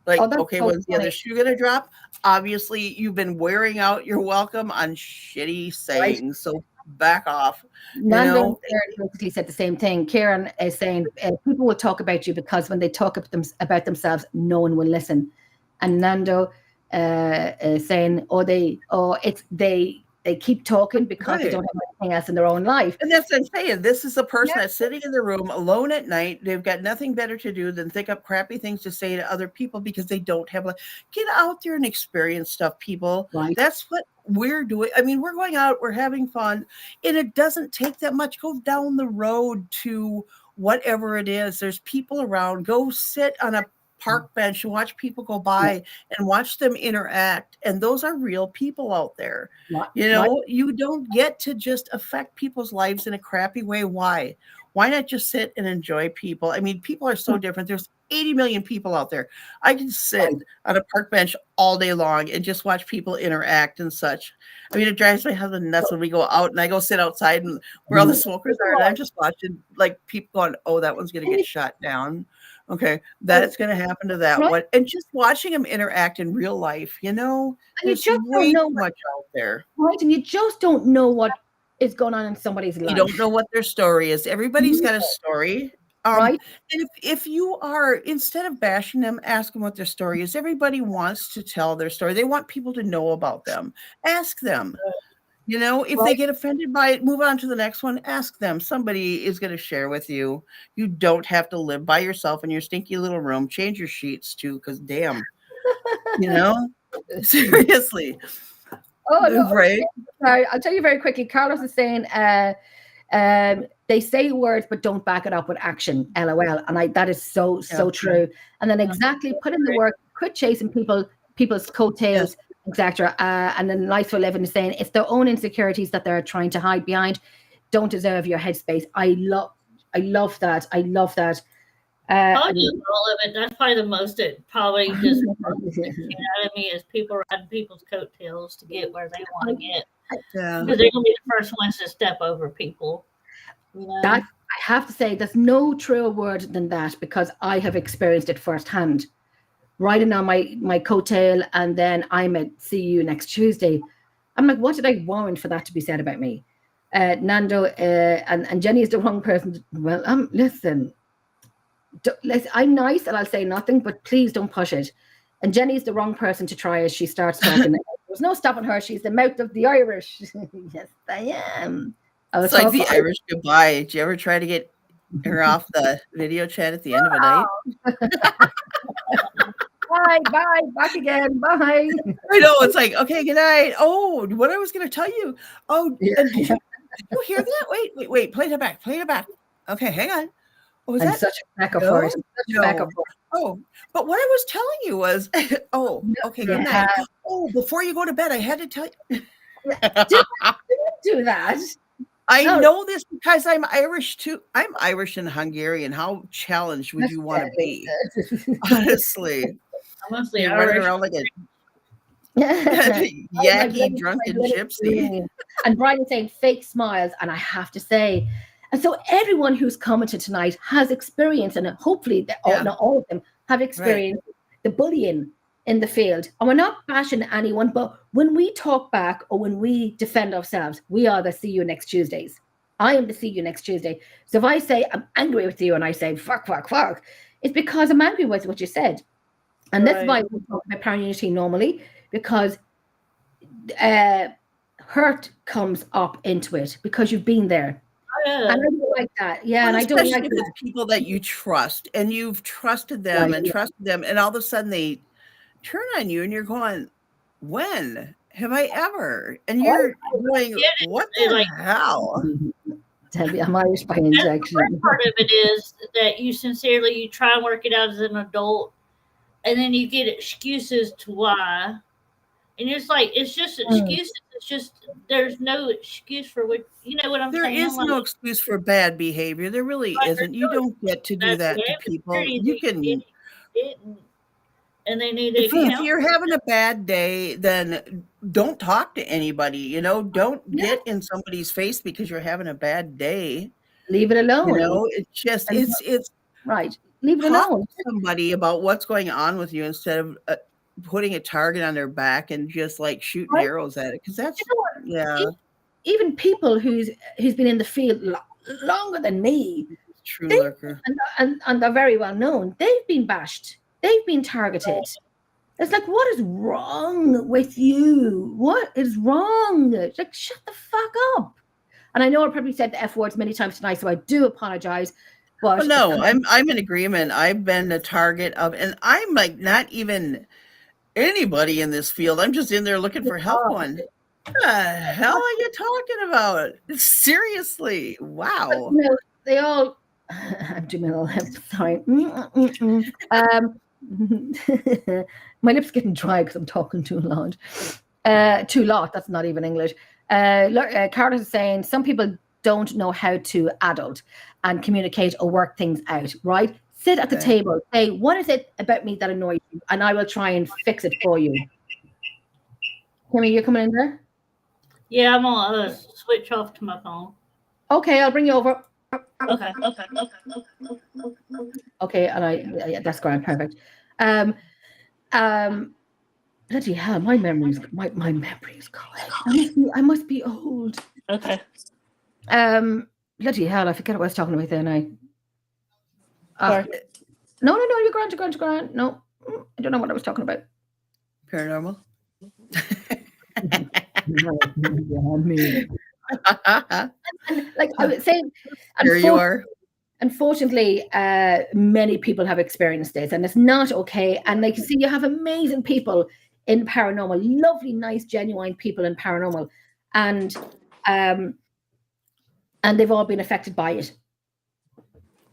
okay, when's the other shoe gonna drop? Obviously, you've been wearing out your welcome on shitty sayings. So back off. Nando know? and Kieran basically said the same thing. Kieran is saying people will talk about you because when they talk about themselves, no one will listen. And Nando is saying, they keep talking because they don't have anything else in their own life. And that's what I'm saying. This is the person that's sitting in the room alone at night. They've got nothing better to do than think up crappy things to say to other people because they don't have get out there and experience stuff, people. Right. That's what we're doing. I mean, we're going out, we're having fun, and it doesn't take that much. Go down the road to whatever it is. There's people around. Go sit on a park bench and watch people go by and watch them interact. And those are real people out there. You don't get to just affect people's lives in a crappy way. Why not just sit and enjoy people? I mean, people are so different. There's 80 million people out there. I can sit on a park bench all day long and just watch people interact and such. I mean, it drives my husband nuts when we go out and I go sit outside and where all the smokers are, and I'm just watching like people going, oh, that one's going to get shot down. Okay, that's going to happen to that one. And just watching them interact in real life, there's way too much out there. Right, and you just don't know what is going on in somebody's life. You don't know what their story is. Everybody's got a story. Right. And if you are, instead of bashing them, ask them what their story is. Everybody wants to tell their story. They want people to know about them. Ask them. If they get offended by it, move on to the next one. Ask them. Somebody is going to share with you. You don't have to live by yourself in your stinky little room. Change your sheets too, because damn, seriously. Oh, no. Right. Sorry, I'll tell you very quickly. Carlos is saying, they say words but don't back it up with action. LOL. And that is so true. And then exactly put in the work. Quit chasing people's coattails. Etc. And then Life for Living is saying it's their own insecurities that they're trying to hide behind. Don't deserve your headspace. I love that. I love that. I'll do all of it. That's probably the most it probably just out of me is people riding people's coattails to get where they want to get. Because they're going to be the first ones to step over people. That I have to say, there's no truer word than that because I have experienced it firsthand. Riding on my coattail, and then I'm at see you next Tuesday. I'm like, what did I warrant for that to be said about me? Nando and Jenny is the wrong person. Well, listen, I'm nice and I'll say nothing, but please don't push it. And Jenny is the wrong person to try as she starts talking. There's no stopping her. She's the mouth of the Irish. Yes, I am. It's like the Irish goodbye. Did you ever try to get her off the video chat at the end of a night? Bye, back again. Bye. I know, it's like, okay, good night. Oh, what I was going to tell you. Oh, did you hear that? Wait, play it back. Okay, hang on. What was that? Such a backup for it. Oh, but what I was telling you was, okay, good night. Oh, before you go to bed, I had to tell you. Didn't do that. I know this because I'm Irish too. I'm Irish and Hungarian. How challenged would you want to be? Honestly. I'm mostly running around like a Yankee drunken gypsy. And Brian is saying fake smiles, and I have to say, and so everyone who's commented tonight has experienced, and hopefully not all of them have experienced the bullying in the field. And we're not bashing anyone, but when we talk back or when we defend ourselves, we are the see you next Tuesdays. I am the see you next Tuesday. So if I say I'm angry with you and I say fuck, it's because I'm angry with what you said. And that's why we talk about paraunity normally, because hurt comes up into it because you've been there. And I don't like that. Yeah, well, and I don't like with people that you trust and you've trusted them and all of a sudden they turn on you and you're going, when have I ever? And you're going, what the hell? I'm Irish by injection. Part of it is that you try and work it out as an adult, and then you get excuses to why. And it's just excuses. It's just, there's no excuse for what, you know what I'm saying? There is no excuse for bad behavior. There really isn't. You don't get to do that to people. You can. And they need to. If you're having a bad day, then don't talk to anybody. Don't get in somebody's face because you're having a bad day. Leave it alone. It's just it's right. Leave it alone. Talk to somebody about what's going on with you instead of putting a target on their back and just like shooting arrows at it, because that's even people who's been in the field longer than me, True lurker. and they're very well known, they've been bashed, they've been targeted. It's like, what is wrong with you? What is wrong? It's like, shut the fuck up. And I know I probably said the F words many times tonight, so I do apologize. But no, I'm in agreement. I've been the target of, and I'm like not even anybody in this field. I'm just in there looking for help. Going, what the hell are you talking about? Seriously, wow. You know, they all. I'm doing a little. Sorry. My lips getting dry because I'm talking too loud. Too loud. That's not even English. Carlos is saying some people don't know how to adult and communicate or work things out. Right? Sit at the table. Say, what is it about me that annoys you, and I will try and fix it for you. Kimmi, you coming in there? Yeah, I'm gonna switch off to my phone. Okay, I'll bring you over. Okay. Okay, and yeah, that's grand, perfect. Bloody hell, my memory is correct. I must be old. Okay. Bloody hell, I forget what I was talking about then. Sorry. No, you're grand. No, I don't know what I was talking about. Paranormal. Like I was saying, Here you are. Unfortunately, many people have experienced this, and it's not okay. And like you see, you have amazing people in paranormal, lovely, nice, genuine people in paranormal, and they've all been affected by it.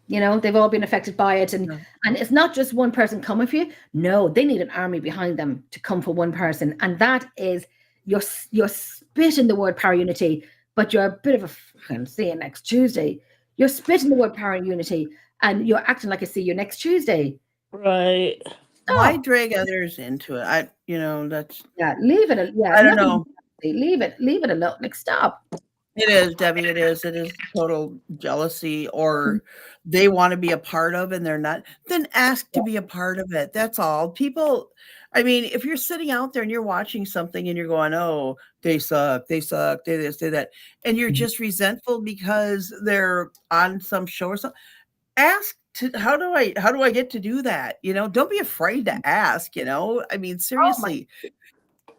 You know, they've all been affected by it, and it's not just one person coming for you. No, they need an army behind them to come for one person, and that is you're spitting the word paraunity, but you're a bit of a fucking see you next Tuesday. You're spitting the word paraunity, and you're acting like I see you next Tuesday. Right. Why drag others into it? That's Leave it. Yeah, I don't know. Leave it alone. Like stop. It is, Debbie. It is total jealousy, or they want to be a part of and they're not. Then ask to be a part of it. That's all. People, I mean, if you're sitting out there and you're watching something and you're going, "Oh, they suck, they this, they that," and you're just resentful because they're on some show or something, ask to how do I get to do that? You know, don't be afraid to ask. You know, I mean, seriously.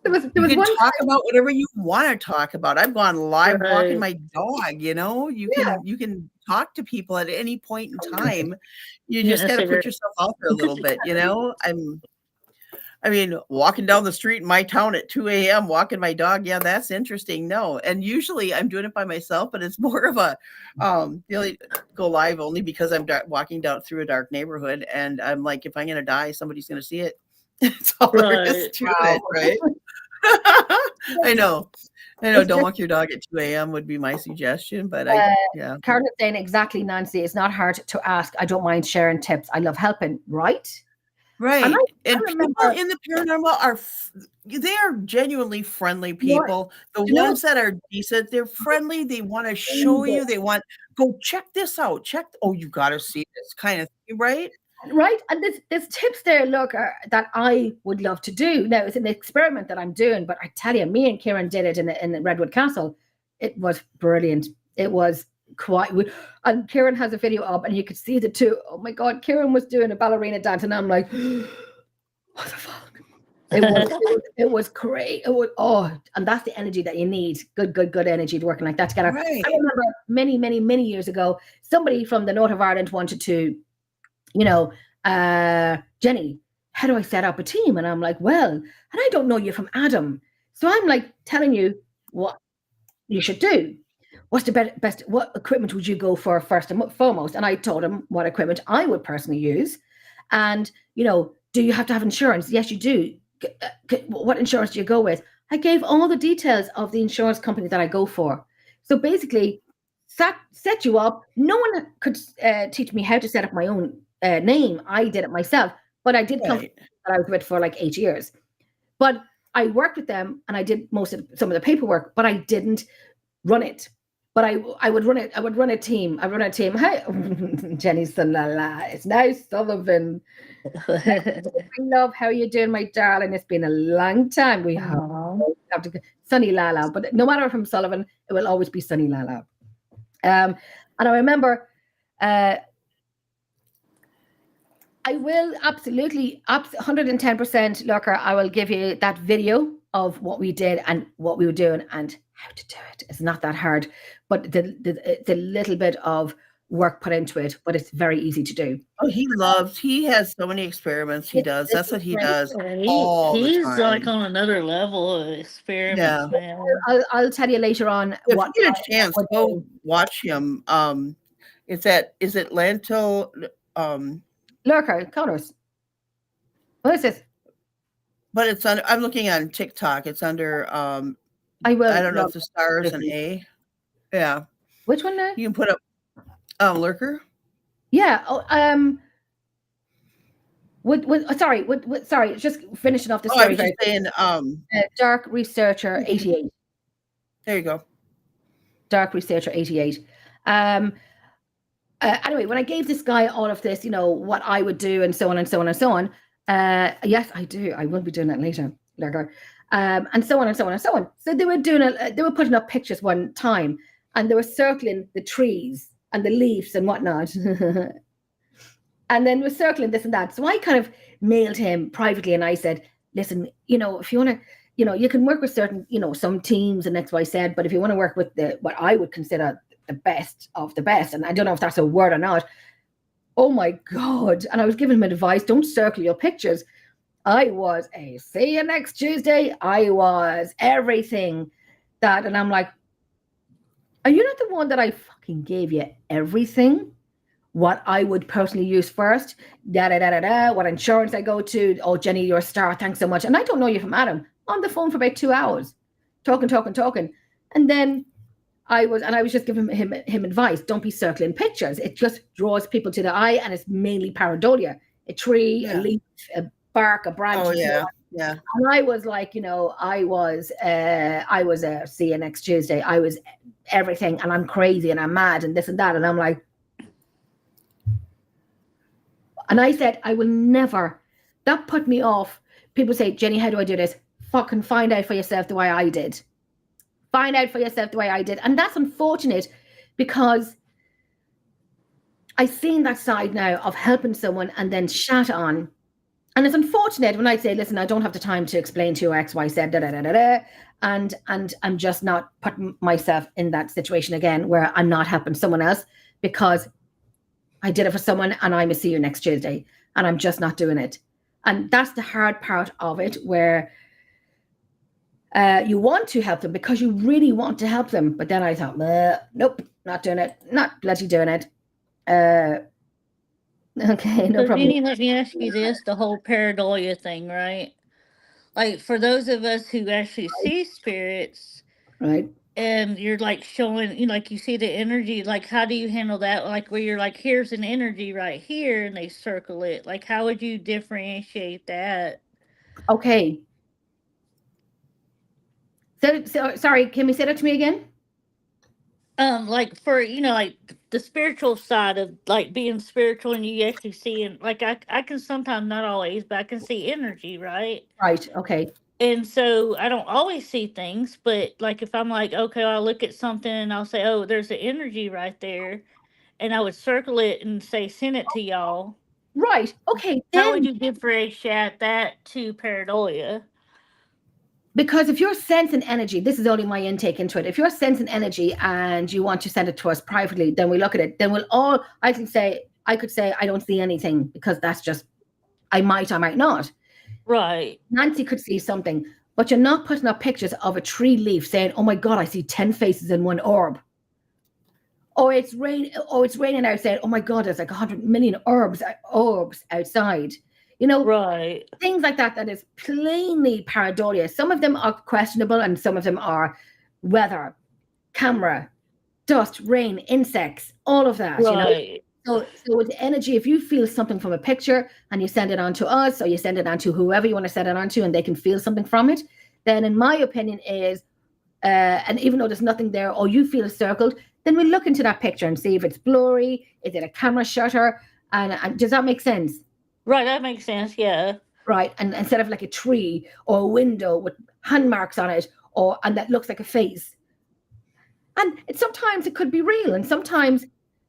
There You was can one talk about whatever you want to talk about. I've gone live walking Right. my dog, you know. You can talk to people at any point in time. You Yeah, just got to figure- put yourself out there a little bit, you know. I mean, walking down the street in my town at 2 a.m., walking my dog, yeah, that's interesting. No. And usually I'm doing it by myself, but it's more of a really go live only because I'm walking down through a dark neighborhood, and I'm like, if I'm gonna die, somebody's gonna see it. That's all there is to it, right? I know. Don't walk your dog at 2 a.m. would be my suggestion, but yeah. Carol is saying exactly, Nancy. It's not hard to ask. I don't mind sharing tips. I love helping. Right. Right. And remember, people in the paranormal they are genuinely friendly people. The ones that are decent, they're friendly. They want to show you. They want go check this out. You got to see this kind of thing, right? Right. And there's tips there, look, that I would love to do. Now, it's an experiment that I'm doing, but I tell you, me and Kieran did it in Redwood Castle. It was brilliant. It was quite, and Kieran has a video up and you could see the two. Oh my God, Kieran was doing a ballerina dance and I'm like, what the fuck? It was great. It was, and that's the energy that you need. Good energy to working like that together. Right. I remember many years ago, somebody from the north of Ireland wanted to, Jenny, how do I set up a team? And I'm like, well, and I don't know you from Adam. So I'm like telling you what you should do. What's the best, what equipment would you go for first and foremost? And I told him what equipment I would personally use. And, do you have to have insurance? Yes, you do. What insurance do you go with? I gave all the details of the insurance company that I go for. So basically, set you up. No one could teach me how to set up my own name. I did it myself, but I did come that I was with for like 8 years. But I worked with them and I did some of the paperwork, but I didn't run it. but I would run it. I would run a team. I run a team. Hey, Jenny Sulala. It's nice, Sullivan. I love how you're doing, my darling. It's been a long time. We have to Sunny Lala, but no matter if I'm Sullivan, it will always be Sunny Lala. And I remember, I will absolutely, 110%, Lurker, I will give you that video of what we did and what we were doing and how to do it. It's not that hard, but it's a little bit of work put into it, but it's very easy to do. Oh, he has so many experiments he does. That's what he does all the He's time. like on another level of experiments, man. I'll tell you later on. If you get a chance, go watch him. Is it Lanto? Lurker, Connors. What is this? But it's under. I'm looking on TikTok. It's under. I will. I don't know if the star is an A. Yeah. Which one now? You can put up. Lurker. Yeah. Oh, sorry. Just finishing off the story. I was just saying. Dark Researcher 88. There you go. Dark Researcher 88. Anyway, when I gave this guy all of this, what I would do and so on and so on and so on. Yes, I do. I will be doing that later, Lurker. And so on and so on and so on. So they were putting up pictures one time, and they were circling the trees and the leaves and whatnot. And then we're circling this and that. So I kind of mailed him privately and I said, listen, if you want to, you can work with certain, some teams and XYZ, but if you want to work with what I would consider the best of the best, and I don't know if that's a word or not. Oh my God. And I was giving him advice, don't circle your pictures. I was a see you next Tuesday. I was everything that, and I'm like, are you not the one that I fucking gave you everything? What I would personally use first, what insurance I go to. Oh, Jenny, you're a star. Thanks so much. And I don't know you from Adam. On the phone for about 2 hours, talking. And then I was just giving him advice. Don't be circling pictures. It just draws people to the eye, and it's mainly pareidolia. A tree, a leaf, a bark, a branch. Oh, yeah. And I was like, I was a see you next Tuesday. I was everything, and I'm crazy and I'm mad and this and that. And I'm like, and I said, I will never, that put me off. People say, Jenny, how do I do this? Fucking find out for yourself the way I did. Find out for yourself the way I did. And that's unfortunate because I've seen that side now of helping someone and then shat on. And it's unfortunate when I say, listen, I don't have the time to explain to you X, Y, Z, and I'm just not putting myself in that situation again where I'm not helping someone else because I did it for someone and I'm a see you next Tuesday and I'm just not doing it. And that's the hard part of it where you want to help them because you really want to help them. But then I thought, nope, not doing it. Not bloody doing it. Okay, no problem. Jenny, let me ask you this, the whole pareidolia thing, right? Like for those of us who actually see spirits, right? And you're like showing, like you see the energy, like how do you handle that? Like where you're like, here's an energy right here and they circle it. Like how would you differentiate that? Okay. So sorry, can we say that to me again? Like for, like the spiritual side of like being spiritual and you actually see, and like I can sometimes, not always, but I can see energy, right? Right, okay. And so I don't always see things, but like if I'm like, okay, I'll look at something and I'll say, oh, there's an energy right there. And I would circle it and say, send it to y'all. Right, okay. How would you differentiate that to pareidolia? Because if you're sensing energy, this is only my intake into it. If you're sensing energy and you want to send it to us privately, then we look at it. Then I could say, I don't see anything because that's just, I might not. Right. Nancy could see something, but you're not putting up pictures of a tree leaf saying, oh my God, I see 10 faces in one orb. Or it's raining outside. Oh my God, there's like 100 million orbs outside. Right. Things like that is plainly pareidolia. Some of them are questionable and some of them are weather, camera, dust, rain, insects, all of that. Right. So with energy, if you feel something from a picture and you send it on to us or you send it on to whoever you want to send it on to and they can feel something from it, then in my opinion is and even though there's nothing there, or you feel circled, then we look into that picture and see if it's blurry, is it a camera shutter, and does that make sense? Right, that makes sense. Yeah. Right, and instead of like a tree or a window with hand marks on it, and that looks like a face, and sometimes it could be real, and sometimes,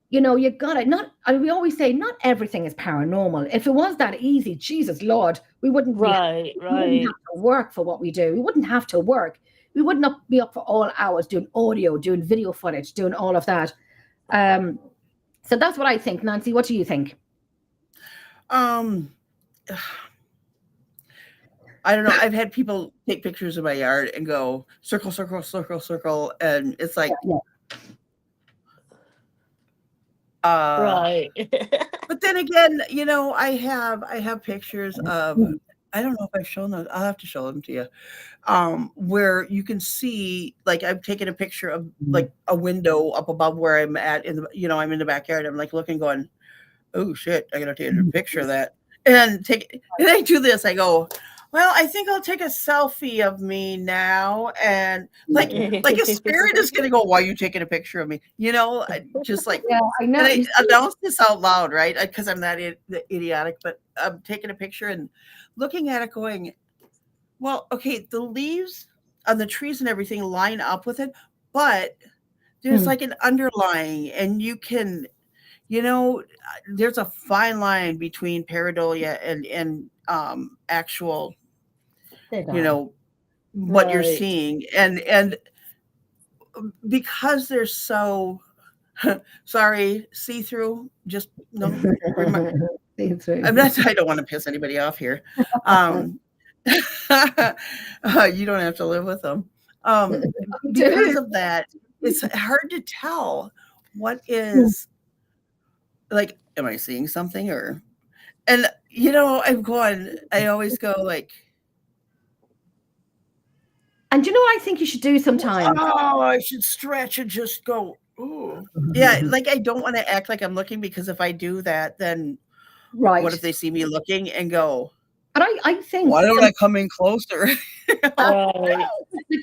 you know, you got it. Not, and we always say not everything is paranormal. If it was that easy, Jesus Lord, we wouldn't Right, we wouldn't have to work for what we do. We wouldn't have to work. We would not be up for all hours doing audio, doing video footage, doing all of that. So that's what I think. Nancy, what do you think? I don't know. I've had people take pictures of my yard and go circle, circle, circle, circle, and it's like, right. But then again, you know, I have pictures of, I don't know if I've shown those. I'll have to show them to you. Where you can see, like, I've taken a picture of like a window up above where I'm at in the, you know, I'm in the backyard. I'm like looking, going, oh shit, I gotta take a picture of that. And I do this. I go, well, I think I'll take a selfie of me now. And like a spirit is gonna go, why are you taking a picture of me? You know, just like, yeah, I know. And I announce this out loud, right? Because I'm that idiotic, but I'm taking a picture and looking at it going, well, okay, the leaves on the trees and everything line up with it, but there's like an underlying, and you can, you know, there's a fine line between pareidolia and actual, you know, what you're seeing. And because they're so, sorry, see-through, just no. I don't want to piss anybody off here. You don't have to live with them. Because of that, it's hard to tell what is, like, am I seeing something, or, and you know, I always go like, and you know what I think you should do sometimes? Oh, I should stretch and just go, ooh. Yeah, like, I don't want to act like I'm looking, because if I do that, then what if they see me looking and go, but I think, why don't I come in closer? like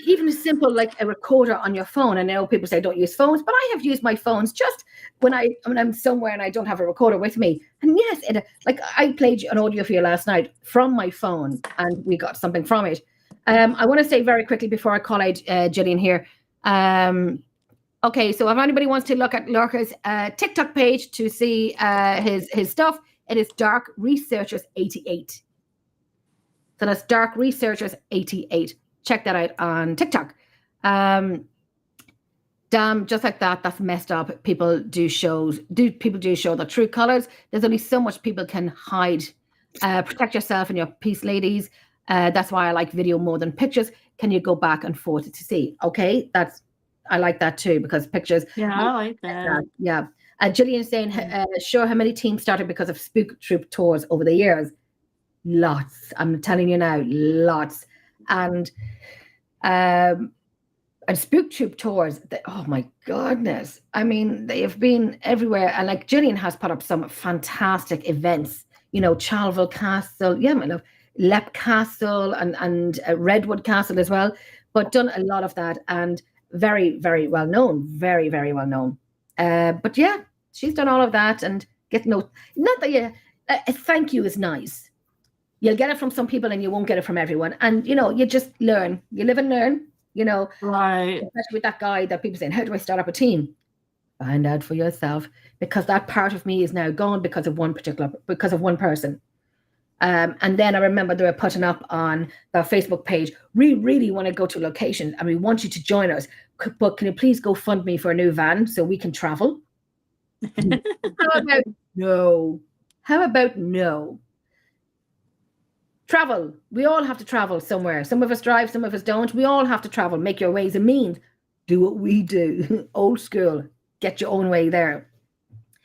even a simple, like a recorder on your phone. I know people say don't use phones, but I have used my phones just when I'm somewhere and I don't have a recorder with me. And yes, like I played an audio for you last night from my phone, and we got something from it. I want to say very quickly before I call out Gillian here. Okay, so if anybody wants to look at Lorca's TikTok page to see his stuff, it is Dark Researchers 88. So that's Dark Researchers 88. Check that out on TikTok. Damn, just like that, that's messed up. People do show the true colors. There's only so much people can hide. Protect yourself and your piece, ladies. That's why I like video more than pictures. Can you go back and forth to see? Okay, I like that too, because pictures. Yeah, I like that. Yeah. Gillian's saying, sure, how many teams started because of spook troop tours over the years? Lots. I'm telling you now, lots. And spook troop tours, oh my goodness. I mean, they have been everywhere. And like Gillian has put up some fantastic events, you know, Charleville Castle, yeah, my love, Leap Castle and Redwood Castle as well, but done a lot of that, and very, very well known, very, very well known. But yeah, she's done all of that, and not that a thank you is nice. You'll get it from some people and you won't get it from everyone. And, you know, you just learn. You live and learn, you know. Right. Especially with that guy that people saying, how do I start up a team? Find out for yourself. Because that part of me is now gone because of one person. And then I remember they were putting up on their Facebook page, we really want to go to a location and we want you to join us. But can you please go fund me for a new van so we can travel? How about no? How about no? Travel. We all have to travel somewhere. Some of us drive, some of us don't. We all have to travel. Make your ways and means. Do what we do. Old school. Get your own way there.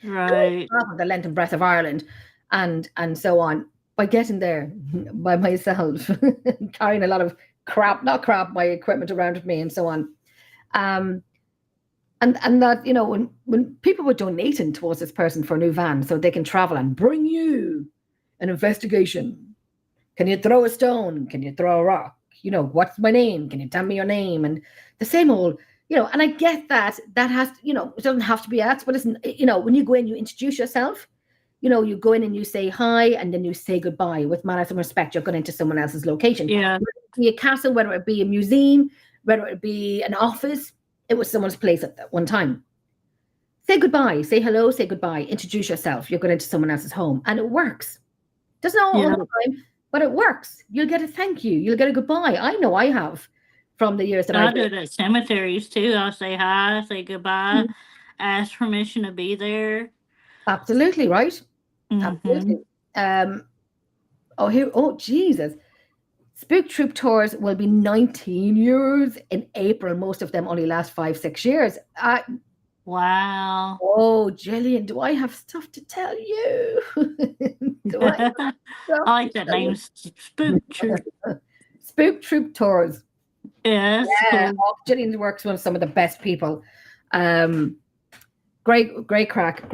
Right. Travel the length and breadth of Ireland and so on. By getting there by myself, carrying a lot of my equipment around with me and so on. And that, you know, when people were donating towards this person for a new van so they can travel and bring you an investigation. Can you throw a stone? Can you throw a rock? what's my name? Can you tell me your name? And the same old, and I get that has, it doesn't have to be asked, but isn't, when you go in, you introduce yourself, you go in and you say hi, and then you say goodbye with manners and respect. You're going into someone else's location. Yeah. Whether it be a castle, whether it be a museum, whether it be an office, it was someone's place at that one time. Say goodbye, say hello, say goodbye, introduce yourself. You're going into someone else's home, and it works. Doesn't all the time, but it works. You'll get a thank you. You'll get a goodbye. I know I have from the years that I do it at cemeteries too. I'll say hi, say goodbye, ask permission to be there. Absolutely, right? Absolutely. Jesus. Spook Troop tours will be 19 years in April. Most of them only last 5-6 years. Wow. Oh, Jillian, do I have stuff to tell you? I like that name, Spook Troop. Spook Troop tours. Yes. Yeah, cool. Jillian works with some of the best people. Great crack.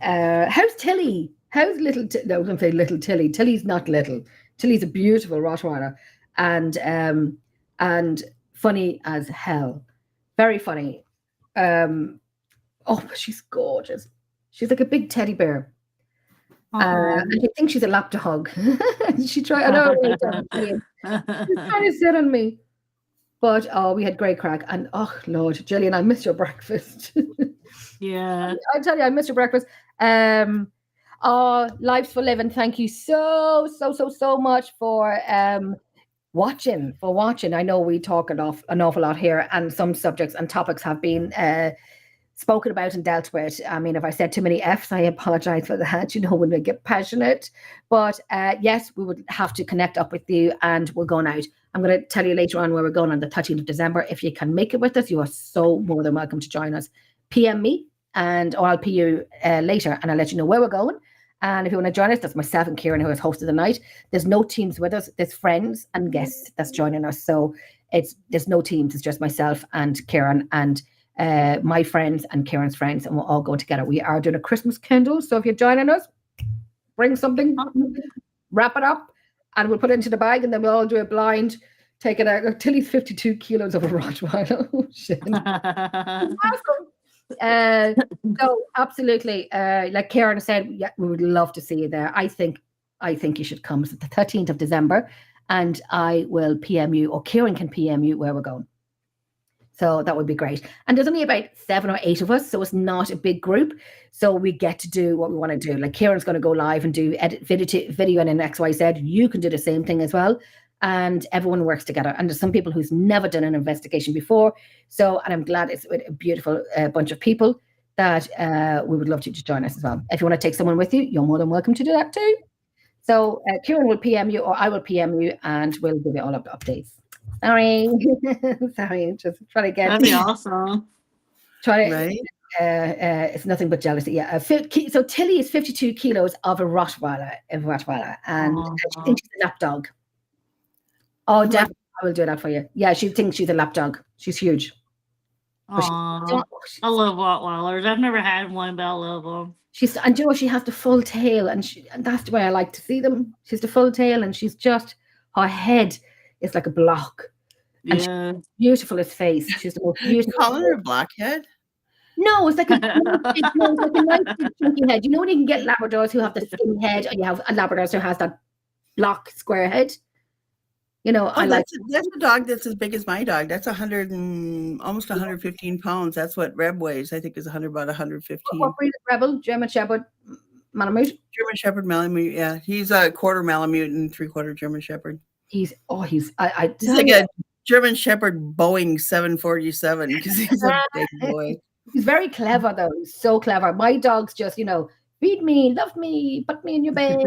How's Tilly? How's little? No, I was going to say little Tilly. Tilly's not little. Tilly's a beautiful Rottweiler, and funny as hell. Very funny. She's gorgeous. She's like a big teddy bear. And I think she's a lapdog. She tried. I know. She's trying to sit on me. But we had great crack, and oh Lord, Jillian, I missed your breakfast. Yeah, I tell you, I missed your breakfast. Lives for Living. Thank you so much for watching. I know we talk an awful lot here, and some subjects and topics have been spoken about and dealt with. I mean, if I said too many F's, I apologize for that, when we get passionate. But yes, we would have to connect up with you, and we're going out. I'm going to tell you later on where we're going on the 13th of December. If you can make it with us, you are so more than welcome to join us. PM me, or I'll PM you later, and I'll let you know where we're going. And if you want to join us, that's myself and Kieran, who has hosted the night. There's no teams with us. There's friends and guests that's joining us. So there's no teams. It's just myself and Kieran and my friends and Kieran's friends, and we'll all go together. We are doing a Christmas candle. So if you're joining us, bring something, wrap it up, and we'll put it into the bag, and then we'll all do it blind. Take it out. Tilly's 52 kilos of a Rottweiler. Oh, shit. Awesome. So absolutely, like Karen said, yeah, we would love to see you there. I think you should come. It's the 13th of December, and I will PM you, or Kieran can PM you where we're going. So that would be great. And there's only about 7 or 8 of us, so it's not a big group. So we get to do what we want to do. Like Kieran's going to go live and do edit video and an XYZ. You can do the same thing as well. And everyone works together. And there's some people who's never done an investigation before. So, and I'm glad it's a beautiful bunch of people that we would love you to join us as well. If you want to take someone with you, you're more than welcome to do that too. So Kieran will PM you, or I will PM you, and we'll give you all updates. Sorry, just try to get. That'd be awesome. Right. It's nothing but jealousy. Yeah. So Tilly is 52 kilos of a Rottweiler, and she thinks she's a lapdog. Oh, definitely, I will do that for you. Yeah, she thinks she's a lapdog. She's huge. I love Rottweilers. I've never had one, but I love them. And you know, she has the full tail, and that's the way I like to see them. She's the full tail, and she's just, her head is like a block. And she's beautiful as face. She's the most beautiful. You calling her a blockhead? No, it's like a nice chunky head. You know when you can get Labradors who have the skinny head, or you have a Labrador who has that block square head? That's a dog that's as big as my dog. That's almost 115 pounds. That's what Reb weighs. I think is about 115. What breed is Rebel? German Shepherd, Malamute? German Shepherd Malamute. Yeah, he's a quarter Malamute and 3/4 German Shepherd. He's like a German Shepherd Boeing 747 because he's a big boy. He's very clever though. He's so clever. My dog's just feed me, love me, put me in your bed.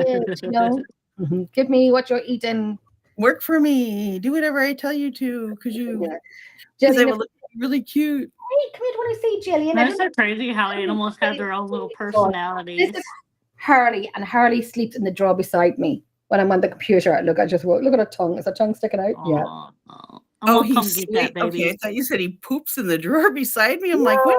Give me what you're eating. Work for me. Do whatever I tell you to, because they will look really cute. Hey, come here when I see Jillian. That's so crazy how animals have their own little personalities. This is Harley, and Harley sleeps in the drawer beside me when I'm on the computer. Look, I just look at her tongue. Is her tongue sticking out? Aww. Yeah. He's okay. I thought you said he poops in the drawer beside me. I'm like, what?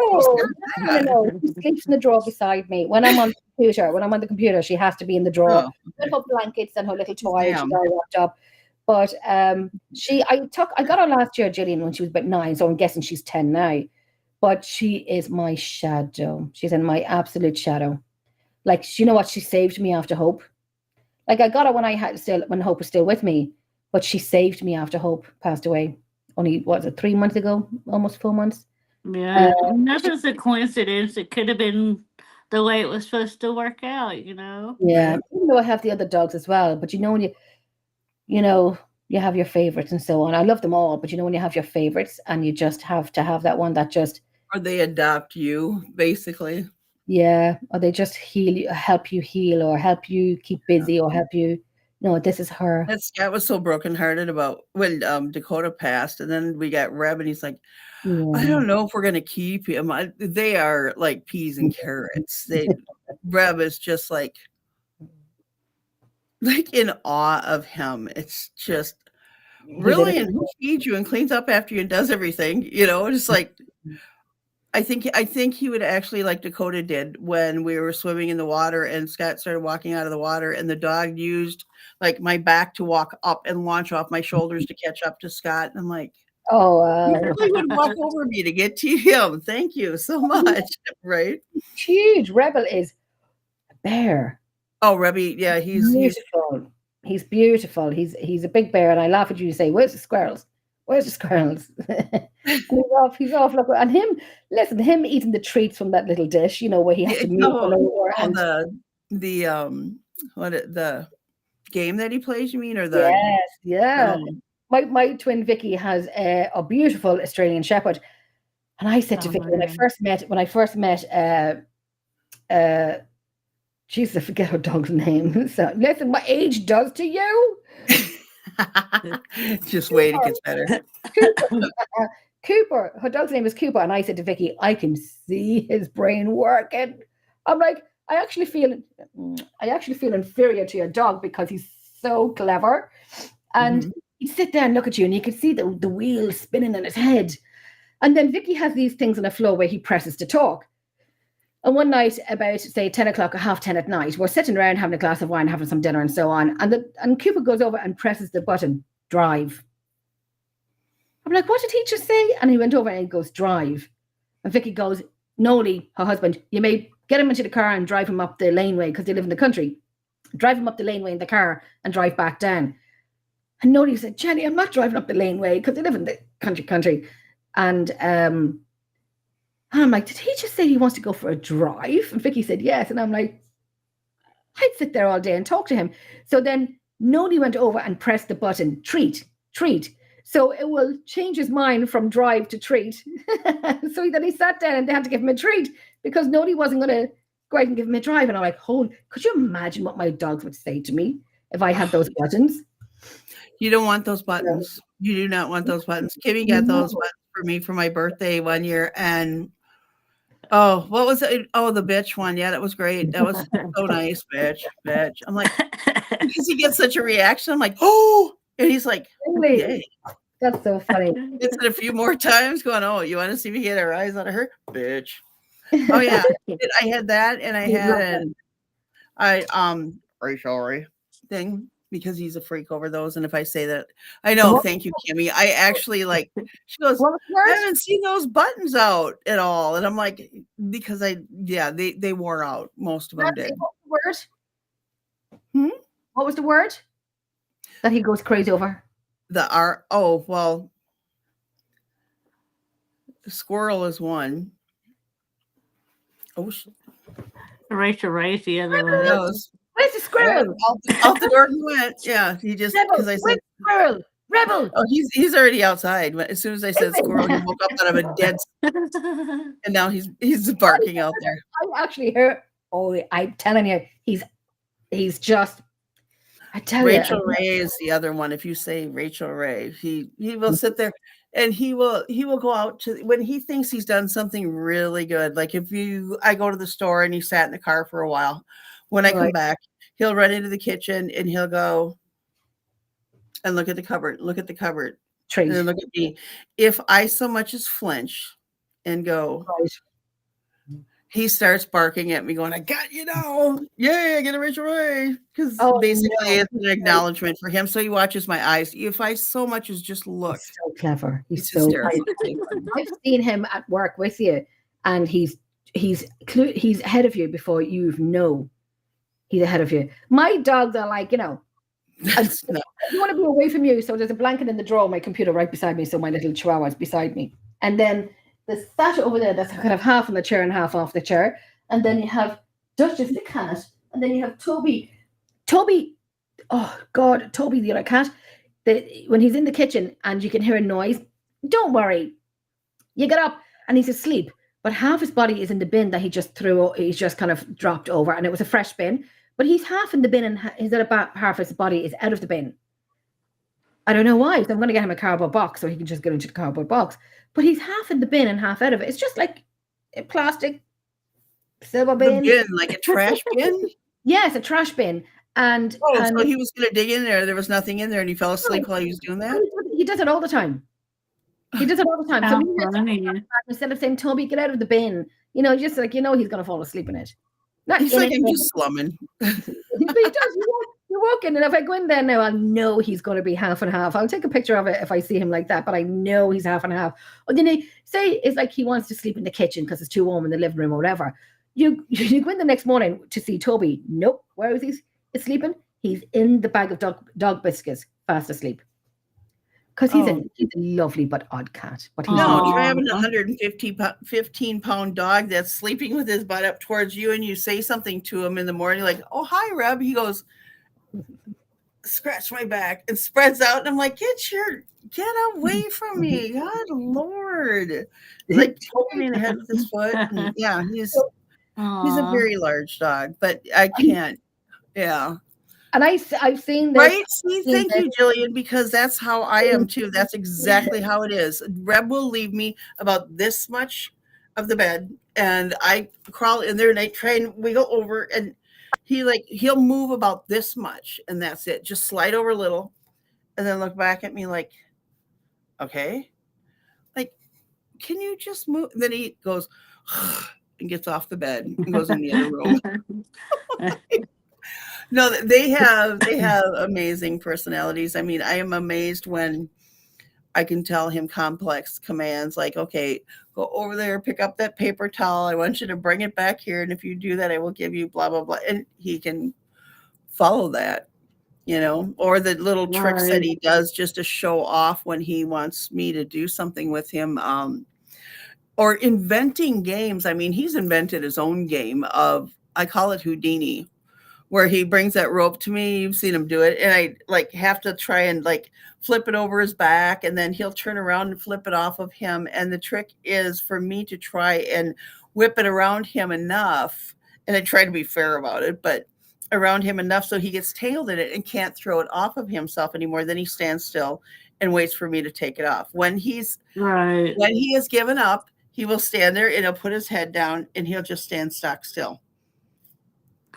No. He sleeps in the drawer beside me when I'm on the computer. When I'm on the computer, she has to be in the drawer with her blankets and her little toys. She's all wrapped up. But I got her last year, Gillian, when she was about 9, so I'm guessing she's 10 now. But she is my shadow. She's in my absolute shadow. Like, you know what? She saved me after Hope. Like, I got her when Hope was still with me, but she saved me after Hope passed away. Only, what was it, 3 months ago? Almost 4 months. Yeah, nothing's a coincidence. It could have been the way it was supposed to work out, you know? Yeah. Even though I have the other dogs as well, but when you have your favorites and so on. I love them all, but when you have your favorites and you just have to have that one that just, Or they adopt you, basically. yeah, or they just help you heal, or help you keep busy, or help you, this is her. That Scott was so brokenhearted about when Dakota passed, and then we got Reb, and he's like, I don't know if we're gonna keep him. They are like peas and carrots. Reb is just like in awe of him. It's just really, and who feeds you and cleans up after you and does everything, just like I think he would actually, like Dakota did when we were swimming in the water and Scott started walking out of the water and the dog used like my back to walk up and launch off my shoulders to catch up to Scott. And I'm like, oh, you really would walk over me to get to him. Thank you so much. Right? Huge. Rebel is a bear. Oh, Rebby, yeah, he's beautiful. He's beautiful. He's a big bear, and I laugh at you. Say, "Where's the squirrels? Where's the squirrels?" He's off. Look, and him eating the treats from that little dish, where he has to move over and the game that he plays. You mean, or the yes, yeah. My twin Vicky has a beautiful Australian Shepherd, and I said to Vicky when I first met, Jesus, I forget her dog's name. So listen, what age does to you. Just wait, it gets better. Cooper, her dog's name is Cooper, and I said to Vicky, I can see his brain working. I'm like, I actually feel inferior to your dog because he's so clever, and he'd sit there and look at you, and you could see the wheels spinning in his head. And then Vicky has these things on the floor where he presses to talk. And one night, about say 10 o'clock or 10:30 at night, we're sitting around having a glass of wine, having some dinner, and so on. And Cooper goes over and presses the button, drive. I'm like, what did he just say? And he went over and he goes, drive. And Vicky goes, Noli, her husband, you may get him into the car and drive him up the laneway because they live in the country. Drive him up the laneway in the car and drive back down. And Noli said, Jenny, I'm not driving up the laneway because they live in the country. And I'm like, did he just say he wants to go for a drive? And Vicky said, yes. And I'm like, I'd sit there all day and talk to him. So then Noli went over and pressed the button, treat. So it will change his mind from drive to treat. So then he sat down and they had to give him a treat because Noli wasn't going to go out and give him a drive. And I'm like, could you imagine what my dogs would say to me if I had those buttons? You don't want those buttons. You do not want those buttons. Kimmy got those buttons for me for my birthday one year. And what was it? Oh, the bitch one. Yeah, that was great. That was so nice. Bitch. I'm like, because he gets such a reaction. I'm like, oh, and he's like, really? Yay. That's so funny. It's a few more times going, oh, you want to see me get our eyes out of her? Bitch. Oh, yeah. I had that, and I had Rachel thing because he's a freak over those. And if I say that, I know, thank you, Kimmy. I actually she goes, I haven't seen those buttons out at all. And I'm like, because they wore out. Most of them did. What was the word? What was the word that he goes crazy over? Squirrel is one. Oh, Rachel Ray's the other one. Where's the squirrel? Out the door he went. Yeah, he just because I said squirrel. Rebel. Oh, he's already outside. As soon as I said squirrel, he woke up out of a dead, and now he's barking out there. I actually heard. Oh, I'm telling you, he's just. I tell you, Rachel Ray is the other one. If you say Rachel Ray, he will sit there. And he will go out to when he thinks he's done something really good. Like I go to the store and he sat in the car for a while. When I come back, he'll run into the kitchen and he'll go and look at the cupboard, and then look at me. If I so much as flinch and go, he starts barking at me, going, "I got you now! Yay! I get a Rachel Ray!" Because Oh, basically no. it's an acknowledgement for him. So he watches my eyes. If I so much as just look, He's so clever. He's it's so. hysterical. I've seen him at work with you, and he's ahead of you before you know he's ahead of you. My dogs are like, I want to be away from you. So there's a blanket in the drawer of my computer right beside me. So my little chihuahua's beside me. And then there's Sasha over there that's kind of half on the chair and half off the chair. And then you have Duchess the cat. And then you have Toby. Oh God, Toby the other cat. When he's in the kitchen and you can hear a noise, don't worry. You get up and he's asleep. But half his body is in the bin that he just threw. He's just kind of dropped over. And it was a fresh bin. But he's half in the bin and his other half of his body is out of the bin. I don't know why. So I'm going to get him a cardboard box so he can just get into the cardboard box. But he's half in the bin and half out of it. It's just like a plastic silver bin. Like a trash bin? Yes, a trash bin. And so he was going to dig in there. There was nothing in there and he fell asleep while he was doing that? He does it all the time. So instead of saying, Toby, get out of the bin, just like, he's going to fall asleep in it. He's like, I'm just slumming. But he does. You walk in, and if I go in there now, I'll know he's going to be half and half. I'll take a picture of it if I see him like that, but I know he's half and half. Or then they say it's like he wants to sleep in the kitchen because it's too warm in the living room or whatever. You go in the next morning to see Toby. Nope. Where is he? He's sleeping. He's in the bag of dog biscuits, fast asleep. Because he's a lovely but odd cat. But he's try having a 15-pound dog that's sleeping with his butt up towards you, and you say something to him in the morning, like, "Oh, hi, Reb." He goes, scratch my back, and spreads out, and I'm like, get away from me, God Lord! Like poking me in the head with his foot. And, yeah, he's a very large dog, but I can't. Yeah. And I've seen this. Right? See, thank you, Jillian, because that's how I am too. That's exactly how it is. Reb will leave me about this much of the bed, and I crawl in there and I try and wiggle over, and he'll move about this much, and that's it. Just slide over a little, and then look back at me like, okay, like, can you just move? And then he goes and gets off the bed and goes in the other room. No, they have amazing personalities. I mean, I am amazed when I can tell him complex commands like, okay, go over there, pick up that paper towel. I want you to bring it back here. And if you do that, I will give you blah, blah, blah. And he can follow that, or the little tricks that he does just to show off when he wants me to do something with him. Or inventing games. I mean, he's invented his own game I call it Houdini, where he brings that rope to me. You've seen him do it. And I have to try and flip it over his back, and then he'll turn around and flip it off of him. And the trick is for me to try and whip it around him enough. And I try to be fair about it, but around him enough so he gets tangled in it and can't throw it off of himself anymore. Then he stands still and waits for me to take it off. When he has given up, he will stand there and he'll put his head down and he'll just stand stock still.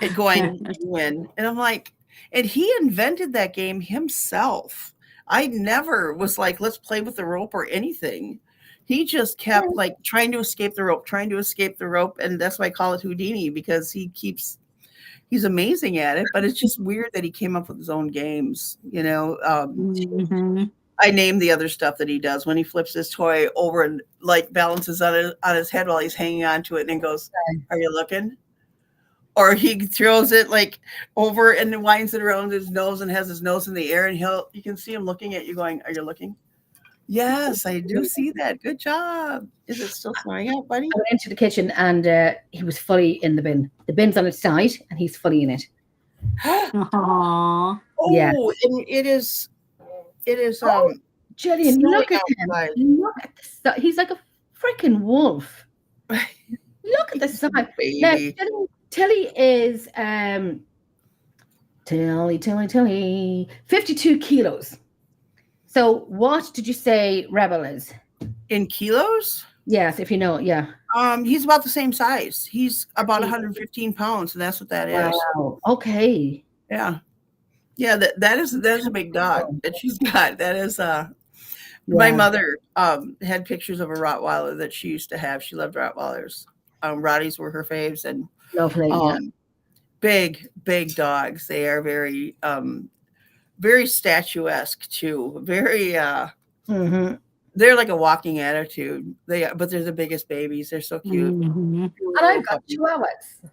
And going win. And I'm like, and he invented that game himself. I never was like, let's play with the rope or anything. He just kept trying to escape the rope. And that's why I call it Houdini, because he's amazing at it, but it's just weird that he came up with his own games, I name the other stuff that he does when he flips his toy over and balances on his head while he's hanging on to it and then goes, "Are you looking?" Or he throws it over and then winds it around his nose and has his nose in the air, and you can see him looking at you going, "Are you looking?" "Yes, I do see that. Good job." "Is it still snoring out, buddy?" I went into the kitchen and he was fully in the bin. The bin's on its side and he's fully in it. Oh, yeah. And it is Jillian, look at him. Look at the he's like a freaking wolf. Look at the side. Now, Tilly is Tilly 52 kilos. So what did you say Rebel is? In kilos? Yes, if you know, yeah. He's about the same size. He's about 115 pounds, and that's what that is. Wow. Okay. Yeah. Yeah, that is a big dog that she's got. That is my mother had pictures of a Rottweiler that she used to have. She loved Rottweilers. Rotties were her faves, and Lovely. Yeah. big dogs. They are very very statuesque too. Very Mm-hmm. they're like a walking attitude. But they're the biggest babies. They're so cute. And I've got chihuahuas.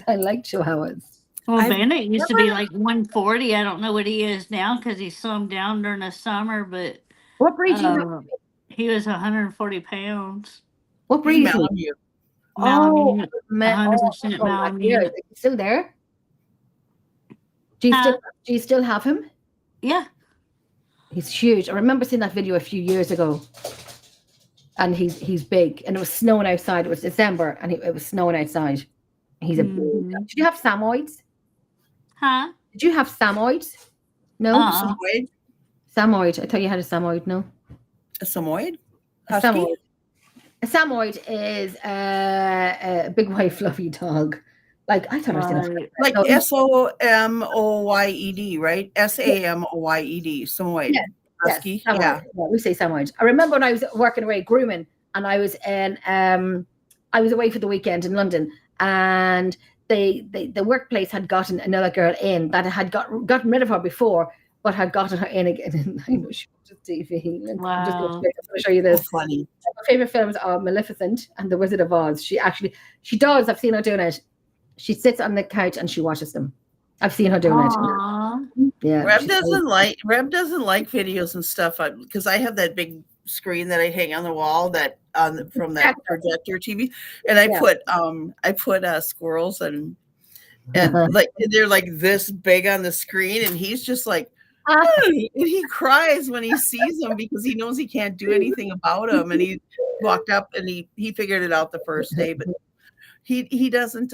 I like chihuahuas. Well, I've Bennett used to be like 140. I don't know what he is now because he slimmed down during the summer, but What breed do you have? he was 140 pounds. What breed is he? Malamute. Malamute, Oh, 100% oh, Malamute. is he still there? Do you still have him? Yeah. He's huge. I remember seeing that video a few years ago. And he's big. And it was snowing outside. It was December and it was snowing outside. He's a big dog. Did you have Samoyeds? Huh? Did you have Samoyeds? No? Samoyed? Samoyed. I thought you had a Samoyed, no? A Samoyed? A Samoyed. A Samoyed is a big white fluffy dog. Like I thought I was like Somoyed, right? Samoyed, Samoyed. Yeah. Husky. Yes, Yeah. We say Samoyed. I remember when I was working away grooming, and I was in I was away for the weekend in London, and the workplace had gotten another girl in that had gotten rid of her before, but had gotten her in again. And I know she watches TV. Wow. I'm just going to show you this. That's funny. My favorite films are Maleficent and The Wizard of Oz. She does. I've seen her doing it. She sits on the couch and she watches them. I've seen her doing it. Yeah. Reb doesn't like videos and stuff because I have that big screen that I hang on the wall from that projector TV, and I put squirrels and like they're like this big on the screen, and he's just like, and he cries when he sees them because he knows he can't do anything about them, and he walked up and he figured it out the first day, but he doesn't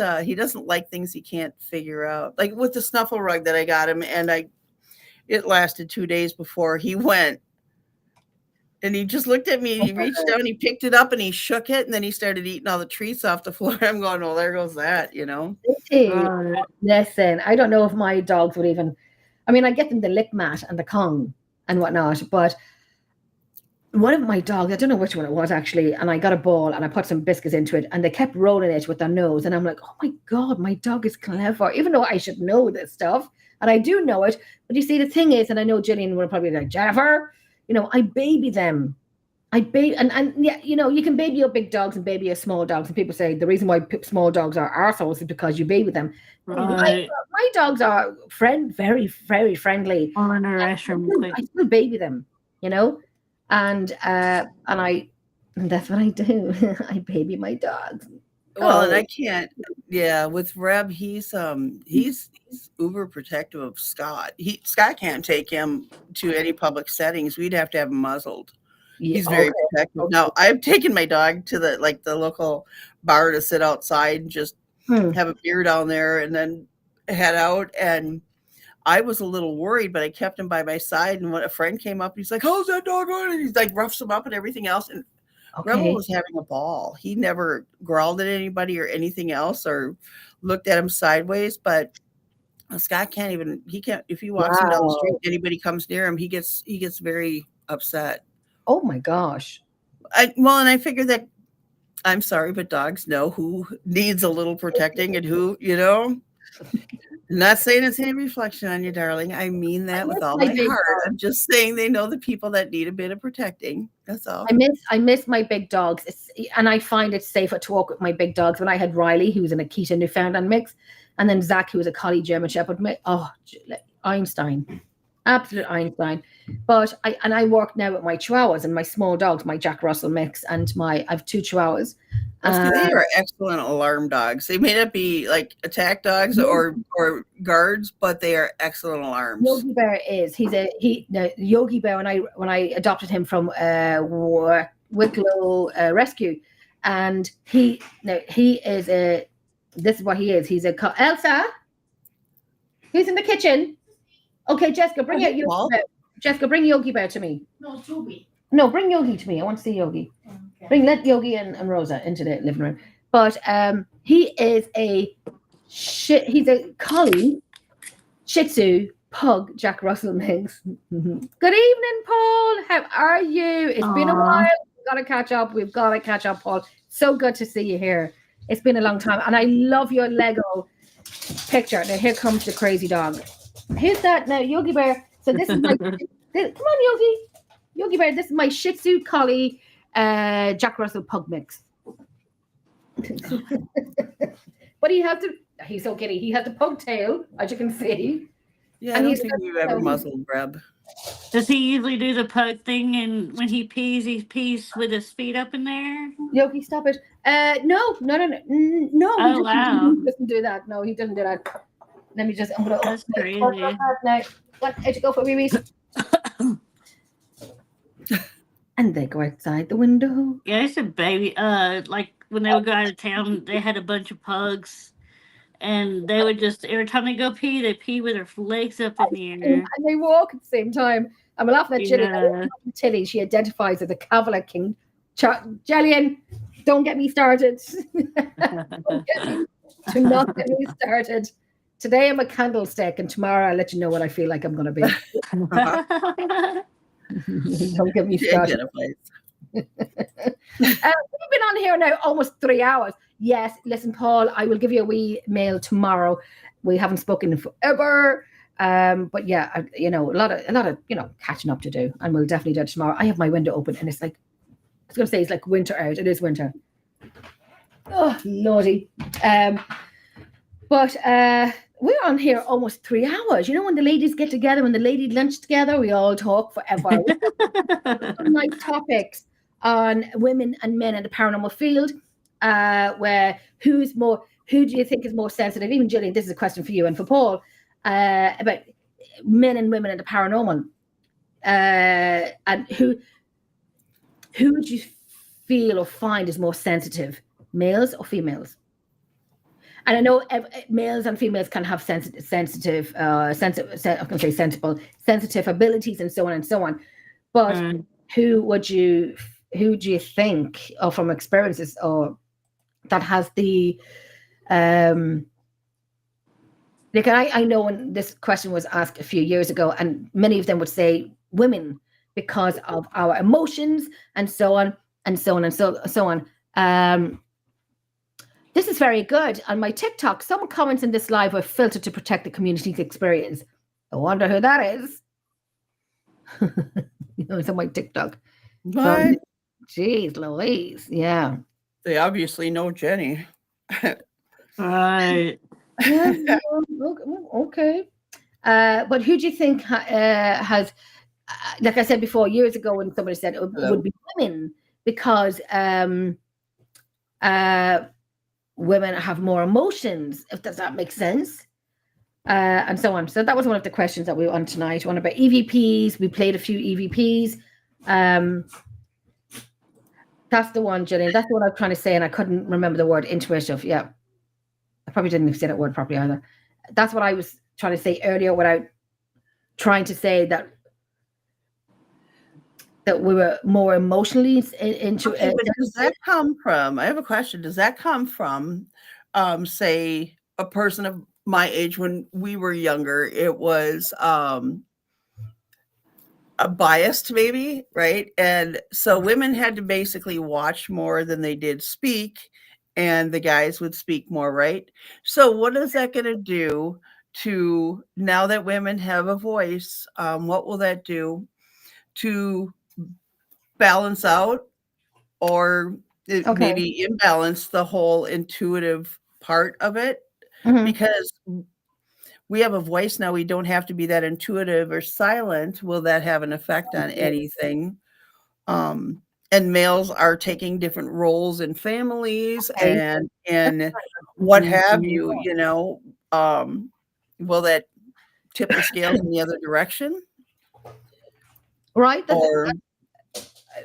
like things he can't figure out. Like with the snuffle rug that I got him, and it lasted 2 days before he went. And he just looked at me and he reached down, he picked it up and he shook it, and then he started eating all the treats off the floor. I'm going, well, there goes that, you know. Listen, I don't know if my dogs would even, I mean, I get them the lick mat and the Kong and whatnot, but one of my dogs, I don't know which one it was actually, and I got a ball and I put some biscuits into it and they kept rolling it with their nose. And I'm like, oh my God, my dog is clever, even though I should know this stuff. And I do know it. But you see, the thing is, and I know Jillian will probably be like, Jennifer, you know, I baby them. And yeah, you know, you can baby your big dogs and baby your small dogs. And people say the reason why small dogs are arseholes is because you baby them. Right. My dogs are very, very friendly. On the restroom quick. I still baby them, you know? And that's what I do. I baby my dogs. Well, and I can't. Yeah, with Reb, he's uber protective of Scott. Scott can't take him to any public settings. We'd have to have him muzzled. He's very protective. Now, I've taken my dog to the local bar to sit outside and just have a beer down there, and then head out. And I was a little worried, but I kept him by my side. And when a friend came up, he's like, "How's that dog on?" And he's like, roughs him up and everything else. And Rebel was having a ball. He never growled at anybody or anything else or looked at him sideways. But Scott can't, if he walks him down the street, anybody comes near him, he gets very upset. Oh my gosh. And I figure that, I'm sorry, but dogs know who needs a little protecting and who, you know. I'm not saying it's any reflection on you, darling. I mean that with all my heart. I'm just saying they know the people that need a bit of protecting. That's all. I miss my big dogs, and I find it safer to walk with my big dogs. When I had Riley, who was an Akita Newfoundland mix, and then Zach, who was a Collie German Shepherd mix. Oh, Einstein. Absolute Einstein. But I work now with my Chihuahuas and my small dogs, my Jack Russell mix, and I have 2 Chihuahuas. They are excellent alarm dogs. They may not be like attack dogs or guards, but they are excellent alarms. Yogi Bear is. Yogi Bear. When I adopted him from Wicklow Rescue, and he is a. This is what he is. He's a Elsa. Who's in the kitchen? Okay, Jessica, bring out Yogi Bear. Jessica, bring Yogi Bear to me. No, Toby. No, bring Yogi to me. I want to see Yogi. Okay. Let Yogi and Rosa into the living room. But he is he's a collie, Shih Tzu, pug, Jack Russell mix. Good evening, Paul. How are you? It's been a while. got to catch up. We've got to catch up, Paul. So good to see you here. It's been a long time. And I love your Lego picture. Now, here comes the crazy dog. Here's that. Now, Yogi Bear. So this is my... come on, Yogi. Yogi Bear, this is my Shih Tzu Collie Jack Russell Pug mix. But he has to... He's so giddy. He has the pug tail, as you can see. Yeah, I don't think we've ever muzzled Greb. Does he usually do the pug thing, and when he pees with his feet up in there? Yogi, stop it. No. Oh, wow. He doesn't do that. No, he doesn't do that. Let me just... I'm going to... That's crazy. Now. What? How'd you go for wee-wees? And they go outside the window. Yeah, it's a baby. Like when they would go out of town, they had a bunch of pugs, and they would just every time they go pee, they pee with their legs up in the air, and they walk at the same time. I'm laughing at Jillian. Yeah. Tilly, she identifies as a Cavalier King. Jillian, don't get me started. Do not get me started. Today I'm a candlestick, and tomorrow I'll let you know what I feel like I'm going to be. Don't get me started. We've been on here now almost 3 hours. Yes, listen, Paul, I will give you a wee mail tomorrow. We haven't spoken in forever. But yeah, a lot of catching up to do, and we'll definitely do it tomorrow. I have my window open, and it's like, I was going to say it's like winter out. It is winter. Oh, lordy. But we're on here almost 3 hours. You know, when the ladies get together, when the lady lunch together, we all talk forever. Nice topics on women and men in the paranormal field, where who do you think is more sensitive? Even Jillian, this is a question for you and for Paul, about men and women in the paranormal, and who do you feel or find is more sensitive, males or females? And I know males and females can have sensitive abilities and so on and so on. But who do you think, or from experiences, or that has the like I know when this question was asked a few years ago, and many of them would say women, because of our emotions and so on and so on and so on. This is very good. On my TikTok, some comments in this live were filtered to protect the community's experience. I wonder who that is. It's on my TikTok. What? Jeez Louise. Yeah. They obviously know Jenny. Right. Yeah, okay. But who do you think has, like I said before, years ago when somebody said it would be women, because women have more emotions, if does that make sense, and so on. So that was one of the questions that we were on tonight. One about EVPs. We played a few EVPs. That's the one, Jillian. That's the one I was trying to say, and I couldn't remember the word. Intuitive. Yeah, I probably didn't say that word properly either. That's what I was trying to say earlier, without trying to say that we were more emotionally into it. Does that come from? I have a question. Does that come from, say, a person of my age when we were younger? It was a biased, maybe, right? And so women had to basically watch more than they did speak, and the guys would speak more, right? So what is that going to do to, now that women have a voice, what will that do to balance out, or maybe imbalance the whole intuitive part of it? Because we have a voice now, we don't have to be that intuitive or silent. Will that have an effect on anything? And males are taking different roles in families and what have you, will that tip the scales in the other direction? Right.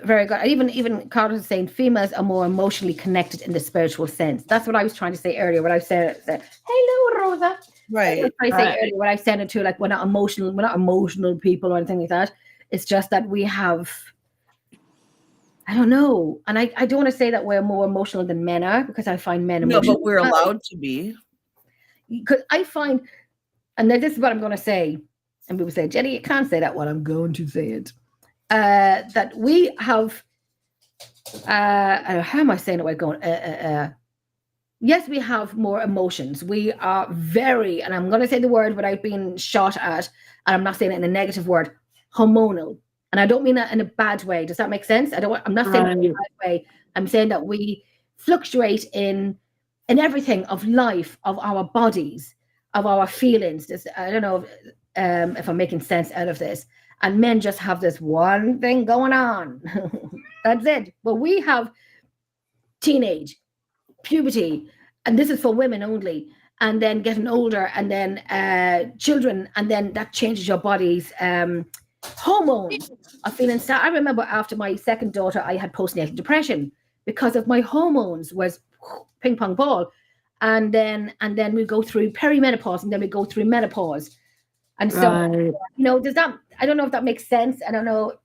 Very good. Even Carl was saying females are more emotionally connected in the spiritual sense. That's what I was trying to say earlier when I said hello, Rosa. Right. I say earlier when I said it to, like, we're not emotional people or anything like that. It's just that we have, I don't know. And I don't want to say that we're more emotional than men are, because I find men emotional. No, but we're allowed to be. Because I find, and then this is what I'm going to say, and people say, Jenny, you can't say that. Well, I'm going to say it. That we have how am I saying it? We're going. Yes, we have more emotions. We are very, and I'm going to say the word without being shot at, and I'm not saying it in a negative word, hormonal. And I don't mean that in a bad way. Does that make sense? I'm not saying it in a bad way. I'm saying that we fluctuate in everything of life, of our bodies, of our feelings. I don't know if I'm making sense out of this. And men just have this one thing going on. That's it. But we have teenage, puberty, and this is for women only, and then getting older, and then children, and then that changes your body's hormones of feeling sad. I remember after my second daughter, I had postnatal depression because of my hormones was ping pong ball, and then we go through perimenopause, and then we go through menopause, and so does that? I don't know if that makes sense. I don't know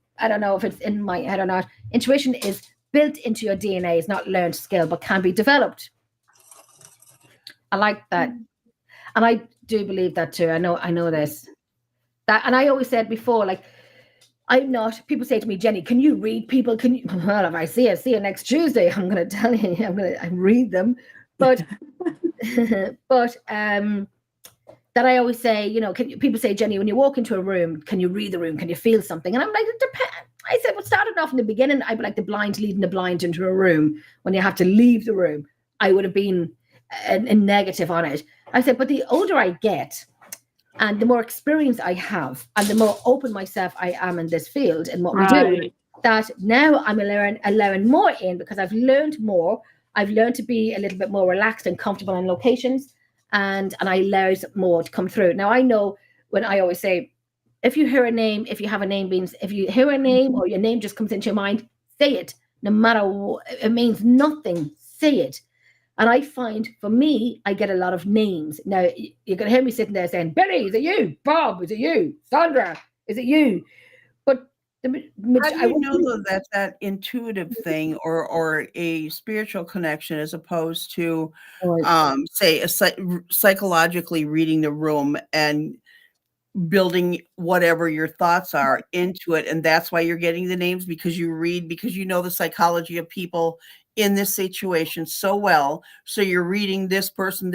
if it's in my head or not. Intuition is built into your DNA. It's not learned skill, but can be developed. I like that. And I do believe that too. I know this. That, and I always said before, like, I'm not, people say to me, Jenny, can you read people? Can you, well, if I see you next Tuesday, I'm going to tell you, I read them. But, that I always say, people say, Jenny, when you walk into a room, can you read the room? Can you feel something? And I'm like, it depends. I said, well, started off in the beginning, I'd be like the blind leading the blind into a room. When you have to leave the room, I would have been a negative on it. I said, but the older I get and the more experience I have and the more open myself I am in this field and what we do, that now I'm allowing more in because I've learned more. I've learned to be a little bit more relaxed and comfortable in locations, and I allowed more to come through. Now, I know when I always say, if you hear a name, if you have a name, if you hear a name or your name just comes into your mind, say it. No matter what, it means nothing, say it. And I find, for me, I get a lot of names. Now, you're going to hear me sitting there saying, Billy, is it you? Bob, is it you? Sandra, is it you? But how do you know, though, that's that intuitive thing or a spiritual connection as opposed to, say, psychologically reading the room and building whatever your thoughts are into it, and that's why you're getting the names, because you read, because you know the psychology of people in this situation so well, so you're reading this person,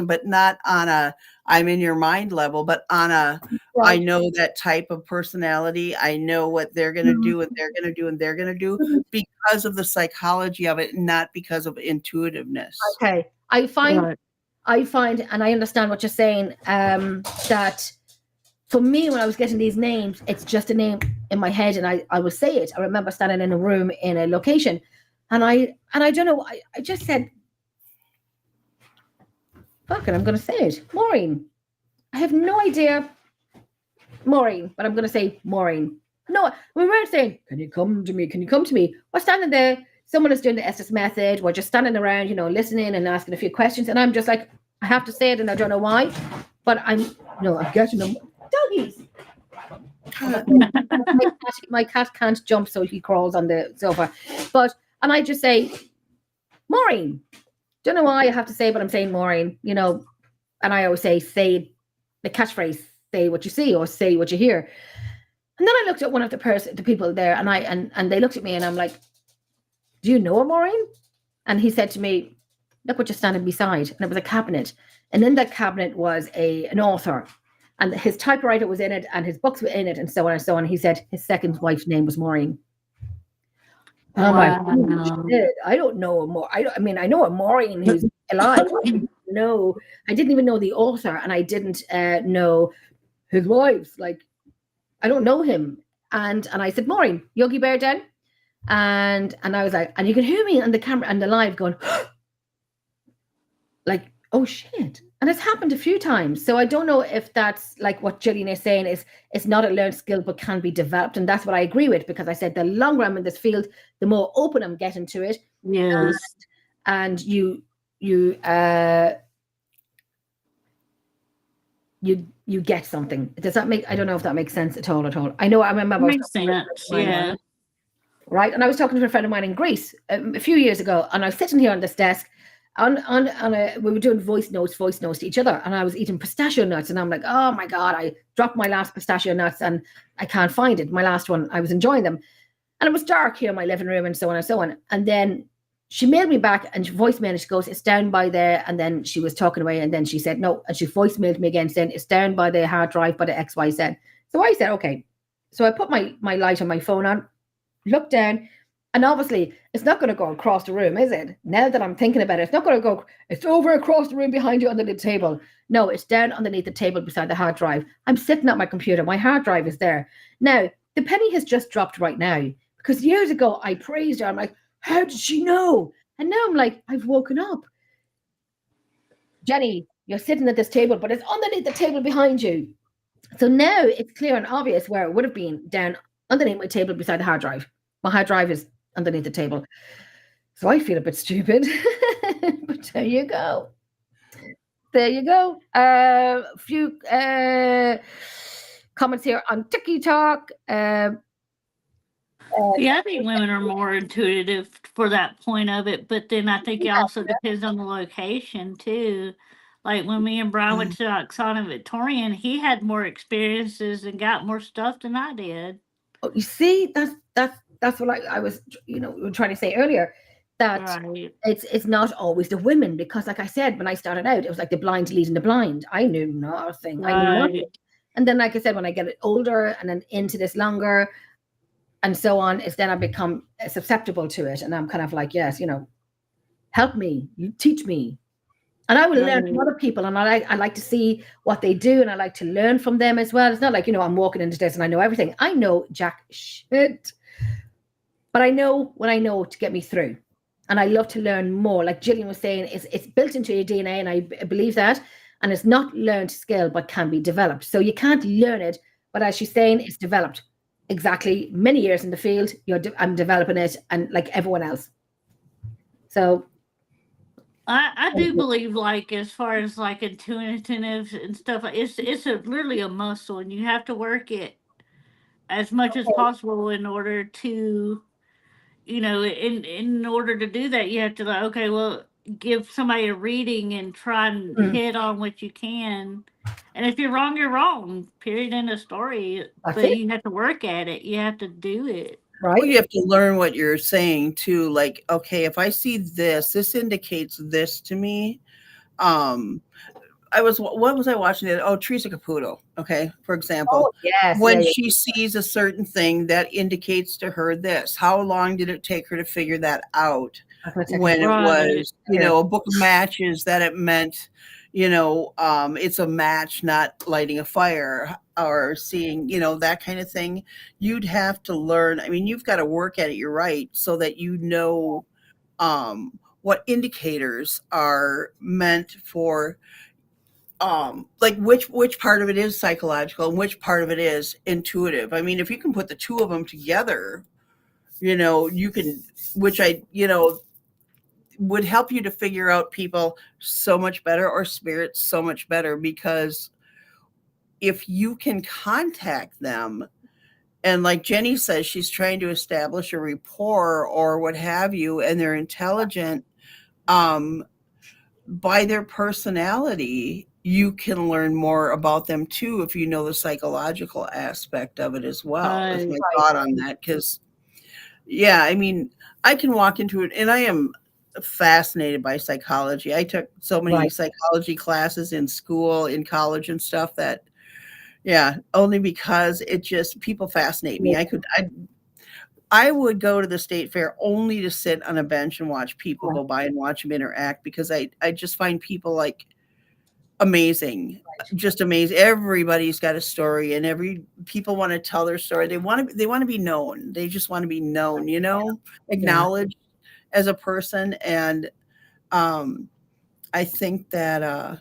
but not on a I'm in your mind level, but on a I know that type of personality, I know what they're going to do and they're going to do and they're going to do, because of the psychology of it, not because of intuitiveness. Okay, I find, and I understand what you're saying, that for me, when I was getting these names, it's just a name in my head, and I will say it. I remember standing in a room in a location, and I don't know, I just said, fuck it, I'm going to say it. Maureen. I have no idea, Maureen, but I'm going to say Maureen. No, we weren't saying, can you come to me? Can you come to me? We're standing there. Someone is doing the Estes method. We're just standing around, listening and asking a few questions. And I'm just like, I have to say it, and I don't know why, but I'm getting them. Doggies. My cat can't jump, so he crawls on the sofa. And I just say, Maureen. Don't know why I have to say, but I'm saying Maureen, and I always say the catchphrase, say what you see or say what you hear. And then I looked at one of the people there, and they looked at me, and I'm like, do you know her, Maureen? And he said to me, look what you're standing beside. And it was a cabinet. And in that cabinet was an author. And his typewriter was in it, and his books were in it, and so on and so on. He said his second wife's name was Maureen. And I'm like, oh, shit, I don't know more. I know a Maureen who's alive. I didn't even know the author, and I didn't know his wives. Like, I don't know him. And I said, Maureen, Yogi Bear Den? And I was like, and you can hear me on the camera and the live going, like, oh shit. And it's happened a few times. So I don't know if that's like what Gillian is saying is it's not a learned skill, but can be developed. And that's what I agree with, because I said the longer I'm in this field, the more open I'm getting to it. Yes. And you get something. Does that make, I don't know if that makes sense at all. I know, I remember. Makes sense, yeah. Right. And I was talking to a friend of mine in Greece a few years ago, and I was sitting here on this desk we were doing voice notes to each other, and I was eating pistachio nuts, and I'm like, oh my God, I dropped my last pistachio nuts and I can't find it. My last one, I was enjoying them. And it was dark here in my living room and so on and so on. And then she mailed me back and she voicemailed and she goes, it's down by there. And then she was talking away and then she said, no. And she voicemailed me again saying, it's down by the hard drive by the XYZ. So I said, okay. So I put my light on my phone on, looked down, and obviously it's not going to go across the room, is it? Now that I'm thinking about it, it's not going to go, it's over across the room behind you underneath the table. No, it's down underneath the table beside the hard drive. I'm sitting at my computer. My hard drive is there. Now, the penny has just dropped right now because years ago I praised her. I'm like, how did she know? And now I'm like, I've woken up. Jenny, you're sitting at this table, but it's underneath the table behind you. So now it's clear and obvious where it would have been down underneath my table beside the hard drive. My hard drive is underneath the table. So I feel a bit stupid, but there you go. There you go. A few comments here on TikTok. Yeah, I think women are more intuitive for that point of it, but then I think it also depends on the location too. Like when me and Brian went to Oksana Victorian, he had more experiences and got more stuff than I did. Oh, you see, that's what I was, we were trying to say earlier, that Right. it's not always the women, because like I said, when I started out, it was like the blind leading the blind. I knew nothing. I knew nothing. Right. And then, like I said, when I get older and then into this longer and so on, it's then I become susceptible to it. And I'm kind of like, yes, help me, you teach me. And I will learn from other people, and I like to see what they do, and I like to learn from them as well. It's not like, I'm walking into this and I know everything. I know jack shit. But I know what I know to get me through. And I love to learn more. Like Gillian was saying, it's built into your DNA, and I believe that. And it's not learned skill, but can be developed. So you can't learn it, but as she's saying, it's developed. Exactly. Many years in the field, I'm developing it, and like everyone else. So I do believe, like, as far as like intuitive and stuff, it's literally a muscle, and you have to work it as much as possible in order to, in order to do that, you have to, like, okay, well, give somebody a reading and try and hit on what you can. And if you're wrong, you're wrong. Period. End of story. That's But it. you have to work at it. You have to do it. Well, right. you have to learn what you're saying too. Like, okay, if I see this indicates this to me. What was I watching it? Oh, Teresa Caputo. Okay, for example, Oh, yes. when yeah. she sees a certain thing that indicates to her this, how long did it take her to figure that out? When it was, a book of matches, that it meant, it's a match, not lighting a fire, or seeing, that kind of thing. You'd have to learn. I mean, you've got to work at it. You're right, so that what indicators are meant for. Like which part of it is psychological and which part of it is intuitive. I mean, if you can put the two of them together, you can, which would help you to figure out people so much better, or spirits so much better, because if you can contact them, and like Jenny says, she's trying to establish a rapport or what have you, and they're intelligent, by their personality, you can learn more about them too, if you know the psychological aspect of it as well. Is my thought on that. Because, yeah, I mean, I can walk into it, and I am fascinated by psychology. I took so many psychology classes in school, in college and stuff, that, yeah, only because people fascinate me. I would go to the state fair only to sit on a bench and watch people go by and watch them interact, because I just find people like amazing, just amazing. Everybody's got a story, and people want to tell their story. They want to be known. They just want to be known, acknowledged as a person. And I think that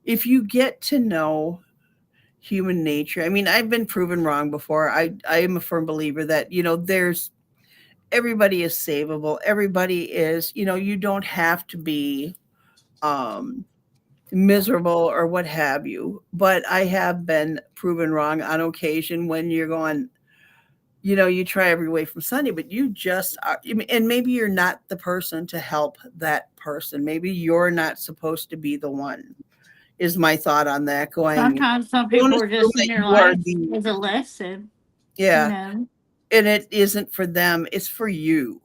if you get to know human nature. I mean, I've been proven wrong before. I am a firm believer that, everybody is savable. Everybody is, you don't have to be miserable or what have you. But I have been proven wrong on occasion, when you're going, you try every way from Sunday, but you just are, and maybe you're not the person to help that person. Maybe you're not supposed to be the one. Is my thought on that. Going, sometimes some people are just in your life as a lesson. Yeah. and it isn't for them, it's for you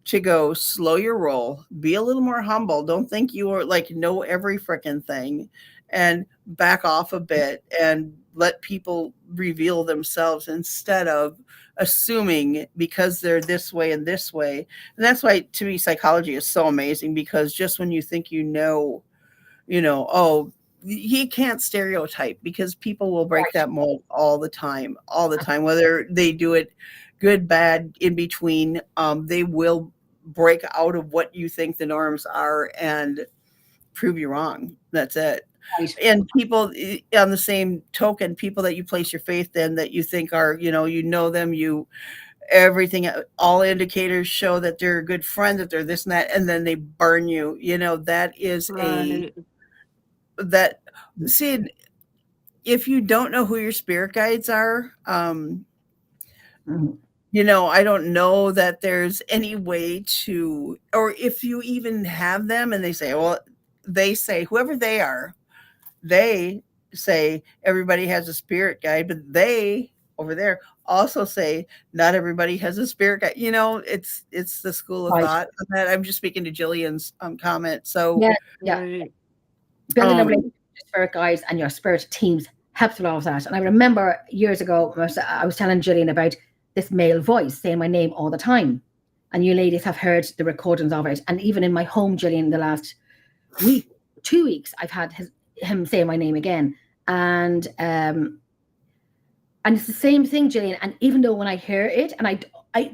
to go slow your roll, be a little more humble. Don't think you are like know every freaking thing, and back off a bit and let people reveal themselves instead of assuming because they're this way and this way. And that's why to me psychology is so amazing, because just when you think oh, he can't stereotype, because people will break that mold all the time, whether they do it good, bad, in between. They will break out of what you think the norms are and prove you wrong. That's it. Right. And people, on the same token, people that you place your faith in, that you think are, them, everything, all indicators show that they're a good friend, that they're this and that, and then they burn you. That is Right. see, if you don't know who your spirit guides are, Mhm. I don't know that there's any way to, or if you even have them and they say, whoever they are, they say everybody has a spirit guide, but they over there also say not everybody has a spirit guide. It's the school of Right. thought on that. I'm just speaking to Jillian's comment. So Yeah. Right. Building a Um, relationship with your spirit guides and your spirit teams helps with all of that. And I remember years ago, I was telling Gillian about this male voice saying my name all the time. And you ladies have heard the recordings of it. And even in my home, Gillian, the last week, 2 weeks, I've had him say my name again. And it's the same thing, Gillian. And even though when I hear it, and I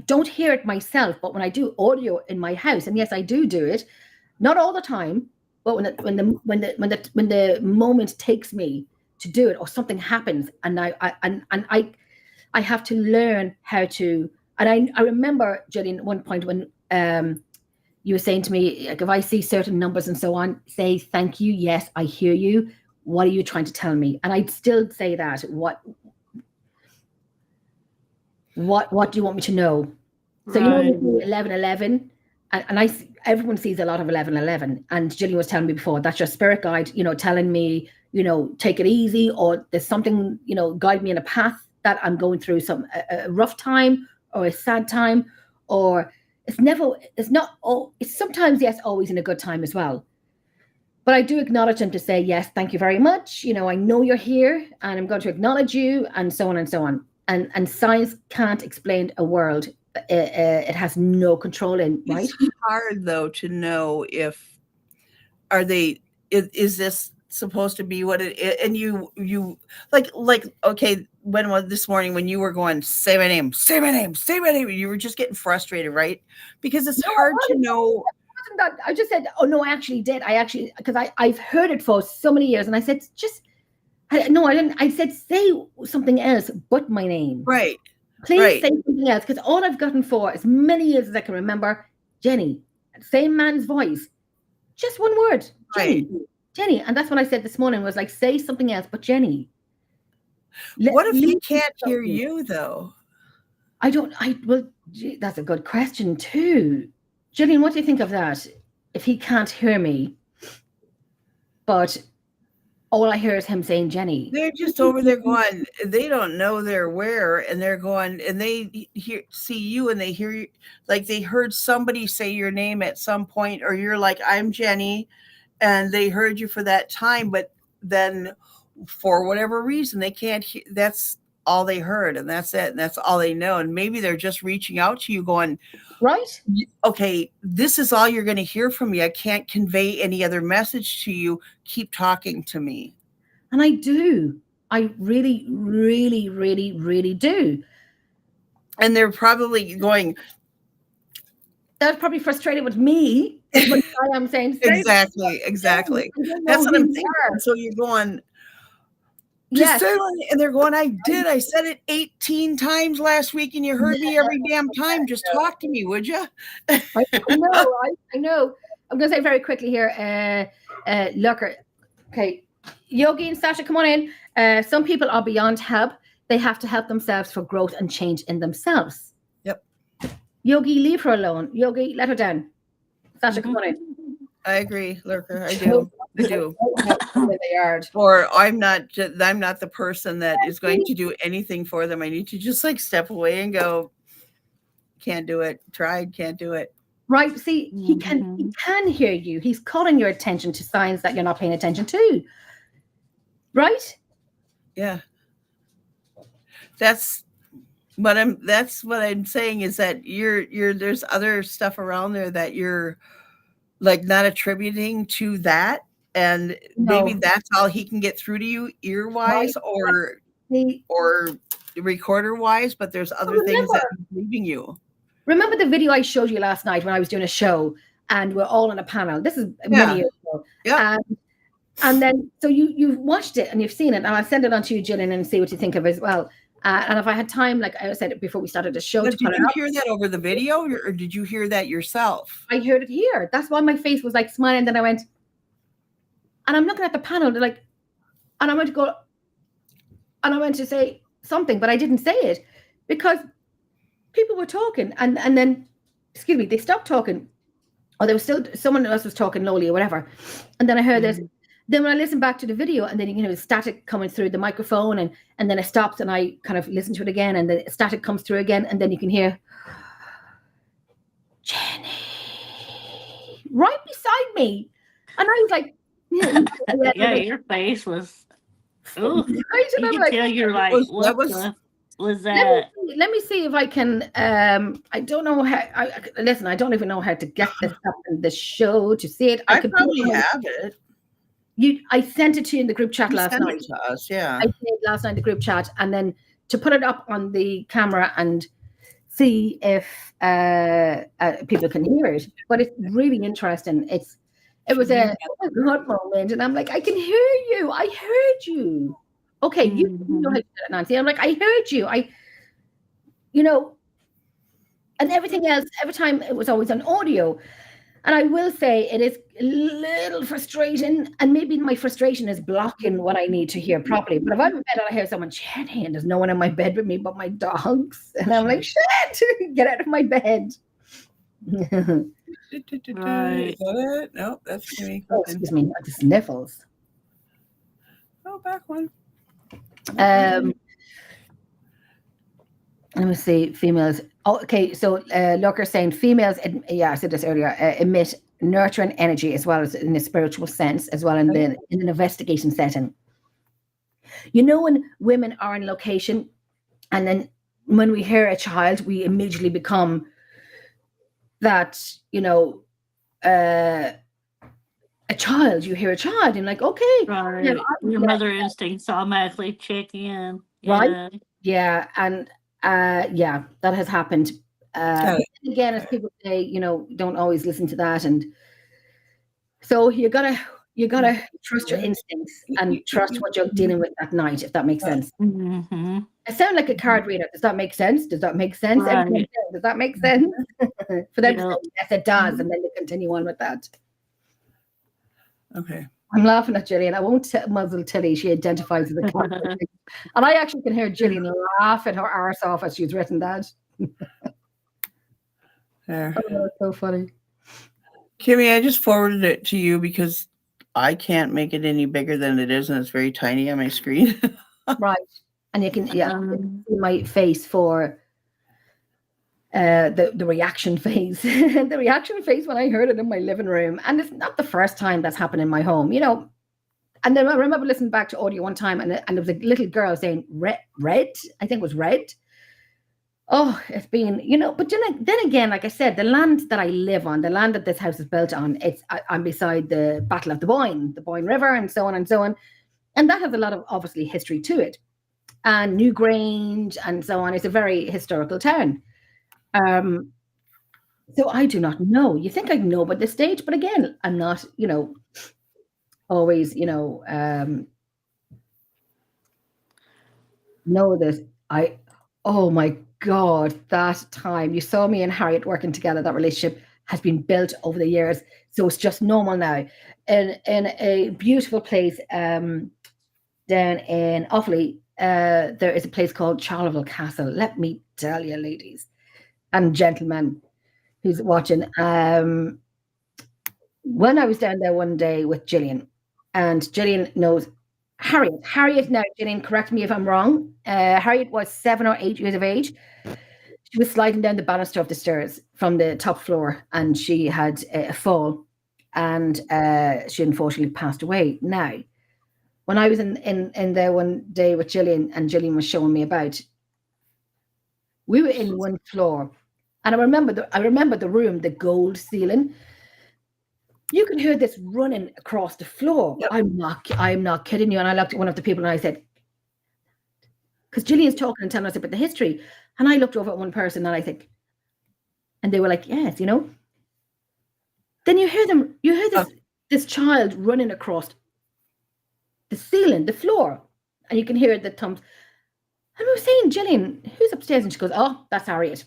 don't hear it myself, but when I do audio in my house, and yes, I do it, not all the time, but when the moment takes me to do it, or something happens, and I have to learn how to. And I remember, Gillian, at one point when you were saying to me, like, if I see certain numbers and so on, say thank you. Yes, I hear you. What are you trying to tell me? And I'd still say that. What do you want me to know? So Right. 1111, and everyone sees a lot of 1111. And Gillian was telling me before, that's your spirit guide, telling me, take it easy, or there's something, guide me in a path that I'm going through a rough time or a sad time, or it's sometimes, yes, always in a good time as well. But I do acknowledge them to say, yes, thank you very much. I know you're here and I'm going to acknowledge you, and so on and so on. And science can't explain a world it has no control in, right? It's hard though to know if is this supposed to be what it is? And you like okay, when was this morning when you were going, say my name, you were just getting frustrated, right? Because it's hard to know. I just said, oh no, I actually did. Because I've heard it for so many years, and I said, no, I didn't. I said, say something else but my name. Right. Please Right. say something else, because all I've gotten for as many years as I can remember, Jenny, same man's voice, just one word, Jenny, Right. Jenny. And that's what I said this morning, was like, say something else but Jenny. What if he can't hear you though? Well, gee, that's a good question too. Gillian, what do you think of that? If he can't hear me, but all I hear is him saying Jenny. They're just over there going, they don't know they're where, and they're going, and they see you, and they hear you, like they heard somebody say your name at some point, or you're like, I'm Jenny, and they heard you for that time, but then for whatever reason, they can't hear. That's all they heard, and that's it, and that's all they know. And maybe they're just reaching out to you going, right? Okay, this is all you're going to hear from me. I can't convey any other message to you. Keep talking to me. And I do. I really, really, really, really do. And they're probably going. They're probably frustrated with me. When I'm saying Exactly. That's what I'm thinking. So you're going. Yes. And they're going, I did. I said it 18 times last week, and you heard me every damn time. Just talk to me, would you? I know. I'm going to say very quickly here, Lurker. Okay, Yogi and Sasha, come on in. Some people are beyond help. They have to help themselves for growth and change in themselves. Yep. Yogi, leave her alone. Yogi, let her down. Sasha, come on in. I agree, Lurker. I do. Or I'm not the person that is going to do anything for them. I need to just like step away and go, can't do it. Tried, can't do it. Right? See, he can hear you. He's calling your attention to signs that you're not paying attention to. Right? Yeah. That's what I'm saying is that there's other stuff around there that you're like not attributing to that, and maybe that's all he can get through to you ear wise or recorder wise, but there's other things that he's leaving you. Remember the video I showed you last night when I was doing a show and we're all on a panel? This is many years ago. Yeah. And then, so you've watched it and you've seen it, and I'll send it on to you, Gillian, and see what you think of it as well. And if I had time, like I said before we started the show, did you hear that over the video, or did you hear that yourself? I heard it here. That's why my face was like smiling. Then I went, and I'm looking at the panel, they're like, and I went to go, and I went to say something, but I didn't say it because people were talking, and then, excuse me, they stopped talking, or there was still someone else was talking lowly or whatever, and then I heard this. Then when I listened back to the video, and then static coming through the microphone, and then it stops, and I kind of listen to it again, and the static comes through again, and then you can hear Jenny right beside me, and I was like, yeah, your face was. Ooh, you can tell you're like, what was that? Let me see if I can. I don't know how. Listen, I don't even know how to get this up in the show to see it. I probably have it. I sent it to you in the group chat last night. To us, yeah. I did last night in the group chat, and then to put it up on the camera and see if people can hear it. But it's really interesting. It was a good moment, and I'm like, I can hear you. I heard you. Okay, you know how to do it, Nancy. I'm like, I heard you. And everything else. Every time it was always on audio. And I will say it is a little frustrating, and maybe my frustration is blocking what I need to hear properly. But if I'm in bed and I hear someone chatting and there's no one in my bed with me but my dogs, and I'm like, shit, get out of my bed. Right. Is that it? No, that's me. Oh, excuse me, the sniffles. Oh, back one. Let me see, females. Oh, okay, so Lurker's saying females, I said this earlier, emit nurturing energy as well as in a spiritual sense, as well in an investigation setting. When women are in location, and then when we hear a child, we immediately become that, a child. You hear a child, and like, okay. Right. Your mother instincts automatically check in. Right? Yeah, and that has happened. Again, as people say, don't always listen to that, and so you gotta trust your instincts and trust what you're dealing with that night, if that makes sense. Mm-hmm. I sound like a card reader. Does that make sense? Does that make sense? Right. Does that make sense? For them to say, yes, it does, and then they continue on with that. Okay. I'm laughing at Gillian. I won't muzzle Tilly. She identifies as a card. And I actually can hear Gillian laugh at her arse off as she's written that. There. Oh, that's so funny. Kimmy, I just forwarded it to you because I can't make it any bigger than it is, and it's very tiny on my screen. Right. And you can see my face for the reaction phase. The reaction phase when I heard it in my living room. And it's not the first time that's happened in my home, And then I remember listening back to audio one time, and there was a little girl saying, red, I think it was red. Oh, it's been, but then again, like I said, the land that I live on, the land that this house is built on, I'm beside the Battle of the Boyne River, and so on and so on. And that has a lot of, obviously, history to it. And Newgrange and so on. It's a very historical town. So I do not know. You think I know about this stage, but again, I'm not, always, know this. Oh my God, that time you saw me and Harriet working together, that relationship has been built over the years. So it's just normal now. In a beautiful place down in Offaly, there is a place called Charleville Castle. Let me tell you, ladies and gentlemen who's watching, when I was down there one day with Gillian, and Gillian knows Harriet now, Gillian, correct me if I'm wrong. Harriet was 7 or 8 years of age. she was sliding down the banister of the stairs from the top floor, and she had a fall, and she unfortunately passed away. Now, when I was in there one day with Gillian, and Gillian was showing me about, we were in one floor, and I remember the room, the gold ceiling. You could hear this running across the floor. Yep. I'm not kidding you. And I looked at one of the people and I said, because Gillian's talking and telling us about the history, and I looked over at one person and I think, and they were like, yes, you know. Then you hear this child running across the ceiling, the floor, and you can hear the thumbs. And we were saying, Gillian, who's upstairs? And she goes, oh, that's Harriet.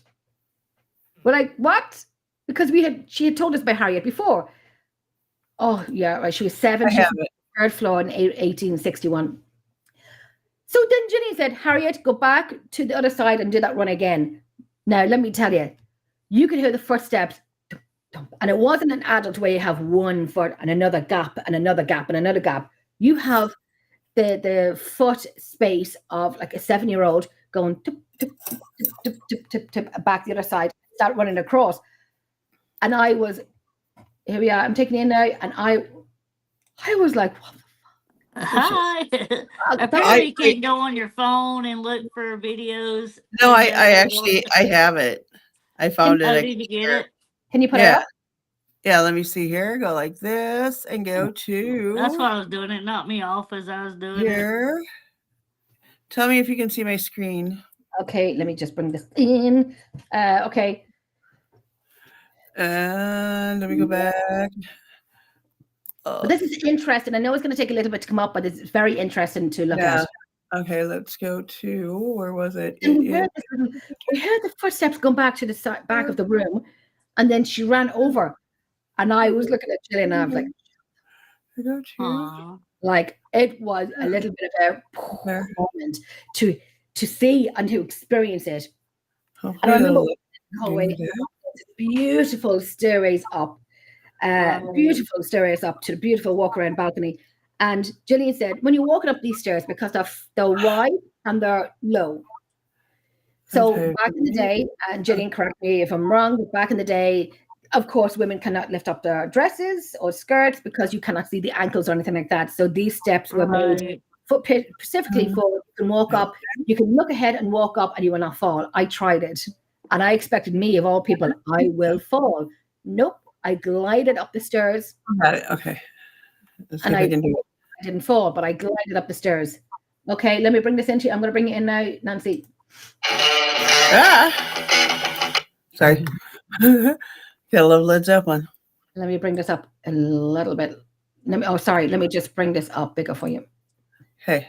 We're like, what? Because she had told us about Harriet before. Oh, yeah, right. She was 7. She was on the 3rd floor in 1861. So then Ginny said, Harriet, go back to the other side and do that run again. Now, let me tell you, you could hear the footsteps. And it wasn't an adult where you have one foot and another gap and another gap and another gap. You have the foot space of like a 7-year-old going tip, tip, tip, tip, tip, tip, tip, back the other side, start running across. And I was... Here we are. I'm taking it in now, and I was like, what the fuck? Hi. Apparently, you can't go on your phone and look for videos. No, I actually have it. I found it. Did you get it? Can you put it up? Yeah, let me see here. Go like this and go to. That's why I was doing it. Knocked me off as I was doing here. Tell me if you can see my screen. Okay, let me just bring this in. Okay. And let me go back. But this is interesting. I know it's going to take a little bit to come up, but it's very interesting to look at. Okay, let's go to, where was it? We heard the footsteps going back to the back of the room, and then she ran over, and I was looking at Gillian, and I was like, I go to. Like, it was a little bit of a moment to see and to experience it. And I remember the hallway, beautiful stairways up, to the beautiful walk around balcony. And Gillian said, when you're walking up these stairs, because they're wide and they're low. So back in the day, and Gillian, correct me if I'm wrong, but back in the day, of course, women cannot lift up their dresses or skirts because you cannot see the ankles or anything like that. So these steps were made specifically for you can walk up, you can look ahead and walk up, and you will not fall. I tried it. And I expected, me of all people, I will fall. Nope. I glided up the stairs. Got it. Okay. And I didn't fall, but I glided up the stairs. Okay, let me bring this into you. I'm going to bring it in now, Nancy. Sorry. Got a little Led Zeppelin. Let me bring this up a little bit. Let me just bring this up bigger for you. Okay.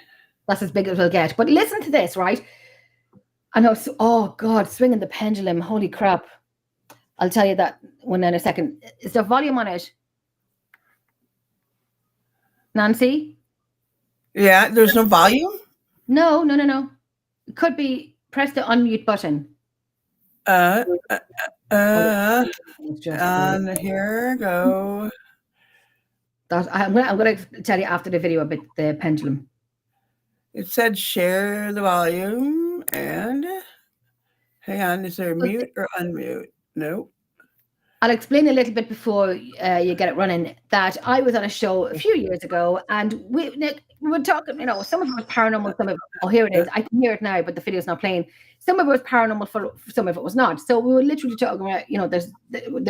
That's as big as we'll get. But listen to this, right? I know. Oh God, swinging the pendulum. Holy crap! I'll tell you that one in a second. Is there volume on it, Nancy? Yeah, there's no volume. No. It could be. Press the unmute button. And here go. I'm gonna tell you after the video about the pendulum. It said share the volume, and hang on, is there mute or unmute? Nope. I'll explain a little bit before you get it running that I was on a show a few years ago, and we were talking, some of it was paranormal, some of it, here it is. I can hear it now, but the video's not playing. Some of it was paranormal, some of it was not. So we were literally talking about,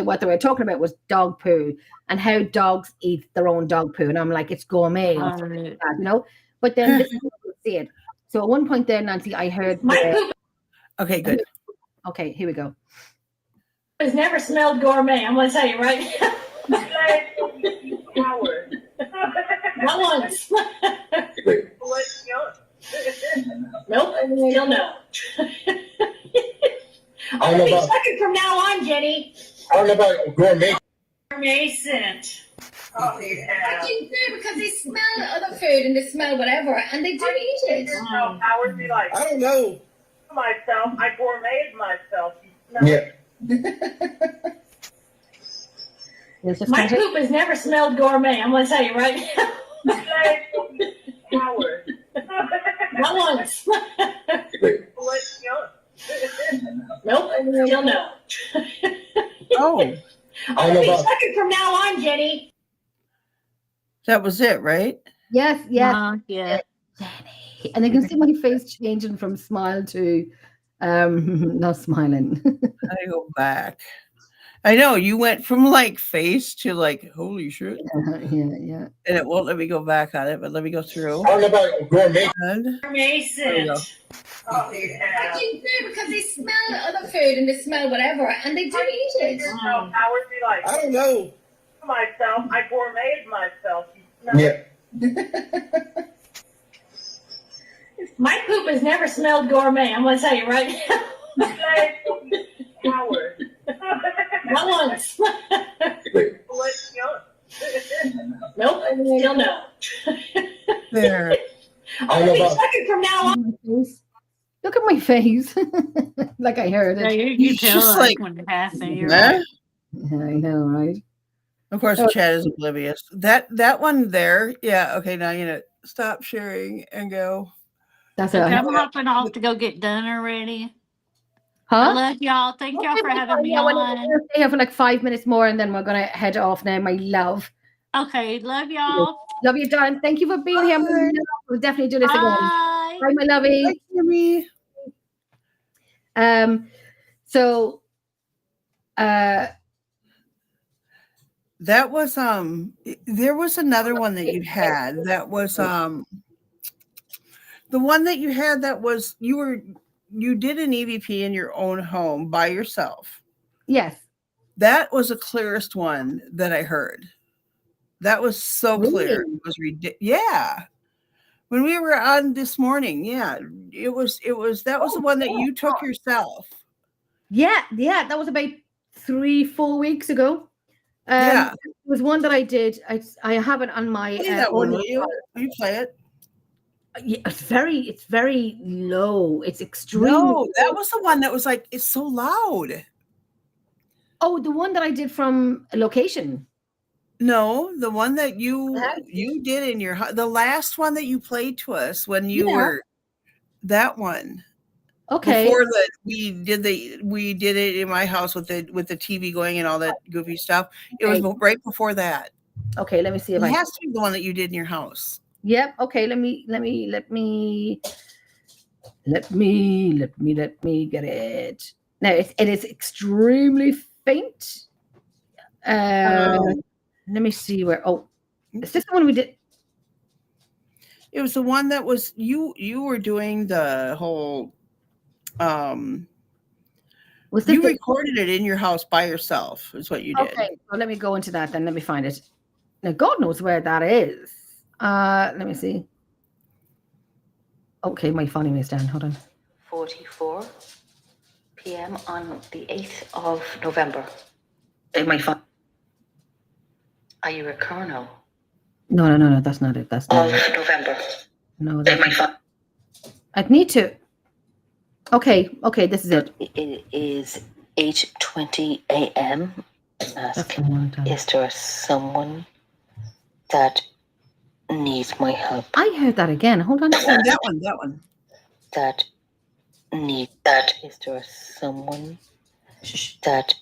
what they were talking about was dog poo and how dogs eat their own dog poo. And I'm like, it's gourmet, But then this is how we see it. So at one point there, Nancy, I heard. Okay, good. Okay, here we go. It's never smelled gourmet. I'm going to tell you right now. Not once. Nope, still no. I'll be second from now on, Jenny. I don't know about gourmet. Gourmet scent. Oh, yeah. I can do because they smell other food and they smell whatever, and they do eat it. Hours be like, I don't know myself. I gourmeted myself. Yeah. My poop has never smelled gourmet. I'm going to tell you right now. Not once. Nope, Nope, still no. Oh, I'll be second from now on, Jenny. that was it, right? Yes, yes. Yeah. And you can see my face changing from smile to not smiling. I go back. I know you went from like face to like holy shit, yeah. and it won't let me go back on it. But let me go through. I don't know about gourmet. Mason. Oh, yeah. I didn't know because they smell other food and they smell whatever, and they do eat it. How would you like? I don't know. Myself, I gourmeted myself. Yeah. My poop has never smelled gourmet. I'm gonna tell you right now. Howard. Not once. Let's go. Nope, still no. There. I'll be second from now on. Look at my face. Like I heard Yeah, it. you It's tell just like like- when it happened. You're Huh? right. Yeah, I know, right? Of course, Chad is oblivious. That one there. Yeah. Okay. Now you know. Stop sharing and go. That's Okay, it. I'm hopping off to go get dinner ready. I Huh? love y'all. Thank y'all for having me Yeah, we're on. gonna stay here for like 5 minutes more, and then we're gonna head off now, my love. Okay, love y'all. Love you, darling. Thank you for being here. Bye. We'll definitely do this again. Bye. Bye, my lovey. Hi, Kimmy. So That was there was another one that you had that was the one that you had that was you did an EVP in your own home by yourself. yes. That was the clearest one that I heard. That was so clear. Really? It was ridiculous. Yeah. When we were on this morning, yeah, it was that was the one that you took yourself. Yeah, that was about 3-4 weeks ago. Yeah. It was one that I did. I have it on my Play that one, audio will you? Will you play it? Yeah, it's very low. It's extremely No, that was the one that was like, it's so loud. Oh, the one that I did from a location. No, the one that you did in your the last one that you played to us when you were that one. Okay. Before that we did it in my house with the TV going and all that goofy stuff. It was right before that. Okay, let me see if It I has to be the one that you did in your house. Yep. Okay, let me get it. Now it is extremely faint. Let me see where. Oh, is this the one we did? It was the one that was you were doing the whole Was this you recorded it in your house by yourself is what you did. Okay, well, let me go into that then. Let me find it. Now God knows where that is. Let me see. Okay, my phone is down. Hold on. 44 p.m. on the 8th of November. My phone. Are you a colonel? No, that's not it. That's not Of it. November. No, that's my phone. I'd need to. Okay, this is it. It is 8:20 a.m. That's a long time. Is there someone that needs my help? I heard that again. Hold on. That one. That is there someone that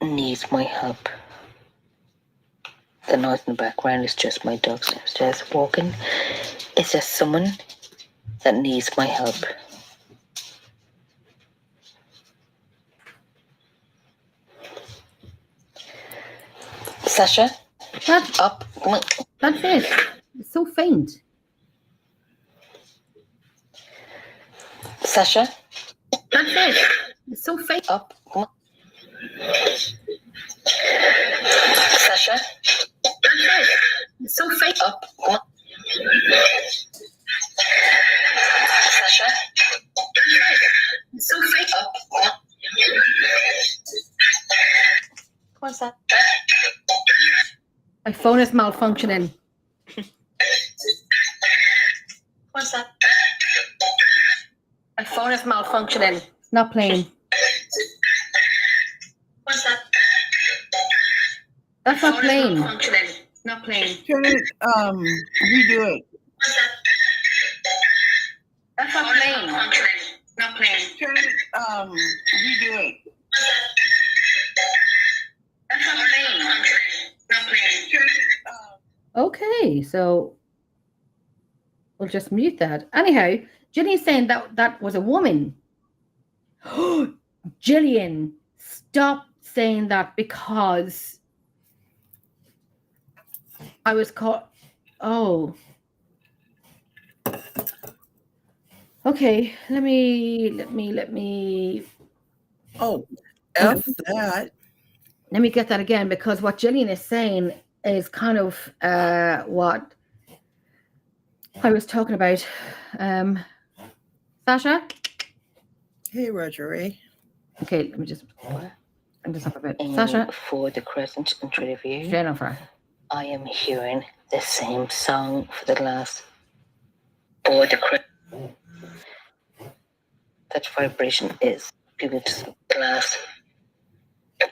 needs my help? The noise in the background is just my dogs downstairs walking. Is there someone that needs my help? Sasha, up. That's it. It's so faint. Sasha, that's it. It's so faint. Up. Sasha, that's it. It's so faint. Up. Sasha, it's so faint. Up. What's that? My phone is malfunctioning. What's that? My phone is malfunctioning. It's not playing. What's that? That's not playing. Not playing. Turn it, redo it. What's that? That's not playing. Not playing. Turn it, redo it. That's not playing. Not playing. Turn it, Okay, so we'll just mute that. Anyhow, Gillian's saying that was a woman. Gillian, stop saying that because I was caught. Oh. Okay, let me. Oh, F that. Let me get that again, because what Gillian is saying is kind of what I was talking about. Sasha? Hey, Roger Ray. Okay, let me just bring this up a bit. And Sasha? for the crescent interview, Jennifer. I am hearing the same song for the last. For the crescent. That vibration is good. The last.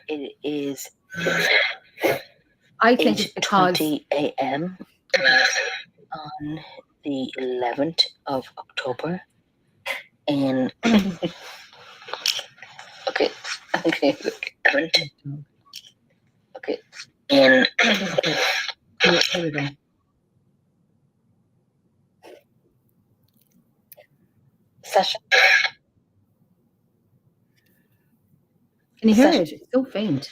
It is I think it's because 8:20 a.m. on the 11th of October. And okay, 11th. Okay, and here we go. Sasha. Can you hear it? It's so faint.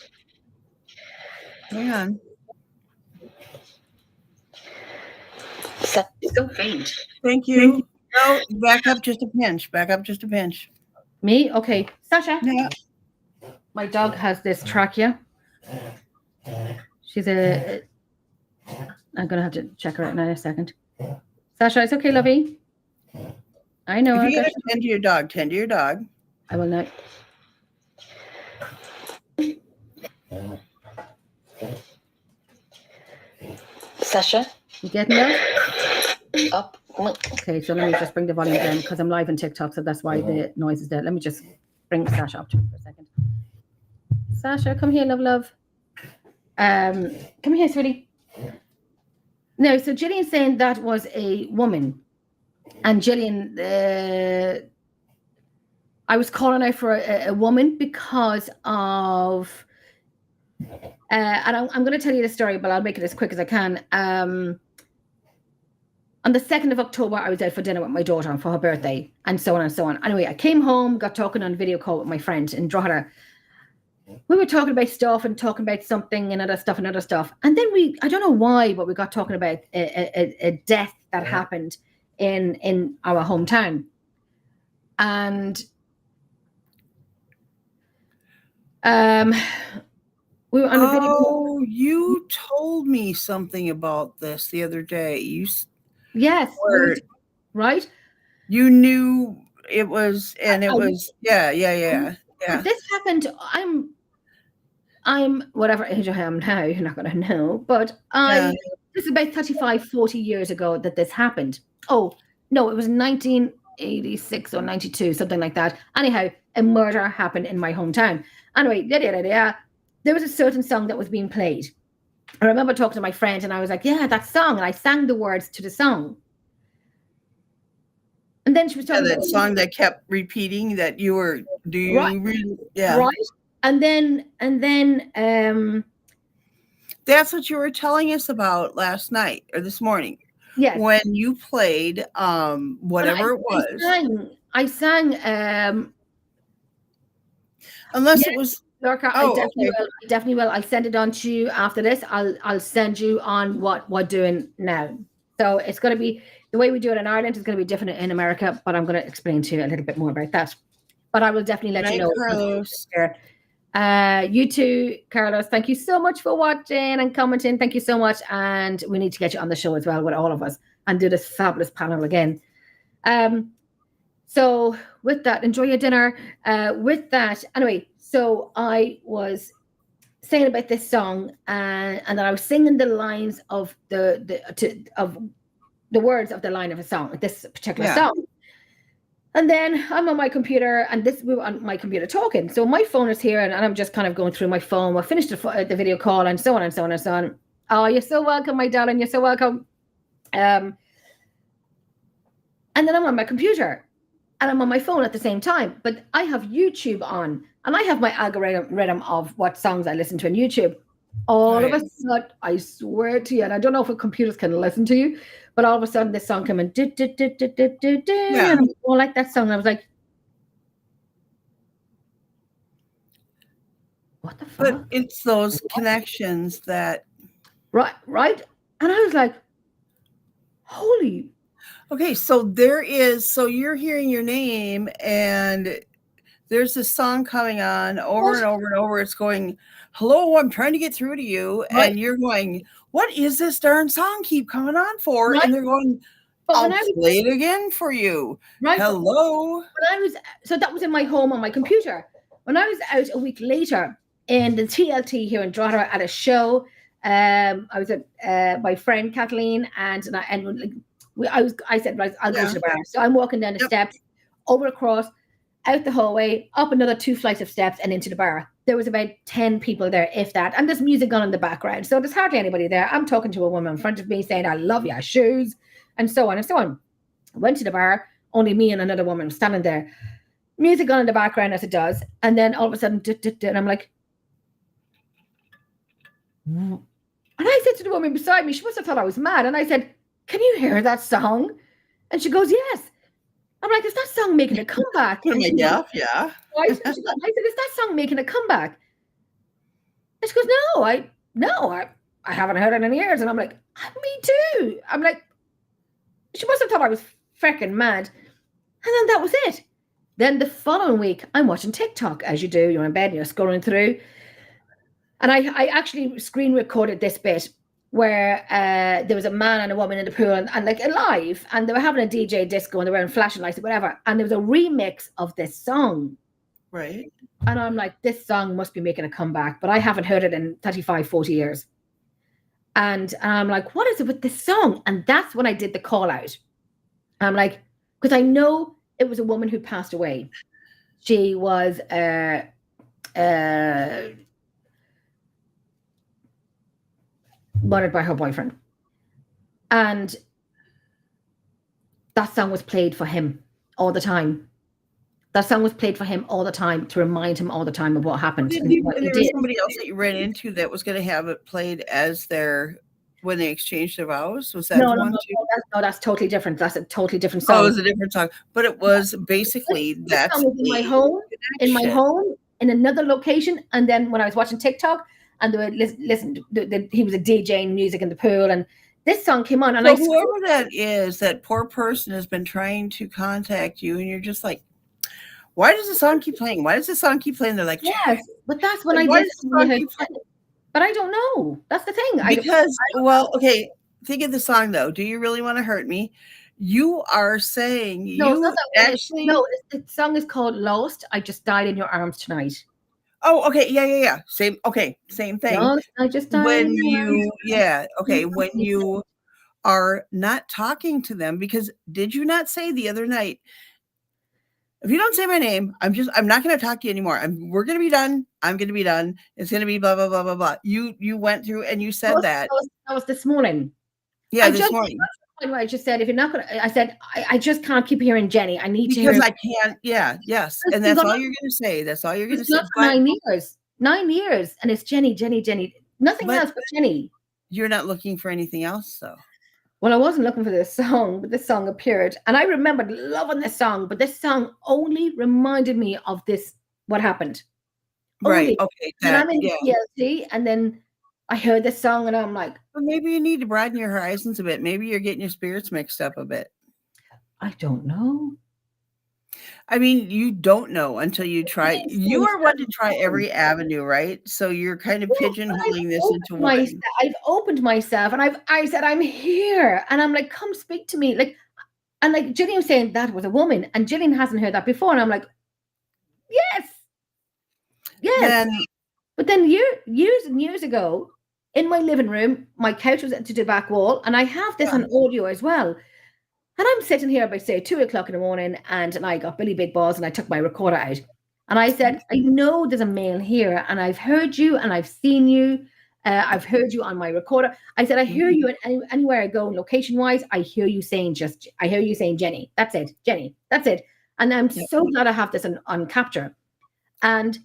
Hang on. It's so faint. Thank you. No, back up just a pinch. Back up just a pinch. Me? Okay. Sasha? Yeah. My dog has this trachea. She's a... I'm going to have to check her out now in a second. Sasha, it's okay, lovey. I know. If you gotta tend to your dog, tend to your dog. I will not. Sasha. You getting that? Up. Okay, so let me just bring the volume down because I'm live on TikTok, so that's why the noise is there. Let me just bring Sasha up to for a second. Sasha, come here, love. Come here, sweetie. No, so Gillian's saying that was a woman. And Gillian, I was calling out for a woman because of, and I'm going to tell you the story, but I'll make it as quick as I can. On the 2nd of October, I was out for dinner with my daughter for her birthday, and so on and so on. Anyway, I came home, got talking on video call with my friend in Drogheda. We were talking about stuff and talking about something and other stuff. And then I don't know why, but we got talking about a death that happened in our hometown. And we were on a video. Oh, you told me something about this the other day. Yes, right. You knew it was, and it was, yeah. But this happened. I'm whatever age I am now. You're not going to know, but this is about 35, 40 years ago that this happened. Oh no, it was 1986 or 92, something like that. Anyhow, a murder happened in my hometown. Anyway, there was a certain song that was being played. I remember talking to my friend and I was like, yeah, that song. And I sang the words to the song. And then she was talking about that song that kept repeating that you were, Right. And then that's what you were telling us about last night or this morning. Yes. When you played whatever it was. I sang unless it was Lorca, I definitely will. I'll send it on to you after this. I'll send you on what we're doing now. So it's going to be the way we do it in Ireland is going to be different in America, but I'm going to explain to you a little bit more about that. But I will definitely let you know. Carlos. You too, Carlos. Thank you so much for watching and commenting. Thank you so much. And we need to get you on the show as well with all of us and do this fabulous panel again. So with that, enjoy your dinner. With that, anyway, so I was saying about this song and then I was singing the lines of the words of the line of a song, this particular song. And then I'm on my computer and we were on my computer talking. So my phone is here and I'm just kind of going through my phone. We finished the video call and so on and so on and so on. Oh, you're so welcome, my darling. You're so welcome. And then I'm on my computer and I'm on my phone at the same time, but I have YouTube on, and I have my algorithm of what songs I listen to on YouTube. All of a sudden, I swear to you, and I don't know if computers can listen to you, but all of a sudden this song came in, and I like that song. And I was like, what the fuck? But it's those connections that right. And I was like, holy. Okay, so you're hearing your name and there's this song coming on over and over and over. It's going, hello, I'm trying to get through to you. Right. And you're going, what is this darn song keep coming on for? Right. And they're going, I'll play it again for you. Right. Hello. So that was in my home on my computer. When I was out a week later in the TLT here in Drogheda at a show, I was at my friend Kathleen I said, right, I'll go to the bar. So I'm walking down the steps, over across, out the hallway, up another 2 flights of steps and into the bar. There was about 10 people there, if that. And there's music on in the background. So there's hardly anybody there. I'm talking to a woman in front of me saying, I love your shoes, and so on and so on. I went to the bar, only me and another woman standing there. Music on in the background as it does. And then all of a sudden, and I'm like, and I said to the woman beside me, she must have thought I was mad. And I said, can you hear that song? And she goes, yes. I'm like, is that song making a comeback? Yeah. I said, is that song making a comeback? And she goes, no, I haven't heard it in years. And I'm like, me too. I'm like, she must have thought I was freaking mad. And then that was it. Then the following week, I'm watching TikTok, as you do. You're in bed and you're scrolling through. And I actually screen recorded this bit where there was a man and a woman in the pool and like alive, and they were having a DJ disco and they were wearing flashing lights or whatever. And there was a remix of this song. Right. And I'm like, this song must be making a comeback, but I haven't heard it in 35, 40 years. And I'm like, what is it with this song? And that's when I did the call out. I'm like, because I know it was a woman who passed away. She was murdered by her boyfriend. And that song was played for him all the time. That song was played for him all the time to remind him all the time of what happened. There was somebody else that you ran into that was going to have it played as when they exchanged their vows. Was that one too? No, that's totally different. That's a totally different song. Oh, it was a different song, but it was basically this song was in my home, in another location. And then when I was watching TikTok, and they would listen. He was a DJing music in the pool, and this song came on. And so whoever that is, that poor person has been trying to contact you, and you're just like, why does the song keep playing? Why does the song keep playing? They're like, yes, but that's when I did. But I don't know. That's the thing. Okay. Think of the song though. Do you really want to hurt me? You are saying the song is called "Lost." I just died in your arms tonight. Oh, okay. Yeah. Same thing. Lost, I just died when you are not talking to them, because did you not say the other night, if you don't say my name, I'm not going to talk to you anymore. We're going to be done. I'm going to be done. It's going to be blah, blah, blah, blah, blah. You went through and you said that. That was this morning. Yeah, this morning. I just said, if you're not going to, I said, I just can't keep hearing Jenny. I need to hear. Because I can't. Yeah. Yes. And that's all you're going to say. That's all you're going to say. For 9 years. 9 years. And it's Jenny. Nothing else but Jenny. You're not looking for anything else, though. Well, I wasn't looking for this song, but this song appeared. And I remembered loving this song, but this song only reminded me of what happened. Right. Okay. And I'm in TLC, and then I heard this song, and I'm like, well, maybe you need to broaden your horizons a bit. Maybe you're getting your spirits mixed up a bit. I don't know. I mean, you don't know until you try. You are one to try every avenue, right? So you're kind of pigeonholing this into one. I've opened myself, and I said, I'm here, and I'm like, come speak to me, and Jillian was saying that was a woman, and Jillian hasn't heard that before, and I'm like, yes. But then years and years ago, in my living room, my couch was to the back wall, and I have this on audio as well. And I'm sitting here by, say, 2:00 in the morning, and I got Billy Big Balls, and I took my recorder out. And I said, I know there's a male here, and I've heard you, and I've seen you. I've heard you on my recorder. I said, I hear you anywhere I go, location-wise, I hear you saying Jenny. That's it, Jenny. That's it. And I'm so glad I have this on capture. And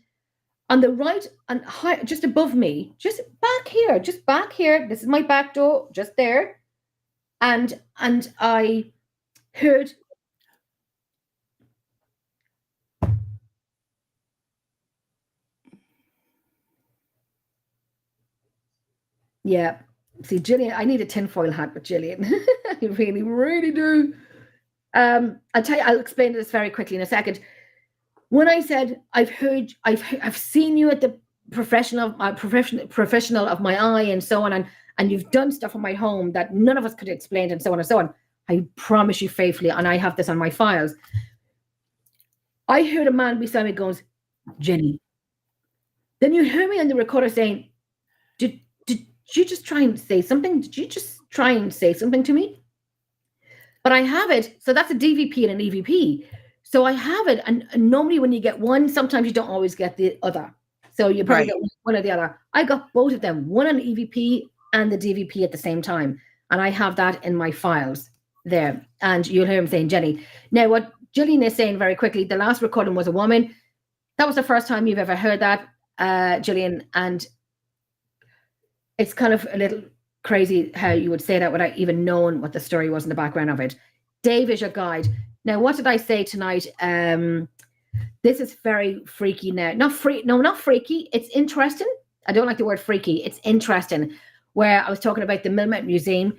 on the right, and high, just above me, just back here, this is my back door, just there. And I heard, yeah. See, Gillian, I need a tinfoil hat with Gillian. I really, really do. I'll tell you, I'll explain this very quickly in a second. When I said I've seen you at the professional of my eye and so on, and you've done stuff in my home that none of us could explain and so on and so on. I promise you faithfully, and I have this on my files. I heard a man beside me goes, Jenny. Then you hear me on the recorder saying, Did you just try and say something? Did you just try and say something to me? But I have it. So that's a DVP and an EVP. So I have it. And normally when you get one, sometimes you don't always get the other. So you probably get one or the other. I got both of them, one on EVP and the DVP at the same time. And I have that in my files there. And you'll hear him saying, Jenny. Now, what Gillian is saying very quickly, the last recording was a woman. That was the first time you've ever heard that, Gillian. And it's kind of a little crazy how you would say that without even knowing what the story was in the background of it. Dave is your guide. Now, what did I say tonight? This is very freaky now. Not freaky. It's interesting. I don't like the word freaky. It's interesting. Where I was talking about the Millmount Museum,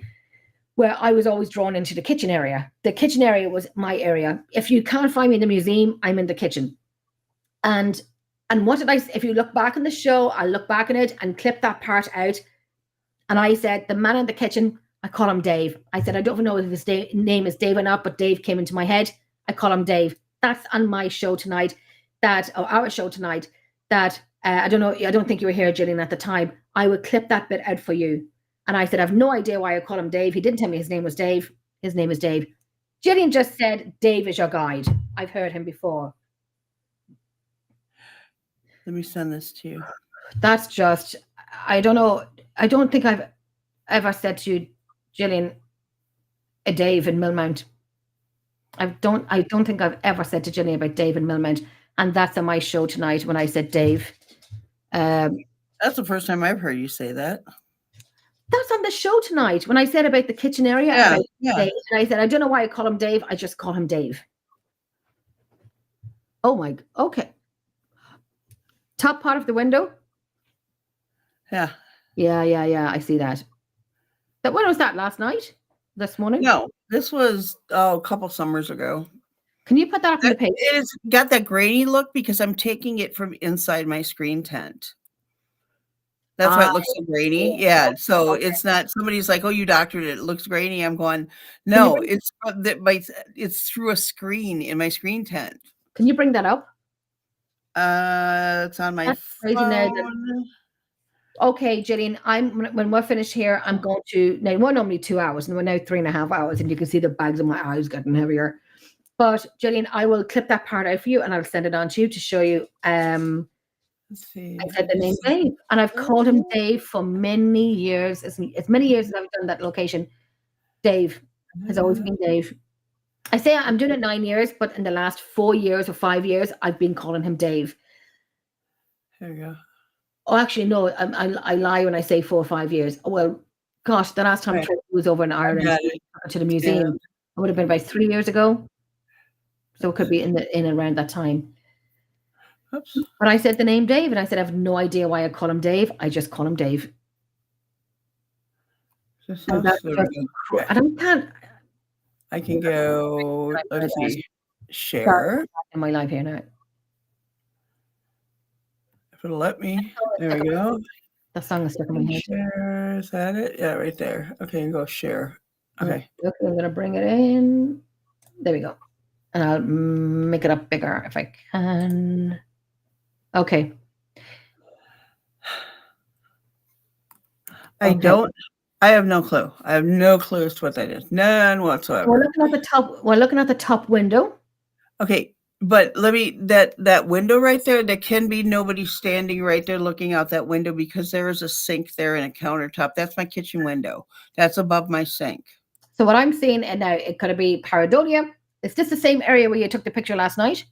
where I was always drawn into the kitchen area. The kitchen area was my area. If you can't find me in the museum, I'm in the kitchen. And what did I say? If you look back on the show, I'll look back on it and clip that part out. And I said, the man in the kitchen, I call him Dave. I said, I don't know if his name is Dave or not, but Dave came into my head. I call him Dave. That's on my show tonight, our show tonight, that I don't know, I don't think you were here, Gillian, at the time. I would clip that bit out for you. And I said, I have no idea why I call him Dave. He didn't tell me his name was Dave. His name is Dave. Gillian just said, Dave is your guide. I've heard him before. Let me send this to you. That's just, I don't know. I don't think I've ever said to you, Gillian, a Dave in Millmount. I don't think I've ever said to Gillian about Dave in Millmount. And that's on my show tonight when I said Dave. That's the first time I've heard you say that. That's on the show tonight when I said about the kitchen area. Yeah. Dave, and I said, I don't know why I call him Dave. I just call him Dave. Oh my, okay. Top part of the window? Yeah. Yeah. I see that. When was that? Last night? This morning? No, this was a couple summers ago. Can you put that up on the page? It's got that grainy look because I'm taking it from inside my screen tent. That's why it looks so grainy. Yeah. So it's not, somebody's like, oh, you doctored it. It looks grainy. I'm going, no, it's through a screen in my screen tent. Can you bring that up? It's on my phone. Okay, Gillian, when we're finished here, I'm going to, now we're normally 2 hours and we're now 3.5 hours and you can see the bags of my eyes getting heavier. But Gillian, I will clip that part out for you and I'll send it on to you to show you. Let's see. I said the name Dave and I've called him Dave for many years, as many years as I've done that location. Dave has always been Dave. I say I'm doing it 9 years, but in the last 4 years or 5 years, I've been calling him Dave. There you go. Oh, actually, no, I lie when I say 4 or 5 years. Oh, well, gosh, the last time Tracy was over in Ireland to the museum, it would have been about 3 years ago. So it could be in around that time. Oops. But I said the name Dave, and I said I have no idea why I call him Dave. I just call him Dave. I can go. Let's see. Share in my life here now. If it'll let me. There we go. The song is stuck in my head. Share. Is that it? Yeah, right there. Okay, go share. Okay. I'm going to bring it in. There we go. And I'll make it up bigger if I can. Okay. I have no clue. I have no clue as to what that is. None whatsoever. We're looking at the top window. Okay, but that window right there, there can be nobody standing right there looking out that window because there is a sink there and a countertop. That's my kitchen window. That's above my sink. So what I'm seeing, and now it could be pareidolia, Is this the same area where you took the picture last night?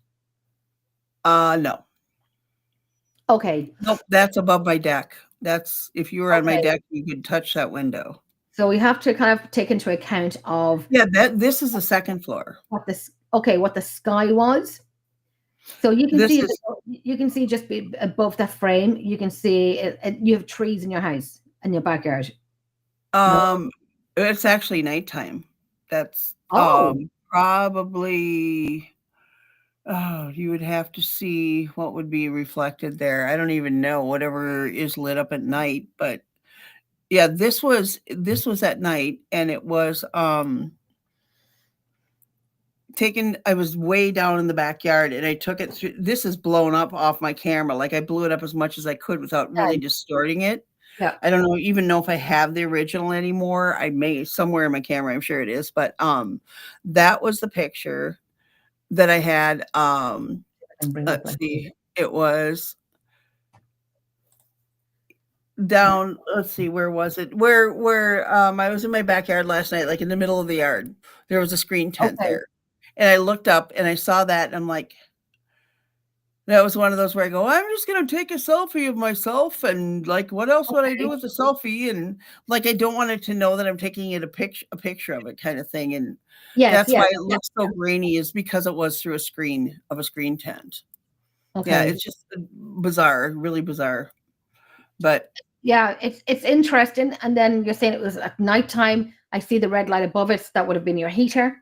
No. Okay. Nope, that's above my deck. That's if you were on my Okay. deck, you could touch that window. So we have to kind of take into account of Yeah, this is the second floor. what the sky was. So you can This see is you can see just above that frame, you can see you have trees in your house in your backyard. it's actually nighttime. That's Oh, probably you would have to see what would be reflected there. I don't even know whatever is lit up at night, but yeah, this was at night, and it was taken. I was way down in the backyard, and I took it through. This is blown up off my camera. Like I blew it up as much as I could without really distorting it. yeah. I don't even know if I have the original anymore. I may somewhere in my camera. I'm sure it is, but that was the picture that I had. Let's see. It was down. Let's see. Where was it? Where I was in my backyard last night, like in the middle of the yard. There was a screen tent there, and I looked up and I saw that, and I'm like, that was one of those where I go, I'm just going to take a selfie of myself. And like, what else would I do with a selfie? And like, I don't want it to know that I'm taking it a picture of it kind of thing. And that's why it looks so grainy, is because it was through a screen tent. Okay. Yeah. It's just bizarre, really bizarre. But yeah, it's interesting. And then you're saying it was at nighttime. I see the red light above it. So that would have been your heater.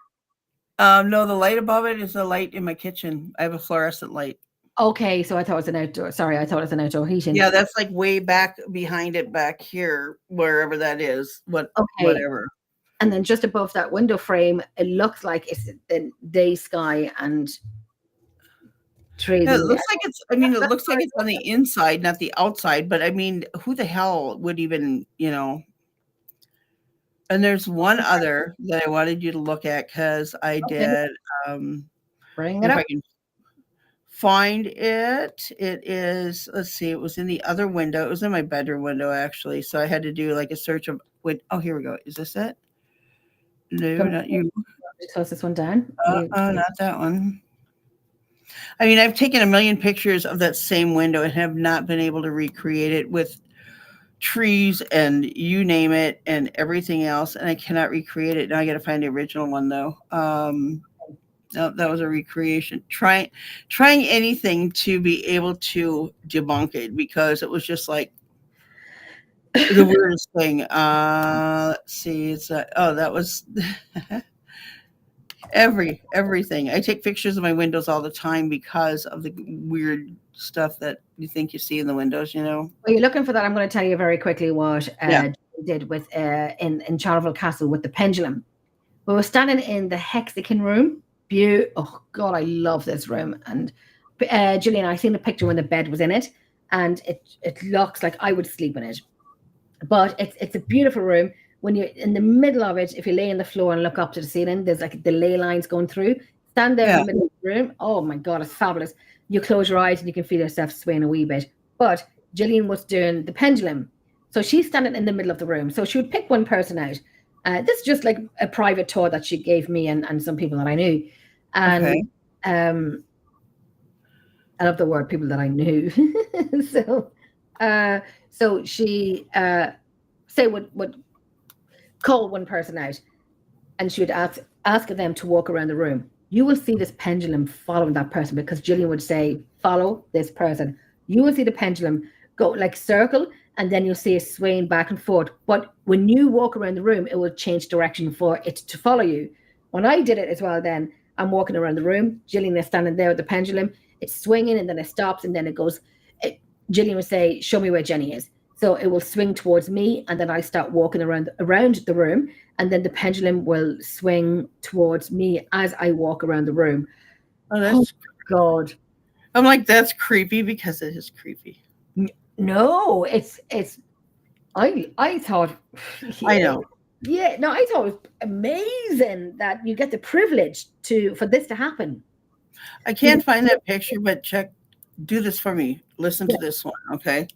No, the light above it is the light in my kitchen. I have a fluorescent light. Okay, so I thought it was an outdoor. Sorry, I thought it was an outdoor heating. Yeah, that's like way back behind it, back here, wherever that is. Whatever. And then just above that window frame, it looks like it's the day sky and trees. Yeah, it looks like it's. I mean, it looks like it's on the inside, not the outside. But I mean, who the hell would even, And there's one other that I wanted you to look at, because I did. Bring it up. If I can find it. It is, let's see, it was in the other window. It was in my bedroom window, actually. So I had to do like a search of, oh, here we go. Is this it? No, not you. Close this one down. Not that one. I mean, I've taken a million pictures of that same window and have not been able to recreate it with trees and you name it and everything else. And I cannot recreate it. Now I got to find the original one, though. No, that was a recreation. Trying anything to be able to debunk it, because it was just like the weirdest thing. Let's see. It's that was everything. I take pictures of my windows all the time because of the weird stuff that you think you see in the windows. Well, you're looking for that. I'm going to tell you very quickly what we did with in Charleville Castle with the pendulum. We were standing in the hexagon room. Oh God, I love this room. And Gillian, I seen the picture when the bed was in it, and it looks like I would sleep in it. But it's a beautiful room. When you're in the middle of it, if you lay on the floor and look up to the ceiling, there's like the ley lines going through. Stand there in the middle of the room. Oh my God, it's fabulous. You close your eyes and you can feel yourself swaying a wee bit. But Gillian was doing the pendulum. So she's standing in the middle of the room. So she would pick one person out. This is just like a private tour that she gave me and some people that I knew. And I love the word people that I knew. So she would call one person out, and she would ask them to walk around the room. You will see this pendulum following that person, because Gillian would say, follow this person. You will see the pendulum go like circle, and then you'll see it swaying back and forth. But when you walk around the room, it will change direction for it to follow you. When I did it as well, then I'm walking around the room. Gillian is standing there with the pendulum. It's swinging, and then it stops, and then it goes. Gillian would say, show me where Jenny is. So it will swing towards me, and then I start walking around the room, and then the pendulum will swing towards me as I walk around the room. Oh God. I'm like, that's creepy, because it is creepy. No, it's I thought I know. Yeah, no, I thought it was amazing that you get the privilege for this to happen. I can't find that picture, but do this for me. Listen to this one, okay?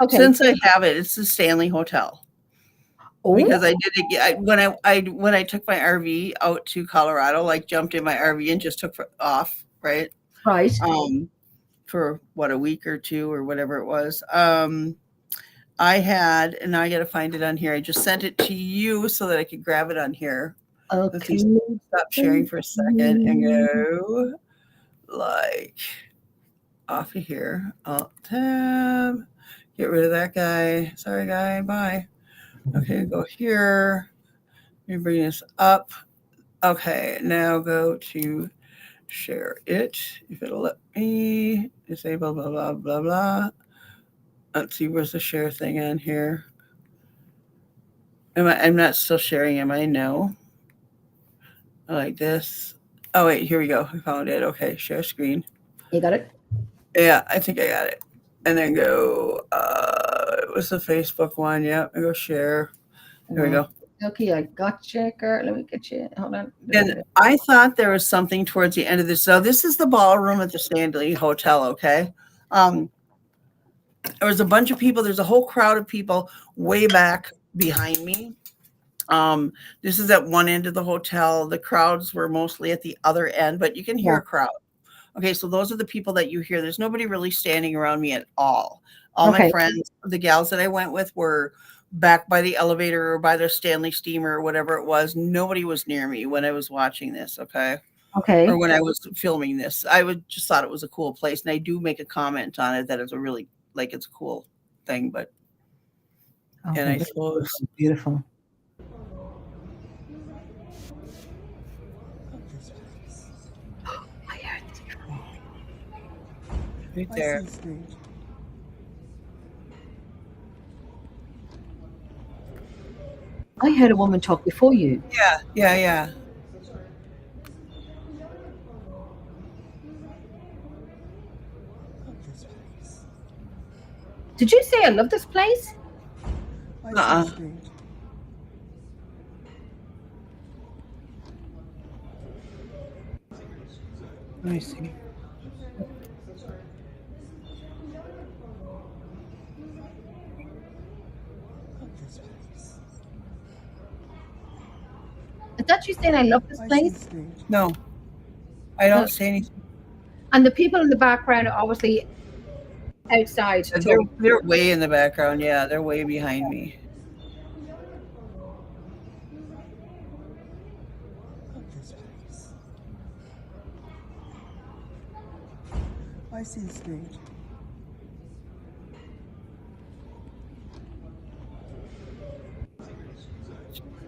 Since I have it, it's the Stanley Hotel. because I did it when I took my RV out to Colorado, like jumped in my RV and just took off, right? Right. For what, a week or two or whatever it was. I had, and now I got to find it on here. I just sent it to you so that I could grab it on here. Okay. Stop sharing for a second and go like off of here. Alt tab. Get rid of that guy. Sorry, guy. Bye. Okay, go here. Let me bring this up. Okay, now go to share it. If it'll let me disable blah blah blah blah. Let's see, where's the share thing on here? I'm not still sharing, am I? No. I like this. Oh wait, here we go. I found it. Okay, share screen. You got it? Yeah, I think I got it. And then go what's the Facebook one? Yeah, I go share. There we go. Okay, I got you, girl. Let me get you. Hold on. And I thought there was something towards the end of this. So this is the ballroom at the Stanley Hotel, okay? There was a bunch of people. There's a whole crowd of people way back behind me. This is at one end of the hotel. The crowds were mostly at the other end, but you can hear a crowd. Okay, so those are the people that you hear. There's nobody really standing around me at all. All my friends, the gals that I went with, were back by the elevator or by the Stanley steamer or whatever it was. Nobody was near me when I was watching this, okay? Or when I was filming this. I just thought it was a cool place. And I do make a comment on it that it's a really, like, it's a cool thing, but and I suppose beautiful. I heard this before. Right there. I heard a woman talk before you. Yeah. Did you say I love this place? Uh-uh. Let me see. Is that you saying I love this place? No, I don't say anything. And the people in the background are obviously outside. They're way in the background. Yeah, they're way behind me. I see the stage.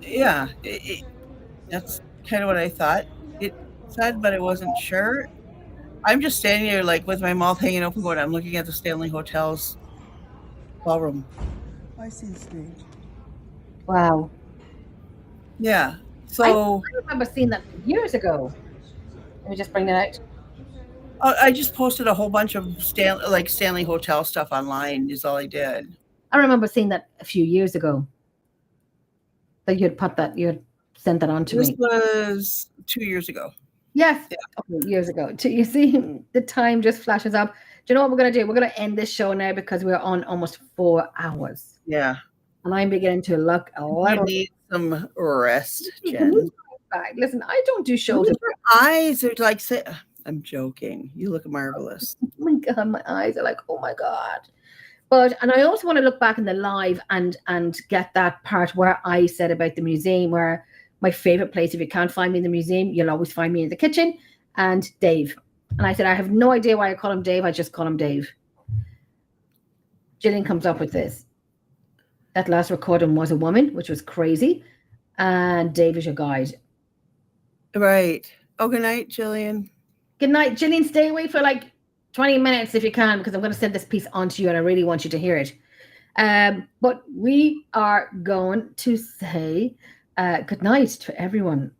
Yeah, that's kind of what I thought it said, but I wasn't sure. I'm just standing there, like, with my mouth hanging open, going, I'm looking at the Stanley Hotel's ballroom. I see the stage. Wow. Yeah. So I remember seeing that years ago. Let me just bring that out. I just posted a whole bunch of Stanley Hotel stuff online. Is all I did. I remember seeing that a few years ago. That you had sent that on to me. This was 2 years ago. Yes. Yeah. Okay, years ago. You see, the time just flashes up. Do you know what we're going to do? We're going to end this show now because we're on almost 4 hours. Yeah. And I'm beginning to look a little. You need some rest, Jen. Listen, I don't do shows. Your eyes are like, I'm joking. You look marvelous. Oh my God, my eyes are like, oh my God. And I also want to look back in the live and get that part where I said about the museum, where my favorite place, if you can't find me in the museum, you'll always find me in the kitchen, and Dave. And I said, I have no idea why I call him Dave. I just call him Dave. Gillian comes up with this. That last recording was a woman, which was crazy. And Dave is your guide. Right. Oh, good night, Gillian. Good night, Gillian. Stay away for like 20 minutes if you can, because I'm going to send this piece on to you and I really want you to hear it. But we are going to say good night to everyone.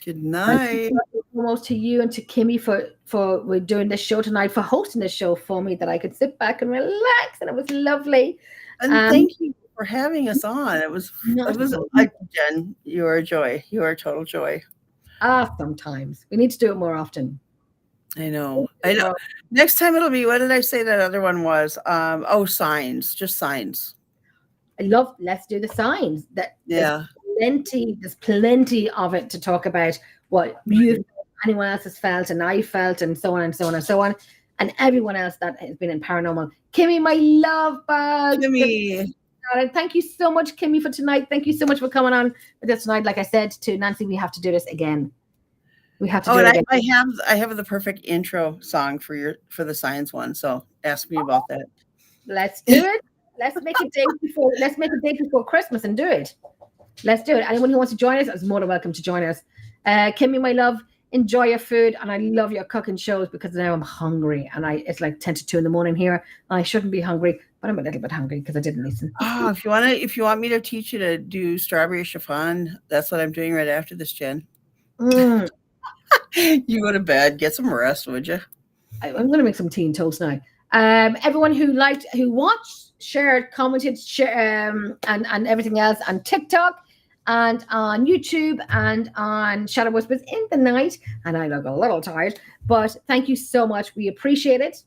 Good night. Almost to you and to Kimmi for doing this show tonight, for hosting this show for me, that I could sit back and relax, and it was lovely. And thank you for having us on. It was Jen, you are a joy. You are a total joy. Sometimes we need to do it more often. I know. Next time it'll be, what did I say that other one was? Signs, just signs. let's do the signs. Yeah. There's plenty of it to talk about what you, anyone else has felt, and I felt, and so on and so on and so on, and everyone else that has been in paranormal. Kimmi, my love bug. Kimmi. Thank you so much, Kimmi, for tonight. Thank you so much for coming on with us tonight. Like I said to Nancy, we have to do this again. We have to do it again. I have the perfect intro song for the science one. So ask me about that. Let's do it. Let's make a date before. Let's make a date before Christmas and do it. Let's do it. Anyone who wants to join us is more than welcome to join us. Kimmi, my love, enjoy your food, and I love your cooking shows because now I'm hungry, and it's like 10 to 2 in the morning here. I shouldn't be hungry, but I'm a little bit hungry because I didn't listen. Oh, if you want me to teach you to do strawberry chiffon, that's what I'm doing right after this, Jen. You go to bed, get some rest, would you? I'm going to make some tea and toast now. Everyone who watched, shared, commented, and everything else on TikTok and on YouTube and on Shadow Whispers in the Night. And I look a little tired, but thank you so much. We appreciate it.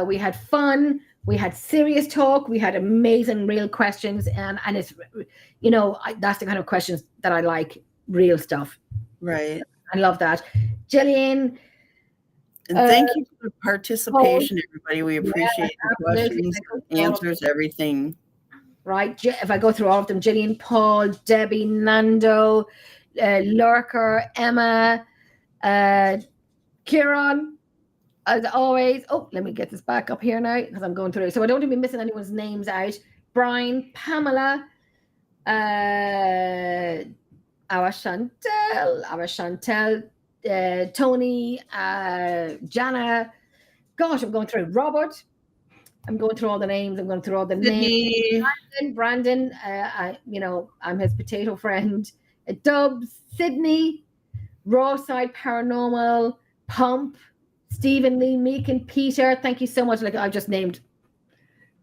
We had fun. We had serious talk. We had amazing, real questions. And it's, that's the kind of questions that I like, real stuff. Right. I love that. Jillian. And thank you for the participation, everybody. We appreciate the questions, answers, everything. Right. If I go through all of them, Jillian, Paul, Debbie, Nando, Lurker, Emma, Kieran, as always. Oh, let me get this back up here now because I'm going through. So I don't want to be missing anyone's names out. Brian, Pamela, our Chantel, Tony, Jana. Gosh, I'm going through. Robert. I'm going through all the names. I'm going through all the names. Brandon. I'm his potato friend. Dubs, Sydney, Rawside Paranormal, Pump, Stephen Lee, Meek, and Peter. Thank you so much. Like I've just named.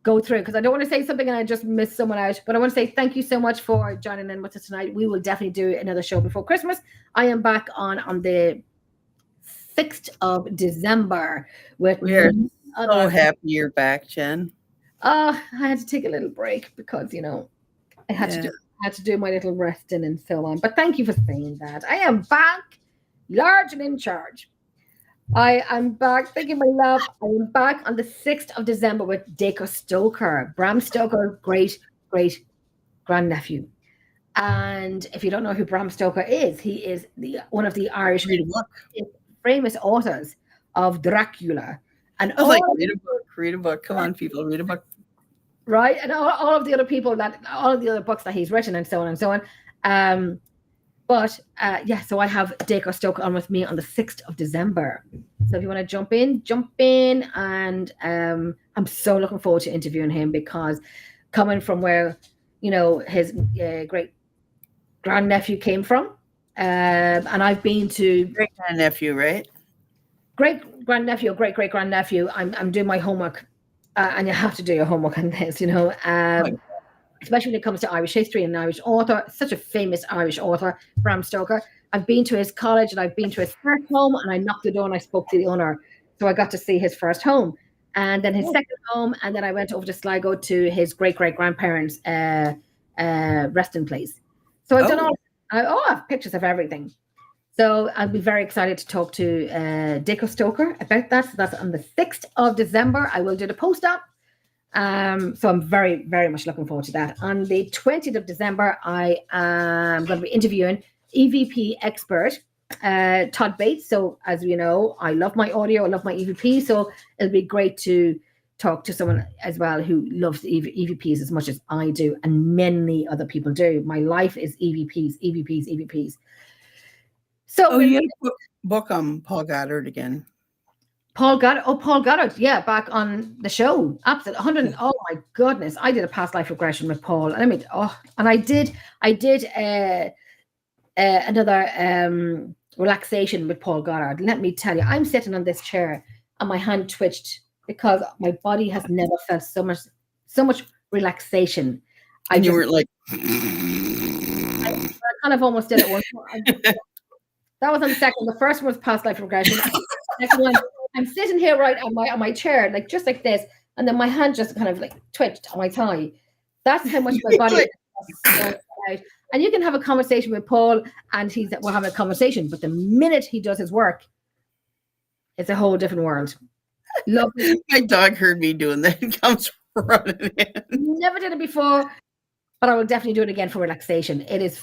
Go through because I don't want to say something and I just miss someone out. But I want to say thank you so much for joining in with us tonight. We will definitely do another show before Christmas. I am back on the 6th of December. We're so happy you're back, Jen. I had to take a little break because I had to do my little resting and so on. But thank you for saying that. I am back, large and in charge. I am back. Thank you, my love. I am back on the 6th of December with Dacre Stoker, Bram Stoker, great grandnephew. And if you don't know who Bram Stoker is, he is one of the Irish famous authors of Dracula. And read a book. Come on, people, read a book. Right, and all of the other people all of the other books that he's written and so on and so on. So I have Dacre Stoker on with me on the 6th of December. So if you want to jump in, and I'm so looking forward to interviewing him because coming from where his great grandnephew came from, and I've been to great grandnephew, right? Great grandnephew, great grandnephew. I'm doing my homework, and you have to do your homework on this, especially when it comes to Irish history and Irish author, such a famous Irish author, Bram Stoker. I've been to his college and I've been to his first home and I knocked the door and I spoke to the owner. So I got to see his first home and then his second home. And then I went over to Sligo to his great-great-grandparents' resting place. So I've done I have pictures of everything. So I'll be very excited to talk to Dacre Stoker about that. So that's on the 6th of December. I will do the post-op. So I'm very, very much looking forward to that. On the 20th of December, I am going to be interviewing EVP expert Todd Bates. So as you know, I love my audio, I love my EVP. So it'll be great to talk to someone as well who loves EVPs as much as I do, and many other people do. My life is EVPs. So you had to book Paul Goddard again. Paul Goddard, yeah, back on the show. Absolutely, 100. Oh my goodness, I did a past life regression with Paul. And I did another relaxation with Paul Goddard. Let me tell you, I'm sitting on this chair and my hand twitched because my body has never felt so much relaxation. You were like, I kind of almost did it once. That was on the second. The first one was past life regression. The second one, I'm sitting here right on my chair, like just like this, and then my hand just kind of like twitched on my thigh, That's how much my body is. And you can have a conversation with Paul, and we'll have a conversation. But the minute he does his work, it's a whole different world. Love it. My dog heard me doing that and comes running in. Never did it before, but I will definitely do it again for relaxation. It is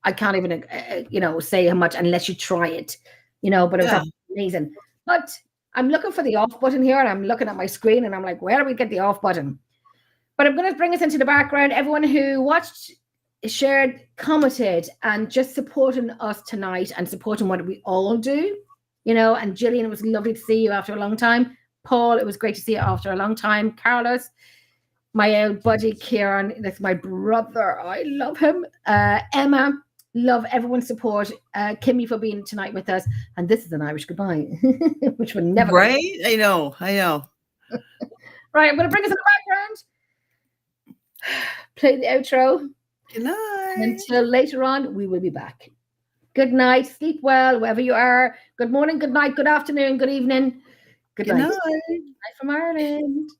I can't even, say how much unless you try it, but it was amazing. But I'm looking for the off button here, and I'm looking at my screen, and I'm like, where do we get the off button? But I'm going to bring us into the background. Everyone who watched, shared, commented, and just supporting us tonight and supporting what we all do, and Gillian, it was lovely to see you after a long time. Paul, it was great to see you after a long time. Carlos, my old buddy Kieran, that's my brother. I love him. Emma, love everyone's support. Kimmi for being tonight with us. And this is an Irish goodbye, which would never. Right? I know. Right, I'm going to bring us in the background. Play the outro. Good night. Until later on, we will be back. Good night. Sleep well, wherever you are. Good morning, good night, good afternoon, good evening. Good night. Good night. Night from Ireland.